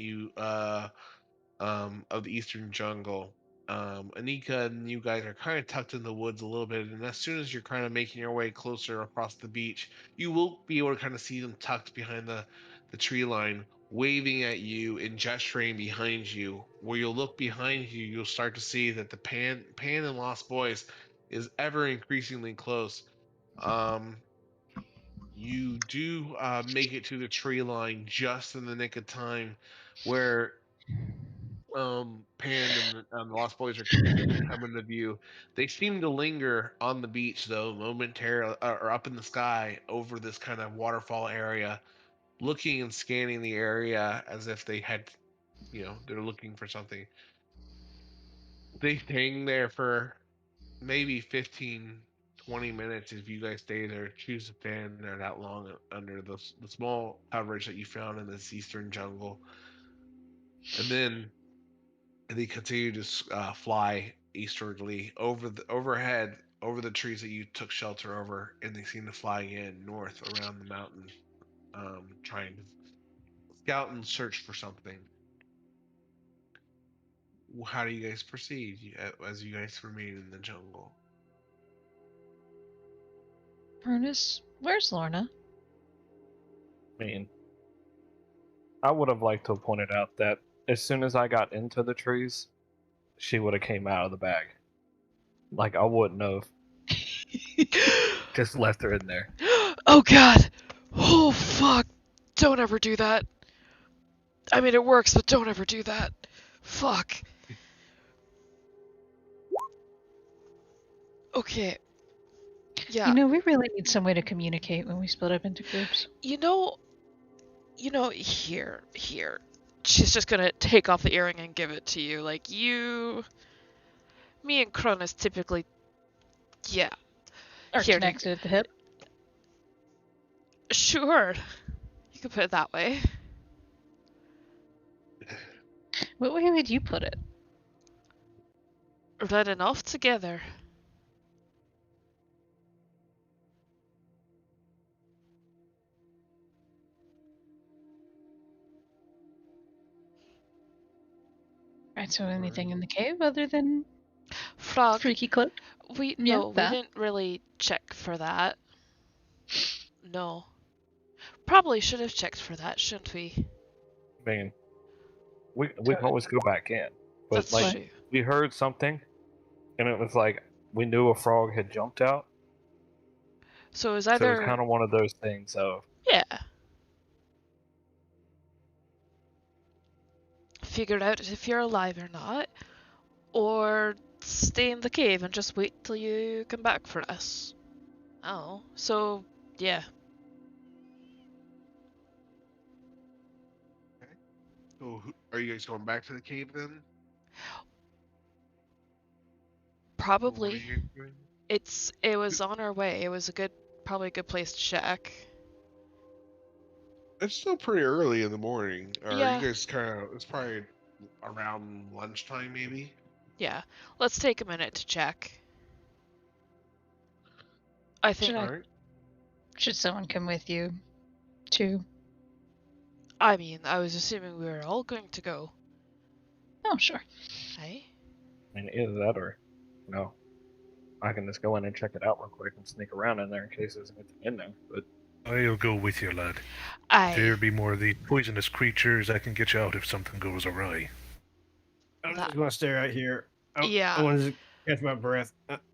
of the eastern jungle. Anika and you guys are kind of tucked in the woods a little bit, and as soon as you're kind of making your way closer across the beach, you will be able to kind of see them tucked behind the tree line, waving at you and gesturing behind you. Where you'll look behind you, you'll start to see that the Pan and Lost Boys is ever increasingly close. Um, you do make it to the tree line just in the nick of time, where Pan and the Lost Boys are beginning to come into view. They seem to linger on the beach though, momentarily, or up in the sky over this kind of waterfall area, looking and scanning the area as if they had, they're looking for something. They hang there for maybe 15, 20 minutes if you guys stay there. Choose to stand there that long under the small coverage that you found in this eastern jungle, and then they continue to fly eastwardly overhead over the trees that you took shelter over, and they seem to fly in north around the mountain, trying to scout and search for something. How do you guys proceed as you guys remain in the jungle? Cronus, where's Lorna? I mean, I would have liked to have pointed out that as soon as I got into the trees, she would have came out of the bag. Like I wouldn't have just left her in there. Oh god! Oh fuck! Don't ever do that. I mean, it works, but don't ever do that. Fuck. Okay. Yeah. We really need some way to communicate when we split up into groups. You know, here. She's just gonna take off the earring and give it to you. Like, me and Cronus typically, yeah. Are Here, connected at the hip. Sure. You could put it that way. What way would you put it? Running off together. Right, so anything in the cave other than Frog, freaky clip? we that. didn't really check for that. No. Probably should have checked for that, shouldn't we? I mean, we can always go back in, but That's like true. we heard something, and it was like we knew a frog had jumped out. So it was So it was either kind of one of those things of yeah. Figure out if you're alive or not, or stay in the cave and just wait till you come back for us. Oh, so yeah. So, are you guys going back to the cave then? Or what are Probably. you guys doing? It was on our way. It was probably a good place to check. It's still pretty early in the morning. Or Yeah. you guys kind of? It's probably around lunchtime, maybe. Yeah. Let's take a minute to check. I think Should someone come with you, too? I mean, I was assuming we were all going to go. Oh, sure. Hey? I mean, either that or no. I can just go in and check it out real quick and sneak around in there in case there's anything in there. But I'll go with you, lad. There be more of these poisonous creatures. I can get you out if something goes awry. I'm just going to stay right here. Yeah. I want to catch my breath.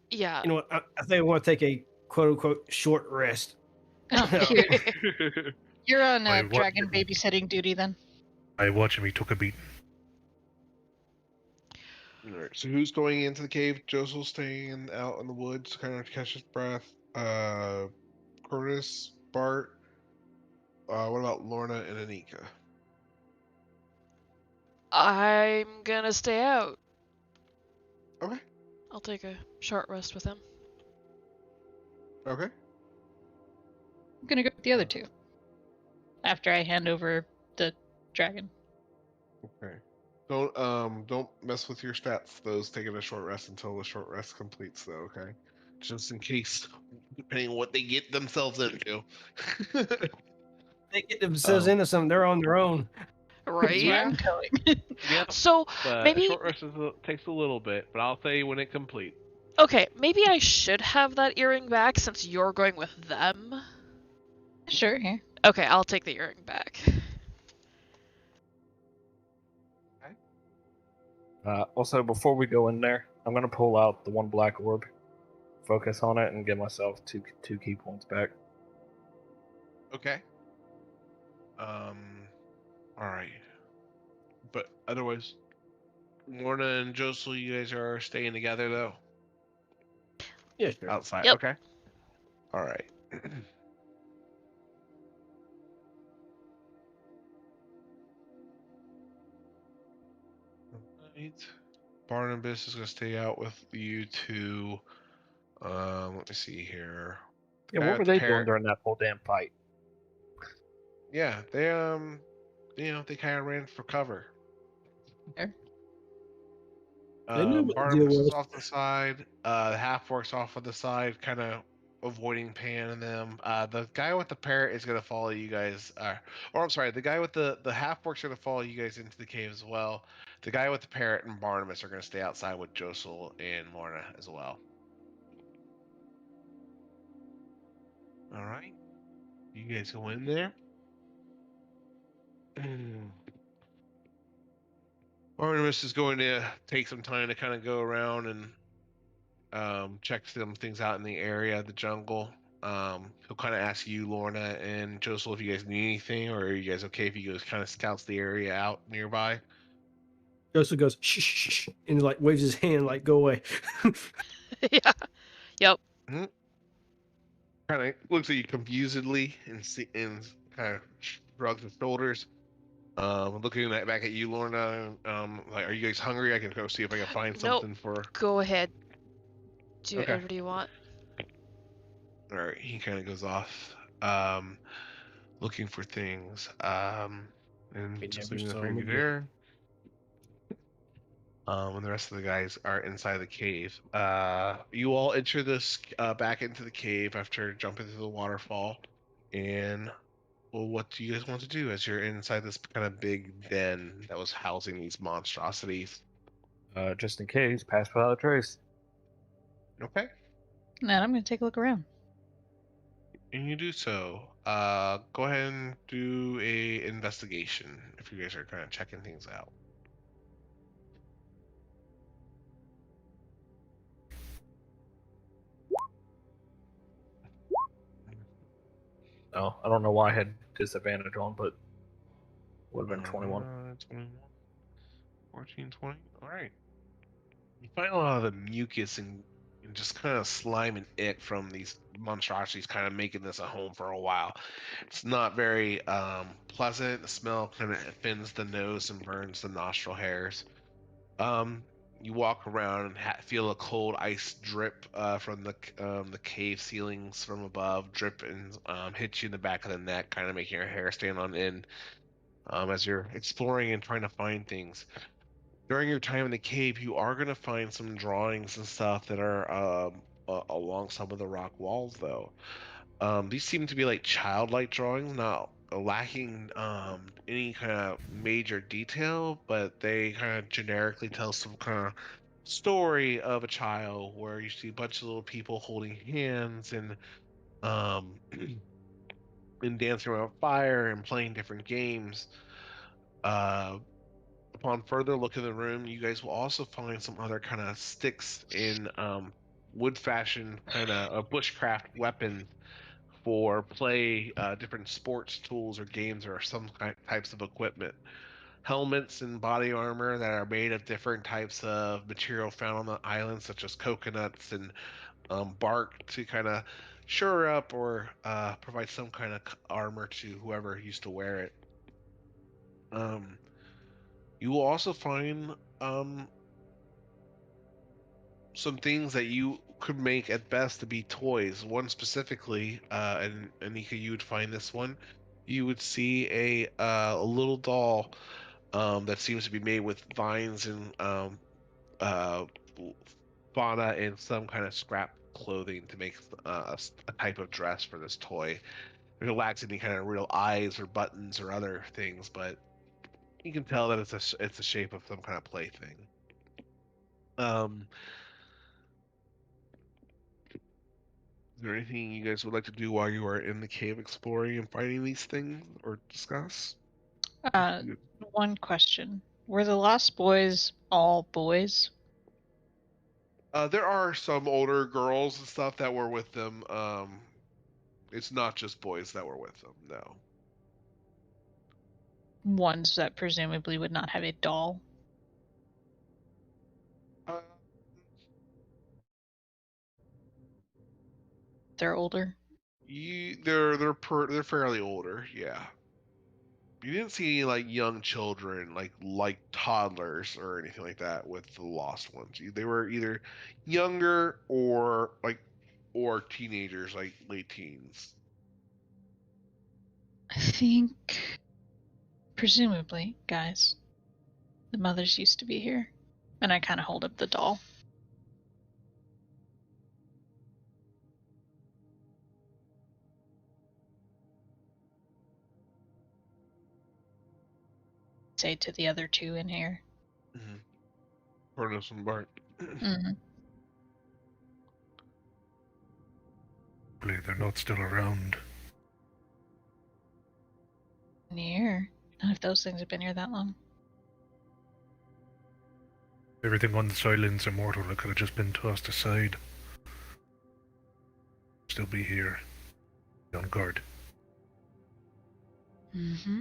Yeah. You know what? I think I want to take a quote-unquote short rest. Oh, cute. You're on Wait, what? dragon babysitting duty then. I watched him. He took a beat. Alright, so who's going into the cave? Josel's staying out in the woods, kind of to catch his breath. Curtis, Bart. What about Lorna and Anika? I'm gonna stay out. Okay. I'll take a short rest with him. Okay. I'm gonna go with the other two. After I hand over the dragon. Okay. Don't mess with your stats. Those taking a short rest until the short rest completes, though. Okay. Just in case, depending on what they get themselves into. They get themselves into something. They're on their own. Right? Yeah. Yep. So maybe short rest takes a little bit, but I'll say when it completes. okay, maybe I should have that earring back since you're going with them. Sure, here. Okay, I'll take the earring back. also, before we go in there, I'm gonna pull out the one black orb, focus on it, and give myself two key points back. Okay. All right. But otherwise, Lorna and Josel, you guys are staying together though. Yeah, sure. Outside. Yep. Okay. All right. Alright. Barnabas is gonna stay out with you two. Let me see here. Yeah, Guy what were with the they parrot- doing during that whole damn fight? Yeah, they they kind of ran for cover. Fair. They knew what the Barnabas deal is was. off the side. The half orc's off of the side, kind of avoiding Pan and them. The guy with the parrot is gonna follow you guys. Or I'm sorry, the guy with the half orc's gonna follow you guys into the cave as well. The guy with the parrot and Barnabas are gonna stay outside with Josel and Lorna as well. All right, you guys go in there. Artemis is going to take some time to kind of go around and check some things out in the area, the jungle. He'll kind of ask you, Lorna and Joseph, if you guys need anything, or are you guys okay if he goes kind of scouts the area out nearby? Joseph goes shh, shh, shh, and like waves his hand like go away. Yeah. Yep. Kind of looks at you confusedly and kind of shrugs his shoulders. Looking back at you, Lorna. Like, are you guys hungry? I can go see if I can find Nope. something for. Go ahead. Do Okay. whatever you want. All right. He kind of goes off, looking for things. And We just never leaving the saw three him of you again. there. And the rest of the guys are inside the cave. You all enter this back into the cave after jumping through the waterfall. And well, what do you guys want to do as you're inside this kind of big den that was housing these monstrosities? Just in case, pass without a trace. Okay. And I'm going to take a look around. And you do so. Go ahead and do a investigation if you guys are kind of checking things out. Oh, I don't know why I had disadvantage on, but would have been 21. 21, 14, 20. All right. You find a lot of the mucus and just kind of slime and ick from these monstrosities kind of making this a home for a while. It's not very pleasant. The smell kind of offends the nose and burns the nostril hairs. You walk around and feel a cold ice drip from the cave ceilings from above, drip and hit you in the back of the neck, kind of making your hair stand on end as you're exploring and trying to find things. During your time in the cave, you are going to find some drawings and stuff that are along some of the rock walls, though. These seem to be like childlike drawings, not lacking any kind of major detail, but they kind of generically tell some kind of story of a child where you see a bunch of little people holding hands and um, and dancing around fire and playing different games. Uh, Upon further look in the room, you guys will also find some other kind of sticks in wood-fashioned kind of bushcraft weapons for play, different sports tools or games or some types of equipment. Helmets and body armor that are made of different types of material found on the island, such as coconuts and bark to kind of shore up or provide some kind of armor to whoever used to wear it. Um, you will also find um, some things that you could make at best to be toys. One specifically, and Anika, you would find this one. You would see a little doll that seems to be made with vines and uh, fauna and some kind of scrap clothing to make a type of dress for this toy. It lacks any kind of real eyes or buttons or other things, but you can tell that it's a shape of some kind of plaything. Um, Is there anything you guys would like to do while you are in the cave exploring and finding these things or discuss? One question. Were the Lost Boys all boys? There are some older girls and stuff that were with them. It's not just boys that were with them, no. Ones that presumably would not have a doll. Uh, They're older. they're fairly older, yeah. You didn't see any like young children, like toddlers or anything like that with the lost ones. They were either younger or teenagers, like late teens. I think, presumably, guys, the mothers used to be here. And I kind of hold up the doll. Say to the other two in here. Mm-hmm. Furnace and Bart. Mm-hmm. Hopefully they're not still around. Near. None of those things have been here that long. Everything on this island's immortal. It could have just been tossed aside. Still be here. Be on guard. Mm-hmm.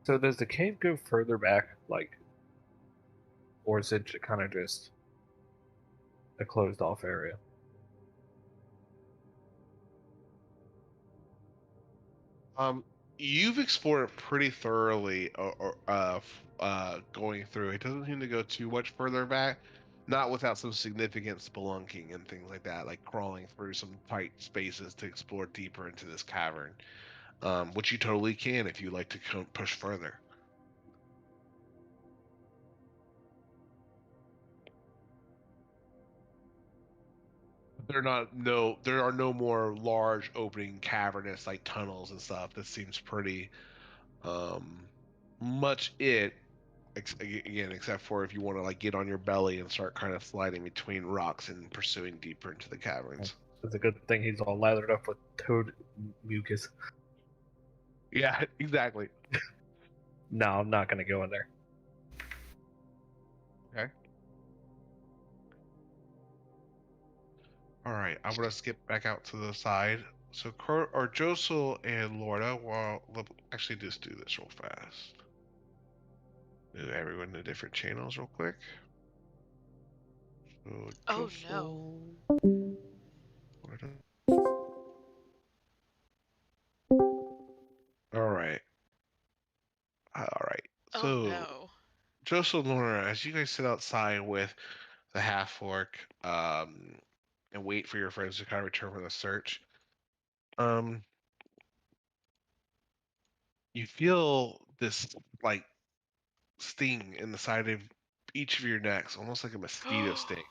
So does the cave go further back, like, or is it kind of just a closed off area? Um, you've explored it pretty thoroughly, going through. It doesn't seem to go too much further back, not without some significant spelunking and things like that, like crawling through some tight spaces to explore deeper into this cavern. Which you totally can if you like to push further. There are no more large opening cavernous like tunnels and stuff. This seems pretty um much again, except for if you want to like get on your belly and start kind of sliding between rocks and pursuing deeper into the caverns. It's a good thing he's all lathered up with toad mucus. Yeah, exactly. No, I'm not gonna go in there. Okay. All right, I'm gonna skip back out to the side. So, Josel and Lorna, well, actually, just do this real fast. Do everyone in the different channels real quick. So, Oh no. Josel, Lorna. All right. All right. Oh So, no. Josel and Lorna, as you guys sit outside with the half orc, and wait for your friends to kind of return from the search, um, you feel this like sting in the side of each of your necks, almost like a mosquito sting.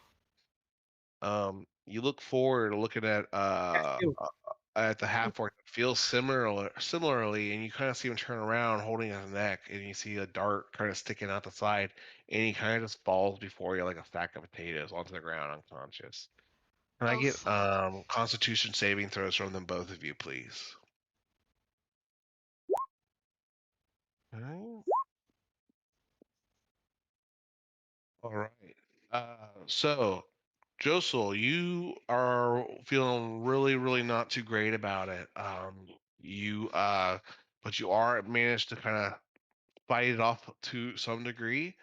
You look forward to looking at the half orc that feels similarly, and you kind of see him turn around, holding his neck, and you see a dart kind of sticking out the side, and he kind of just falls before you like a sack of potatoes onto the ground, unconscious. Can I Oh get fuck. Constitution saving throws from them both of you, please? Okay. All right. So, Josel, you are feeling really, really not too great about it. But you are managed to kind of fight it off to some degree.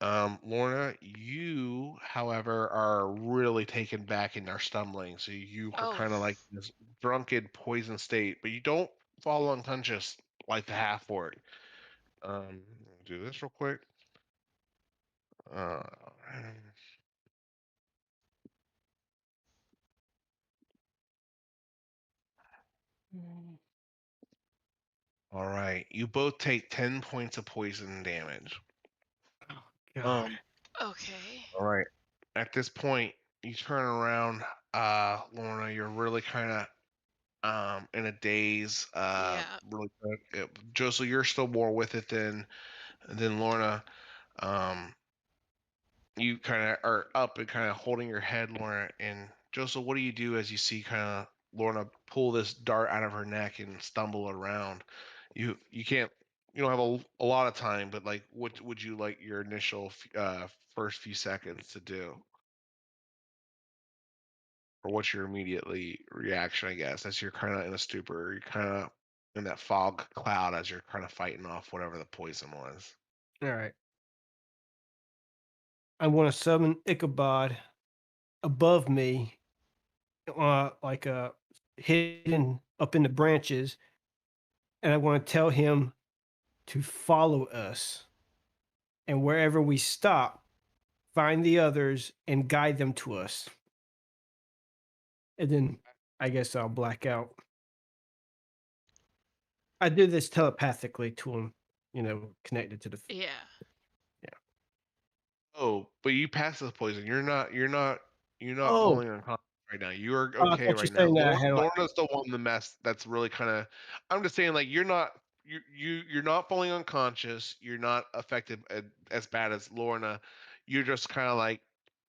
Lorna, you, however, are really taken back and are stumbling. So you are Oh. kind of like in this drunken, poison state, but you don't fall unconscious like the half orc. Do this real quick. Uh, all right, you both take 10 points of poison damage. God. Um, Okay. all right. At this point, you turn around, Lorna. You're really kind of in a daze. Yeah. Really, Joseph, you're still more with it than Lorna. Um, you kind of are up and kind of holding your head, Lorna. And Joseph, what do you do as you see kind of Lorna pull this dart out of her neck and stumble around? You can't. You don't have a lot of time, but like, what would you like your initial first few seconds to do? Or what's your immediately reaction, I guess, as you're kind of in a stupor, you're kind of in that fog cloud as you're kind of fighting off whatever the poison was. All right. I want to summon Ichabod above me, hidden up in the branches, and I want to tell him to follow us. And wherever we stop, find the others and guide them to us. And then I guess I'll black out. I do this telepathically to him, connected to the. Yeah. Oh, but you passed the poison. You're not Oh, falling unconscious right now. You are I okay thought you right were now. saying that I had like. Lorna's the one in the mess that's really kind of. I'm just saying, like you're not falling unconscious. You're not affected as bad as Lorna. You're just kind of like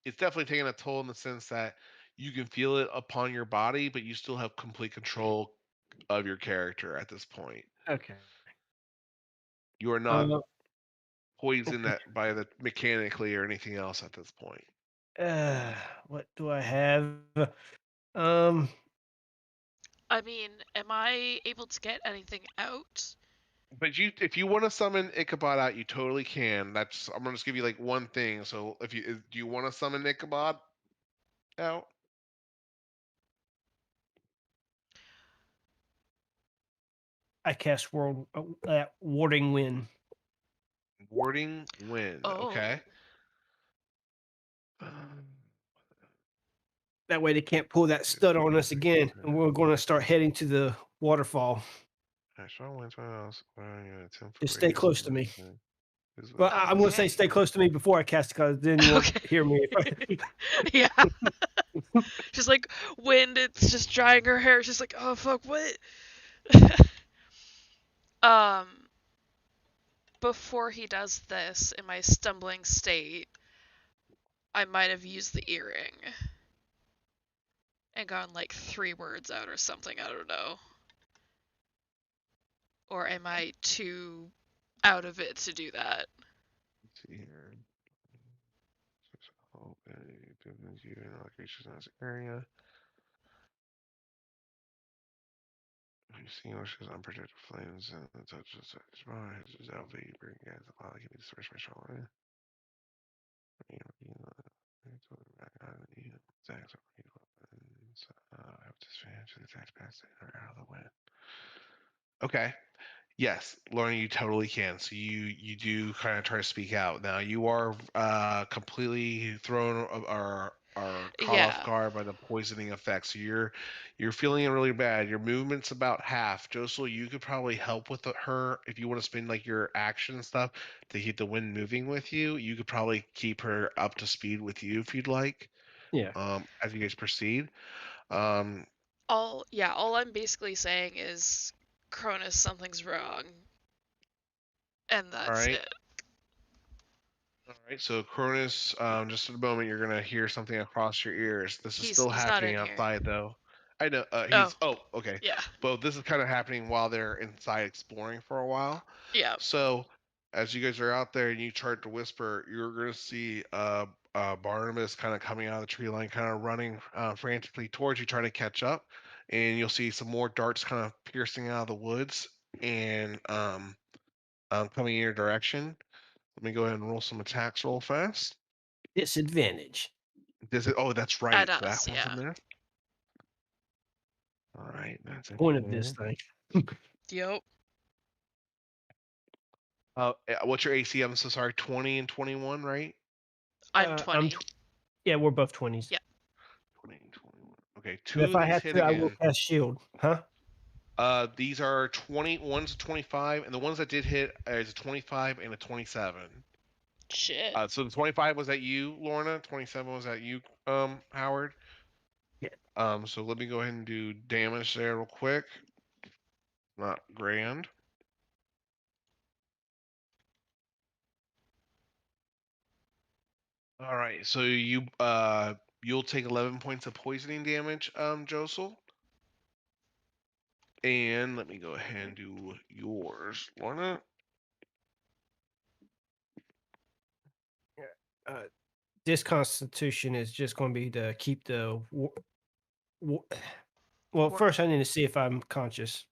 it's definitely taking a toll in the sense that you can feel it upon your body, but you still have complete control of your character at this point. Okay. You are not Uh, poisoned by the mechanically or anything else at this point. what do I have? Um, I mean, am I able to get anything out? But if you want to summon Ichabod out, you totally can. I'm gonna just give you like one thing. So do you want to summon Ichabod out? I cast warding wind. Warding wind. Oh. Okay. That way they can't pull that stud on us again, and we're going to start heading to the waterfall. Just stay close to me. Well, I'm going to say stay close to me before I cast it, because then you won't hear me. Yeah. She's like, wind, it's just drying her hair. She's like, oh, fuck, what? Before he does this, in my stumbling state, I might have used the earring. And gotten like 3 words out or something, I don't know. Or am I too out of it to do that? Let's see here. You and all creatures in this area. If you see oceans unprotected flames and the touch of such minds is out vapor again, the body can be dispersed by shoulder. Have disadvantage to the attacks past or out of the wind. Okay. Yes, Lauren, you totally can. So you do kind of try to speak out. Now you are completely thrown or caught off guard by the poisoning effect. So you're feeling it really bad. Your movement's about half. Josel, you could probably help with her if you want to spend like your action and stuff to keep the wind moving with you. You could probably keep her up to speed with you if you'd like. Yeah. As you guys proceed. All I'm basically saying is, Cronus, something's wrong. And that's it. All right, so Cronus, just in a moment, you're gonna hear something across your ears. This is still happening outside, though. I know. Okay. Yeah. But this is kind of happening while they're inside exploring for a while. Yeah. So, as you guys are out there and you start to whisper, you're gonna see Barnabas kind of coming out of the tree line, kind of running frantically towards you, trying to catch up. And you'll see some more darts kind of piercing out of the woods and coming in your direction. Let me go ahead and roll some attacks real fast. Disadvantage. Oh, that's right. At us, that one's in there. All right, that's Point of this thing. Yep. What's your AC? I'm so sorry. 20 and 21, right? I'm 20. Yeah, we're both 20s. Yeah. 20 and 21. Okay, If I have to, I will cast shield. Huh? These are 20. One's a 25, and the ones that did hit is a 25 and a 27. Shit. So the 25 was at you, Lorna. 27 was at you, Howard. Yeah. So let me go ahead and do damage there real quick. Not grand. All right, so you'll take 11 points of poisoning damage, Josel. And let me go ahead and do yours, Lorna. This constitution is just going to be to keep the. Well, first I need to see if I'm conscious.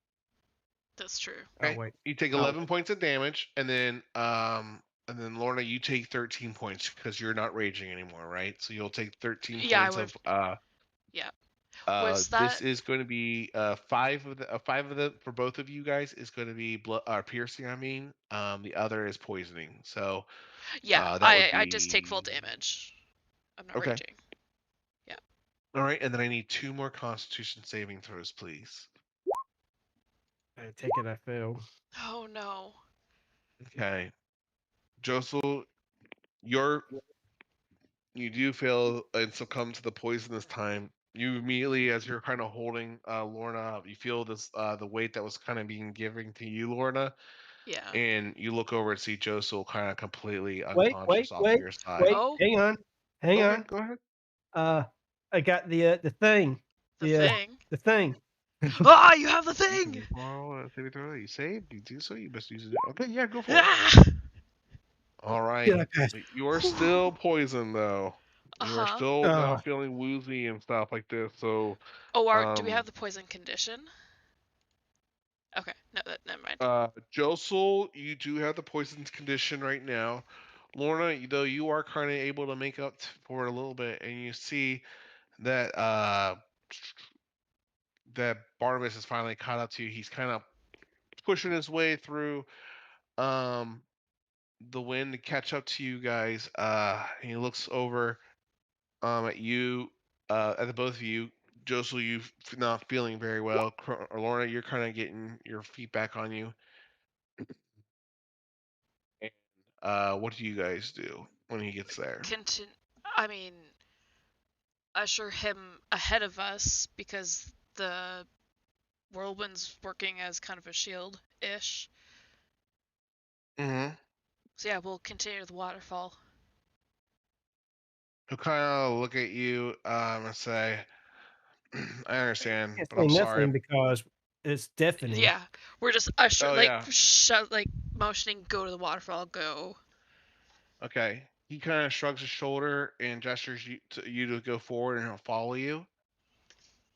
That's true. Okay. Oh, wait. You take 11 points of damage, and then Lorna, you take 13 points because you're not raging anymore, right? So you'll take 13 points of Yeah. This is going to be 5 of the for both of you guys is going to be piercing. I mean, the other is poisoning. So yeah, I just take full damage. I'm not raging. Yeah. All right, and then I need 2 more Constitution saving throws, please. I take it I failed. Oh no. Okay, Josel, you do fail and succumb to the poison this time. You immediately, as you're kind of holding Lorna up, you feel this the weight that was kind of being given to you, Lorna. Yeah. And you look over and see Josel kind of completely unconscious off to your side. Wait, hang on. Go ahead. I got the thing. The thing. The thing. Ah, you have the thing! Tomorrow, saving throw. You saved. You do so. You best use it. Okay, yeah, go for it. Ah! All right. Did I pass? You are still poisoned though. You are Uh-huh. still feeling woozy and stuff like this. So, Oh, do we have the poison condition? Okay, no, never mind. Josel, you do have the poisoned condition right now. Lorna, though, you are kind of able to make up for it a little bit, and you see that that Barnabas has finally caught up to you. He's kind of pushing his way through um the wind to catch up to you guys. He looks over at you, at the both of you. Josel, you not feeling very well. Lorna, you're kind of getting your feet back on you. And, what do you guys do when he gets there? I mean, usher him ahead of us because the whirlwind's working as kind of a shield-ish. Mm-hmm. So yeah, we'll continue the waterfall. He'll kind of look at you and say, "I understand, Can't but say I'm sorry." nothing because it's deafening. Yeah, we're just Oh yeah. motioning, go to the waterfall, go. Okay. He kind of shrugs his shoulder and gestures you to go forward, and he'll follow you.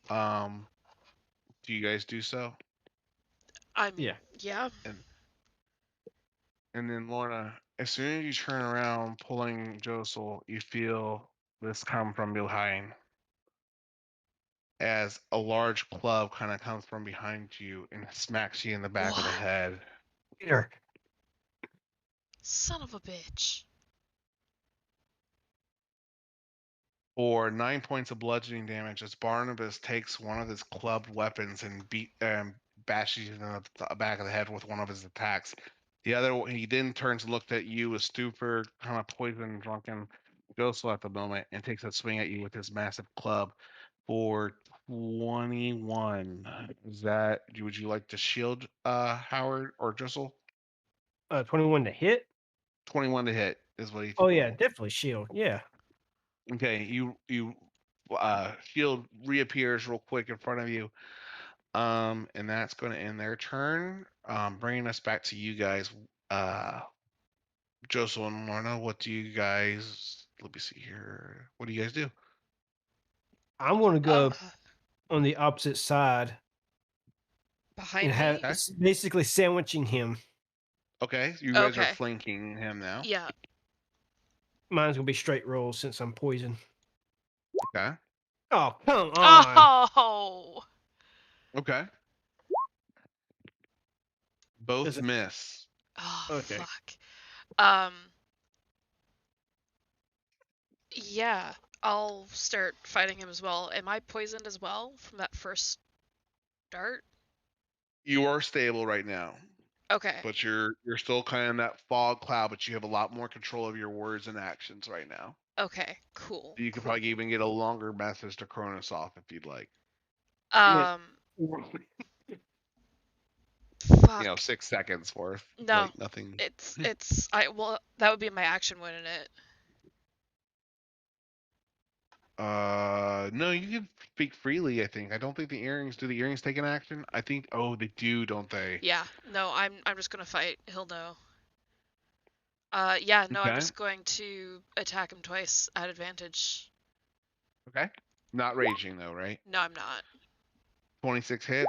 Um, do you guys do so? I mean, Yeah. yeah. And then Lorna, as soon as you turn around, pulling Josel, you feel this come from behind. As a large club kind of comes from behind you and smacks you in the back of the What? head. Peter. Son of a bitch. For 9 points of bludgeoning damage, as Barnabas takes one of his clubbed weapons and bashes you in the back of the head with one of his attacks. The other, he then turns and looks at you with stupor, kind of poisoned, drunken Josel at the moment, and takes a swing at you with his massive club for 21. Is that, would you like to shield Howard or Josel? 21 to hit. 21 to hit is what he Oh yeah, rolled. definitely shield. Yeah. Okay, you shield reappears real quick in front of you. And that's going to end their turn. Bringing us back to you guys. Josel and Lorna, what do you guys? Let me see here. What do you guys do? I'm going to go Uh, on the opposite side behind and have me? basically sandwiching him. Okay, you guys are Okay. flanking him now. Yeah. Mine's going to be straight rolls since I'm poisoned. Okay. Oh, come on. Oh! Okay. Both Is it- miss. Oh, Okay. fuck. Yeah, I'll start fighting him as well. Am I poisoned as well from that first dart? You are stable right now, Okay. but you're still kind of in that fog cloud, but you have a lot more control of your words and actions right now. Okay, cool. You could cool. probably even get a longer message to Kronos off if you'd like. Fuck. 6 seconds worth. No. Like nothing. That would be my action, wouldn't it? No, you can speak freely, I think. I don't think the earrings, do the earrings take an action? I think, oh, they do, don't they? Yeah. No, I'm just gonna fight. He'll know. Yeah, no, I'm Okay. just going to attack him twice at advantage. Okay. Not raging though, right? No, I'm not. 26 hits.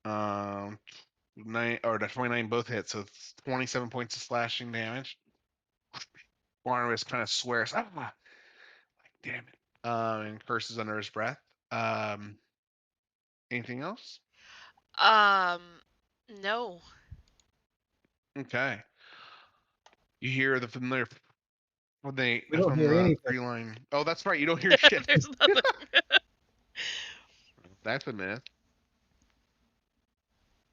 29 both hits, so it's 27 points of slashing damage. Barnabas kind of swears, like, damn it. And curses under his breath. Anything else? No. Okay. You hear the familiar We don't hear the anything. 3-line. Oh, that's right. You don't hear shit. There's nothing. That's a myth.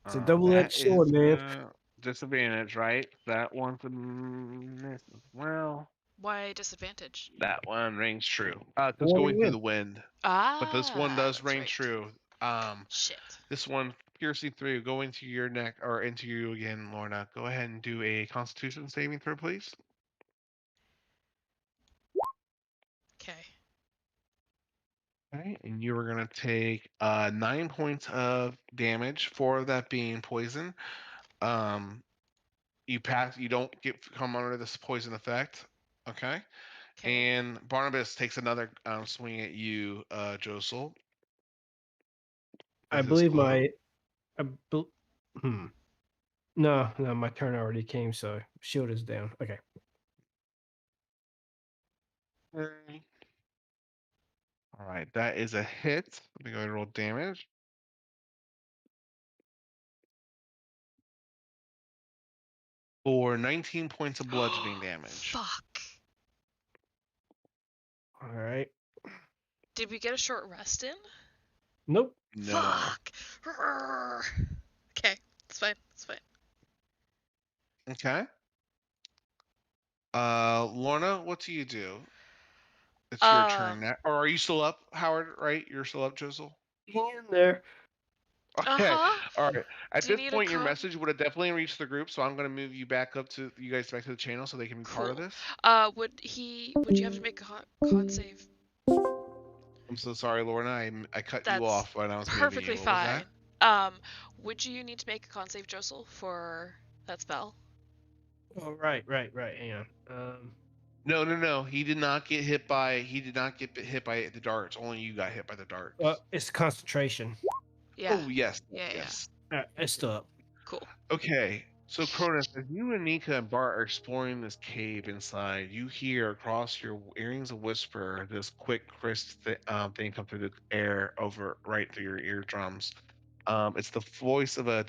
It's a double-edged sword, man. Disadvantage, right? That one's a miss as well. Why disadvantage? That one rings true. Because What do going you through win? the wind. Ah. But this one does that's ring right. true. Shit. This one piercing through, go into your neck or into you again, Lorna. Go ahead and do a Constitution saving throw, please. Okay. Okay, and you were gonna take 9 points of damage, 4 of that being poison. Um, you pass. You don't come under this poison effect. Okay, Okay. and Barnabas takes another swing at you, Josel, I with his believe club. I bel No, my turn already came, so shield is down. Okay. Okay. All right, that is a hit. Let me go ahead and roll damage. For 19 points of bludgeoning damage. Fuck. All right. Did we get a short rest in? Nope. No. Fuck. Okay, it's fine. It's fine. Okay. Lorna, what do you do? It's your turn Um. now. Or are you still up, Howard? Right? You're still up, Josel? In there. Okay. Uh-huh. All right. At Do you this need a point, your con? message would have definitely reached the group, so I'm going to move you back up to you guys back to the channel so they can be part of Cool. this. Would you have to make a con save? I'm so sorry, Lorna. I cut you That's off when I was moving perfectly you. What was that? fine. Would you need to make a con save, Josel, for that spell? Oh, right. Hang on. No. He did not get hit by. He did not get hit by the darts. Only you got hit by the darts. It's concentration. Yeah. Oh yes, Yeah. yes. It's still up. Cool. Okay, so Cronus, as you and Nika and Bart are exploring this cave inside, you hear across your earrings a whisper, this quick, crisp thing come through the air over right through your eardrums. It's the voice of a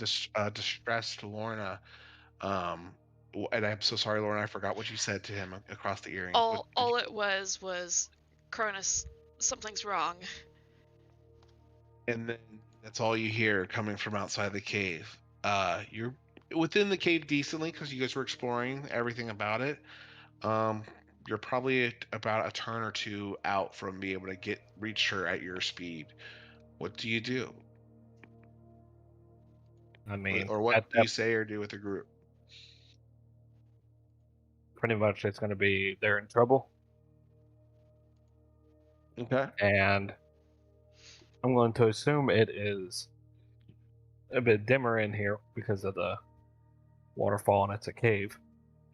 distressed Lorna. And I'm so sorry, Lorna, I forgot what you said to him across the earrings. All it was Cronus, something's wrong. And then that's all you hear coming from outside the cave. You're within the cave decently because you guys were exploring everything about it. Um, you're probably about a turn or two out from being able to reach her at your speed. What do you do? I mean, Or what at do you that say or do with the group? pretty much it's going to be they're in trouble, Okay. and I'm going to assume it is a bit dimmer in here because of the waterfall and it's a cave.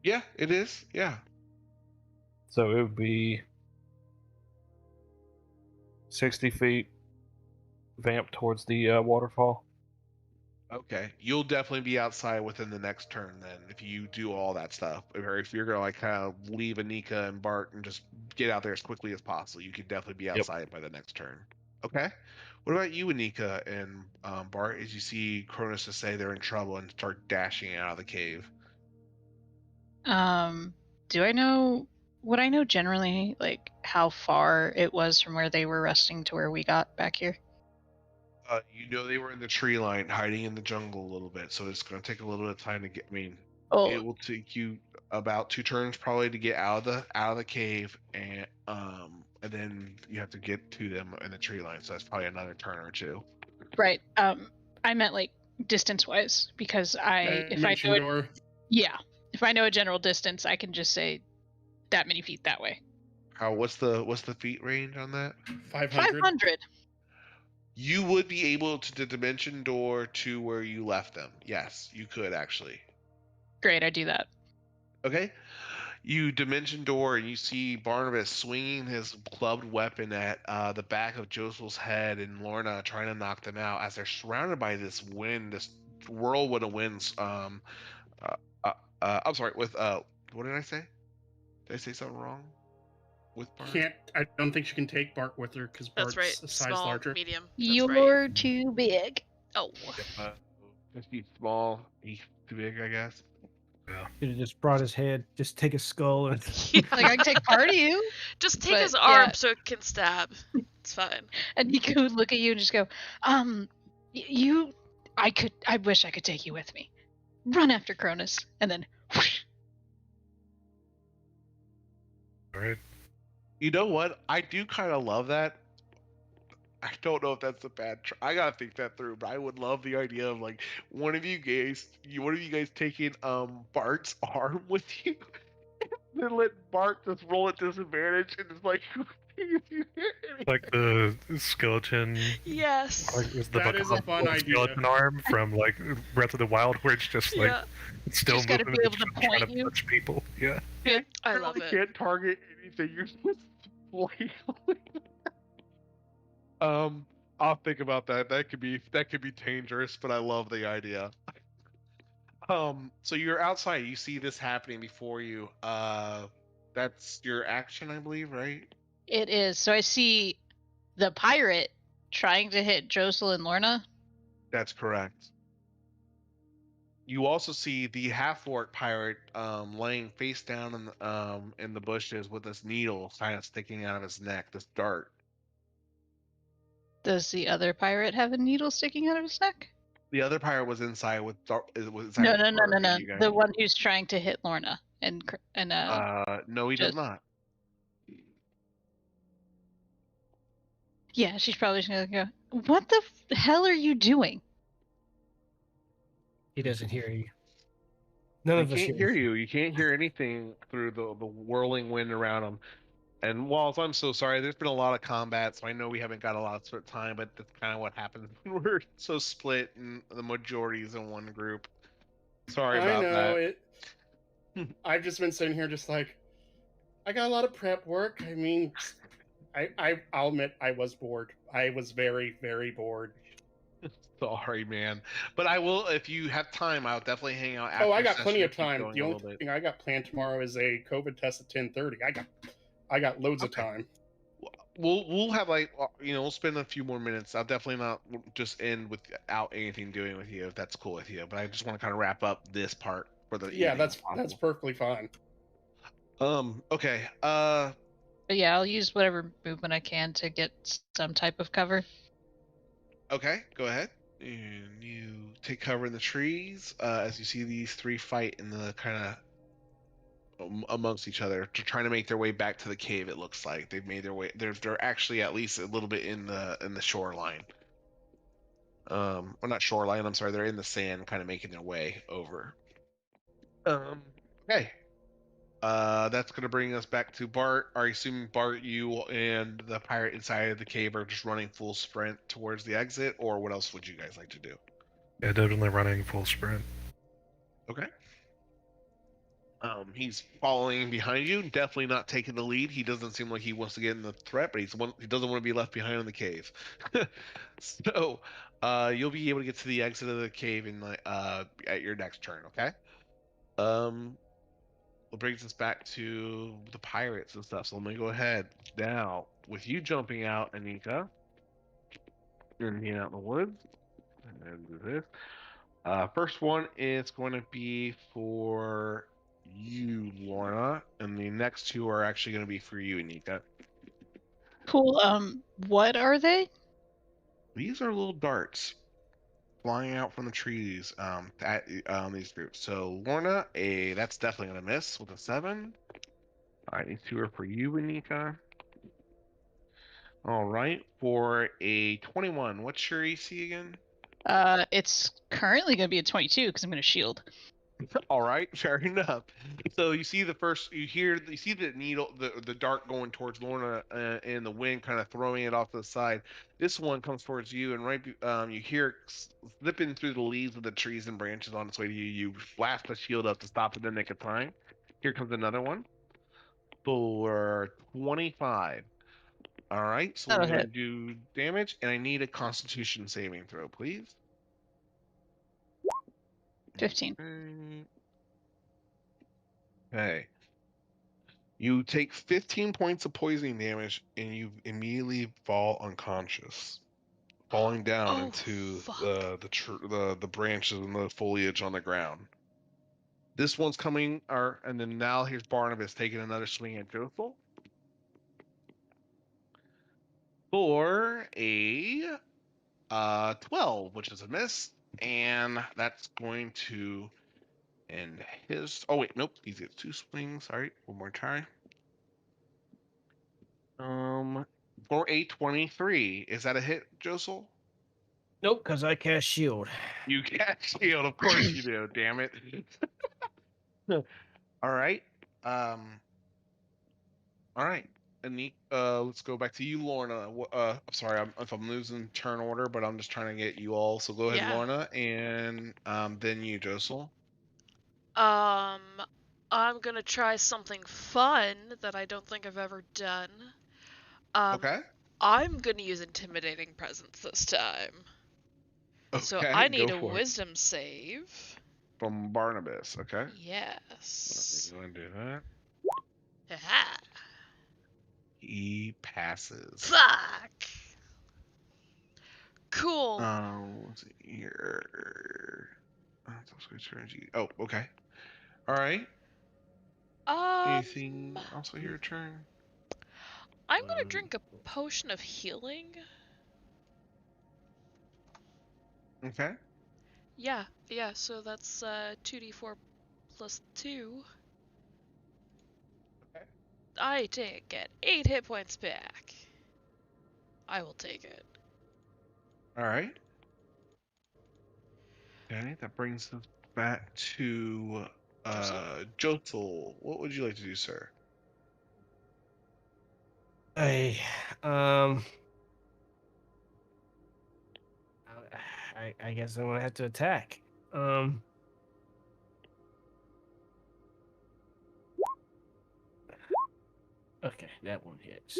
Yeah, it is. Yeah. So it would be 60 feet vamp towards the waterfall. Okay. You'll definitely be outside within the next turn then if you do all that stuff. Or if you're gonna like kind of leave Anika and Bart and just get out there as quickly as possible, you could definitely be Yep. outside by the next turn. Okay. What about you, Anika and Bart, as you see Cronus to say they're in trouble and start dashing out of the cave? Do I know? Would I know generally like how far it was from where they were resting to where we got back here? You know they were in the tree line, hiding in the jungle a little bit, so it's going to take a little bit of time to get. I mean, it Oh, will take you about 2 turns probably to get out of the cave, and then you have to get to them in the tree line. So that's probably another turn or two. right. I meant like distance wise because if I Dimension know it, door. yeah, if I know a general distance, I can just say that many feet that way. What's the feet range on that? 500. 500. You would be able to the dimension door to where you left them. Yes, you could actually. Great, I do that. Okay. You dimension door and you see Barnabas swinging his clubbed weapon at the back of Josel's head and Lorna trying to knock them out as they're surrounded by this wind, this whirlwind of winds. Uh, I'm sorry. With what did I say? Did I say something wrong? With Bart? I don't think she can take Bart with her because That's Bart's right. a size Small, larger. medium. That's You're right. too big. Oh. Just he's small. He's too big, I guess. He'd have just brought his head, just take his skull and Like I can take part of you. Just take But, his arm yeah. so it can stab. It's fine. And Nico would look at you and just go, I wish I could take you with me. Run after Cronus, and then whoosh. All right. You know what? I do kind of love that. I don't know if that's a bad. I gotta think that through, but I would love the idea of like one of you guys taking Bart's arm with you, Then let Bart just roll at disadvantage, and it's like, if you hear anything. Like the skeleton. Yes. Like, is the That is a fun idea. skeleton arm from like Breath of the Wild, where it's just like Yeah. it's still Just gotta moving, be it's able to just trying point to you. touch people. Yeah. I You love really it. can't target anything. You're just flailing. I'll think about that. That could be dangerous, but I love the idea. So you're outside. You see this happening before you. That's your action, I believe, right? It is. So I see the pirate trying to hit Josel and Lorna. That's correct. You also see the half-orc pirate laying face down in the bushes with this needle kind of sticking out of his neck, this dart. Does the other pirate have a needle sticking out of his neck? The other pirate was inside with dart. Was inside No, with no, no, Bart no, and no. you guys. The one who's trying to hit Lorna and No, he does just not. yeah, she's probably just gonna go. What the hell are you doing? He doesn't hear you. None He of us can't hear you. You can't hear anything through the whirling wind around him. And Walls, I'm so sorry. There's been a lot of combat, so I know we haven't got a lot of sort of time, but that's kind of what happens when we're so split and the majority's in one group. Sorry I about know that. it. I've just been sitting here, just like, I got a lot of prep work. I mean, I'll admit I was bored. I was very, very bored. Sorry, man. But I will, if you have time, I'll definitely hang out after Oh, I your got session plenty and of keep time. going The a only little bit. thing I got planned tomorrow is a COVID test at 10:30. I got loads of Okay. time. We'll have like we'll spend a few more minutes. I'll definitely not just end without anything doing with you if that's cool with you. But I just want to kind of wrap up this part for the Yeah, evening. that's if possible. perfectly fine. Okay. But yeah, I'll use whatever movement I can to get some type of cover. Okay, go ahead. And you take cover in the trees as you see these three fight in the kind of amongst each other, trying to make their way back to the cave. It looks like they've made their way. They're actually at least a little bit in the shoreline. Or not shoreline. I'm sorry. They're in the sand, kind of making their way over. Okay. That's gonna bring us back to Bart. Are you assuming Bart, you and the pirate inside of the cave are just running full sprint towards the exit, or what else would you guys like to do? Yeah, definitely running full sprint. Okay. He's following behind you, definitely not taking the lead. He doesn't seem like he wants to get in the threat, but he doesn't want to be left behind in the cave. So, you'll be able to get to the exit of the cave in at your next turn. Okay. What brings us back to the pirates and stuff. So let me go ahead now with you jumping out, Anika. You're gonna get out in the woods and do this. First one is going to be for you, Lorna, and the next two are actually going to be for you, Anika. Cool. What are they? These are little darts flying out from the trees at these groups. So Lorna, that's definitely going to miss with a 7. All right, these two are for you, Anika. All right, for a 21, what's your AC again? It's currently gonna be a 22 because I'm gonna shield. All right, fair enough. So you see you see the needle, the dart going towards Lorna, and the wind kind of throwing it off to the side. This one comes towards you, and you hear it slipping through the leaves of the trees and branches on its way to you. You blast the shield up to stop it in the nick of time. Here comes another one for 25. All right, so That'll we're gonna hit. do damage, and I need a Constitution saving throw, please. 15. Okay. You take 15 points of poisoning damage and you immediately fall unconscious, falling down Oh, into fuck. the branches and the foliage on the ground. This one's coming, and then now here's Barnabas taking another swing at Jothel for a 12, which is a miss, and that's going to end his. Oh wait, nope, he gets 2 swings. Sorry, one more try. For a 23, is that a hit, Josel? Nope, because I cast shield. You cast shield, of course you do. Damn it! All right. All right. Anik, let's go back to you, Lorna. I'm sorry if I'm losing turn order, but I'm just trying to get you all. So go ahead, Yeah. Lorna, and then you, Josel. Um, I'm gonna try something fun that I don't think I've ever done. Okay. I'm gonna use intimidating presence this time. So Okay, I need go a for it. wisdom save. From Barnabas. Okay. Yes. You want to do that? Aha. He passes. Fuck. Cool. Let's see here. Oh, okay. All right. Um, Anything else on your turn? I'm gonna drink a potion of healing. Okay. Yeah, so that's 2d4 plus 2. Okay. I get 8 hit points back. I will take it. All right. Okay, that brings us back to Joseph? Jotel. What would you like to do, sir? I um I guess I'm gonna have to attack. Okay, that one hits.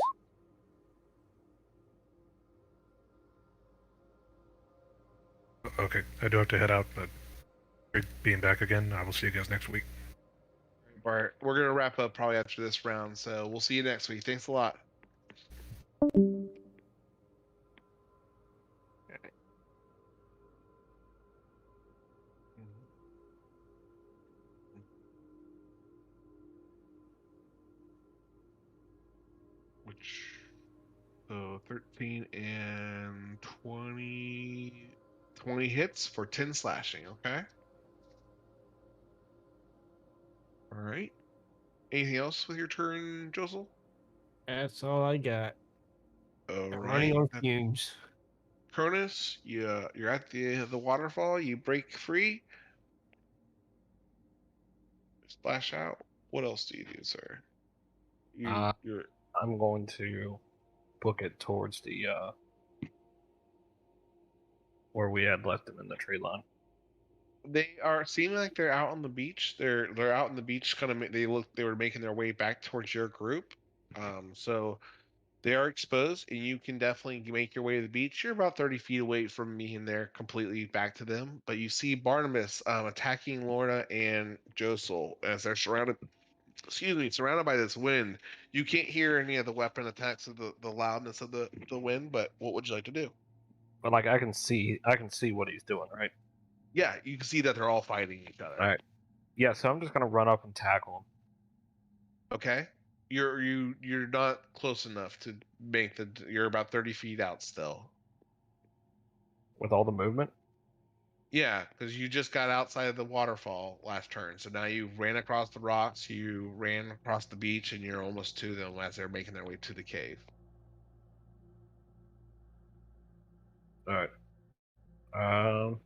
Okay, I do have to head out, but great being back again. I will see you guys next week. Bart, we're gonna wrap up probably after this round, so we'll see you next week. Thanks a lot. Which so 13 and 20 hits for 10 slashing. Okay. All right. Anything else with your turn, Josel? That's all I got. All I'm running right. on fumes. Cronus, you're at the waterfall. You break free, splash out. What else do you do, sir? Uh, You're I'm going to book it towards the where we had left him in the tree line. they are seeming like they're out on the beach. They're out on the beach, kind of. They were making their way back towards your group. So they are exposed, and you can definitely make your way to the beach. You're about 30 feet away from me, and they're completely back to them. But you see Barnabas attacking Lorna and Josel as they're surrounded. Excuse me, surrounded by this wind. You can't hear any of the weapon attacks of the loudness of the wind. But what would you like to do? But like I can see what he's doing, right? Yeah, you can see that they're all fighting each other. All right. Yeah, so I'm just gonna run up and tackle him. Okay. You're not close enough to make the. You're about 30 feet out still. With all the movement. Yeah, because you just got outside of the waterfall last turn, so now you ran across the rocks, you ran across the beach, and you're almost to them as they're making their way to the cave. All right. Um.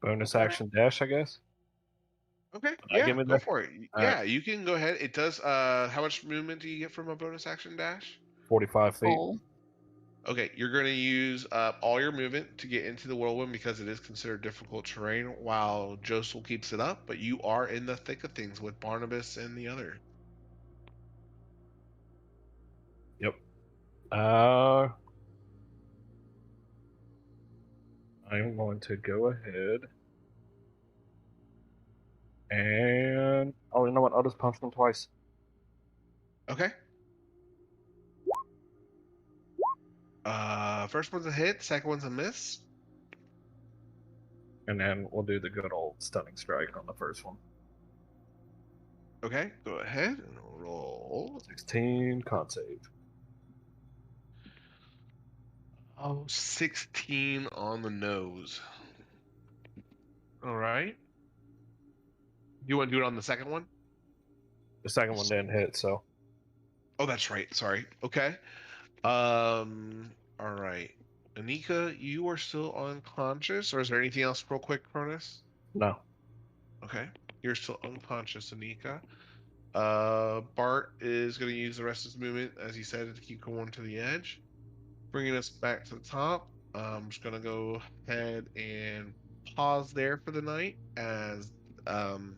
Bonus action dash, I guess. Okay, I give yeah, me go there. for it. All right. Yeah, you can go ahead. It does. How much movement do you get from a bonus action dash? 45 feet. Oh. Okay, you're going to use up all your movement to get into the whirlwind because it is considered difficult terrain while Josel keeps it up, but you are in the thick of things with Barnabas and the other. Yep. I'm going to go ahead and you know what? I'll just punch them twice. Okay. First one's a hit, second one's a miss. And then we'll do the good old stunning strike on the first one. Okay, go ahead and roll. 16 con save. Oh, 16 on the nose. All right. You want to do it on the second one? The second one didn't hit, so Oh, that's right. Sorry. Okay. All right. Anika, you are still unconscious, or is there anything else real quick, Cronus? no. Okay. You're still unconscious, Anika. Bart is going to use the rest of his movement, as he said, to keep going to the edge. Bringing us back to the top. I'm just going to go ahead and pause there for the night as um,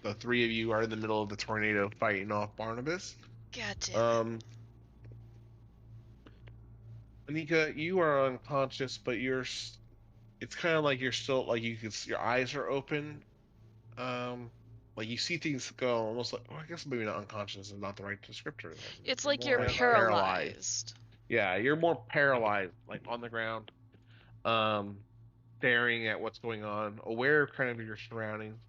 the three of you are in the middle of the tornado fighting off Barnabas. God damn it. Anika, you are unconscious, but it's kind of like you're still, like your eyes are open. Like you see things go almost like, well, I guess maybe not unconscious is not the right descriptor then. It's You're like more you're like paralyzed. paralyzed. Yeah, you're more paralyzed, like on the ground, um, staring at what's going on, aware of kind of your surroundings.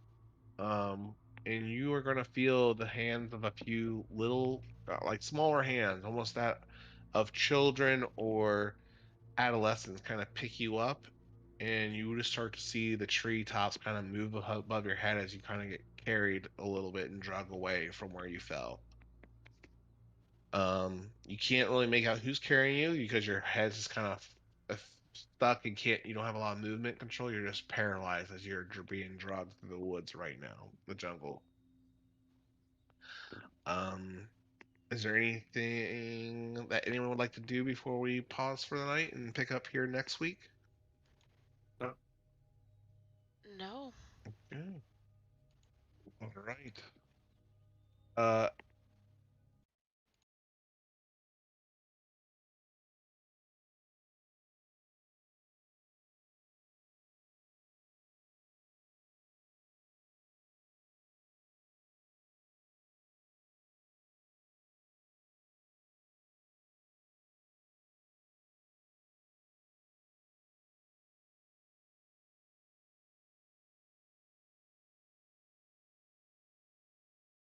Um, and you are gonna feel the hands of a few little, like smaller hands, almost that of children or adolescents, kind of pick you up, and you just start to see the treetops kind of move above your head as you kind of get carried a little bit and dragged away from where you fell. You can't really make out who's carrying you because your head's just kind of stuck and you don't have a lot of movement control. You're just paralyzed as you're being dragged through the woods right now, the jungle. Um, is there anything that anyone would like to do before we pause for the night and pick up here next week? No. Yeah. All right.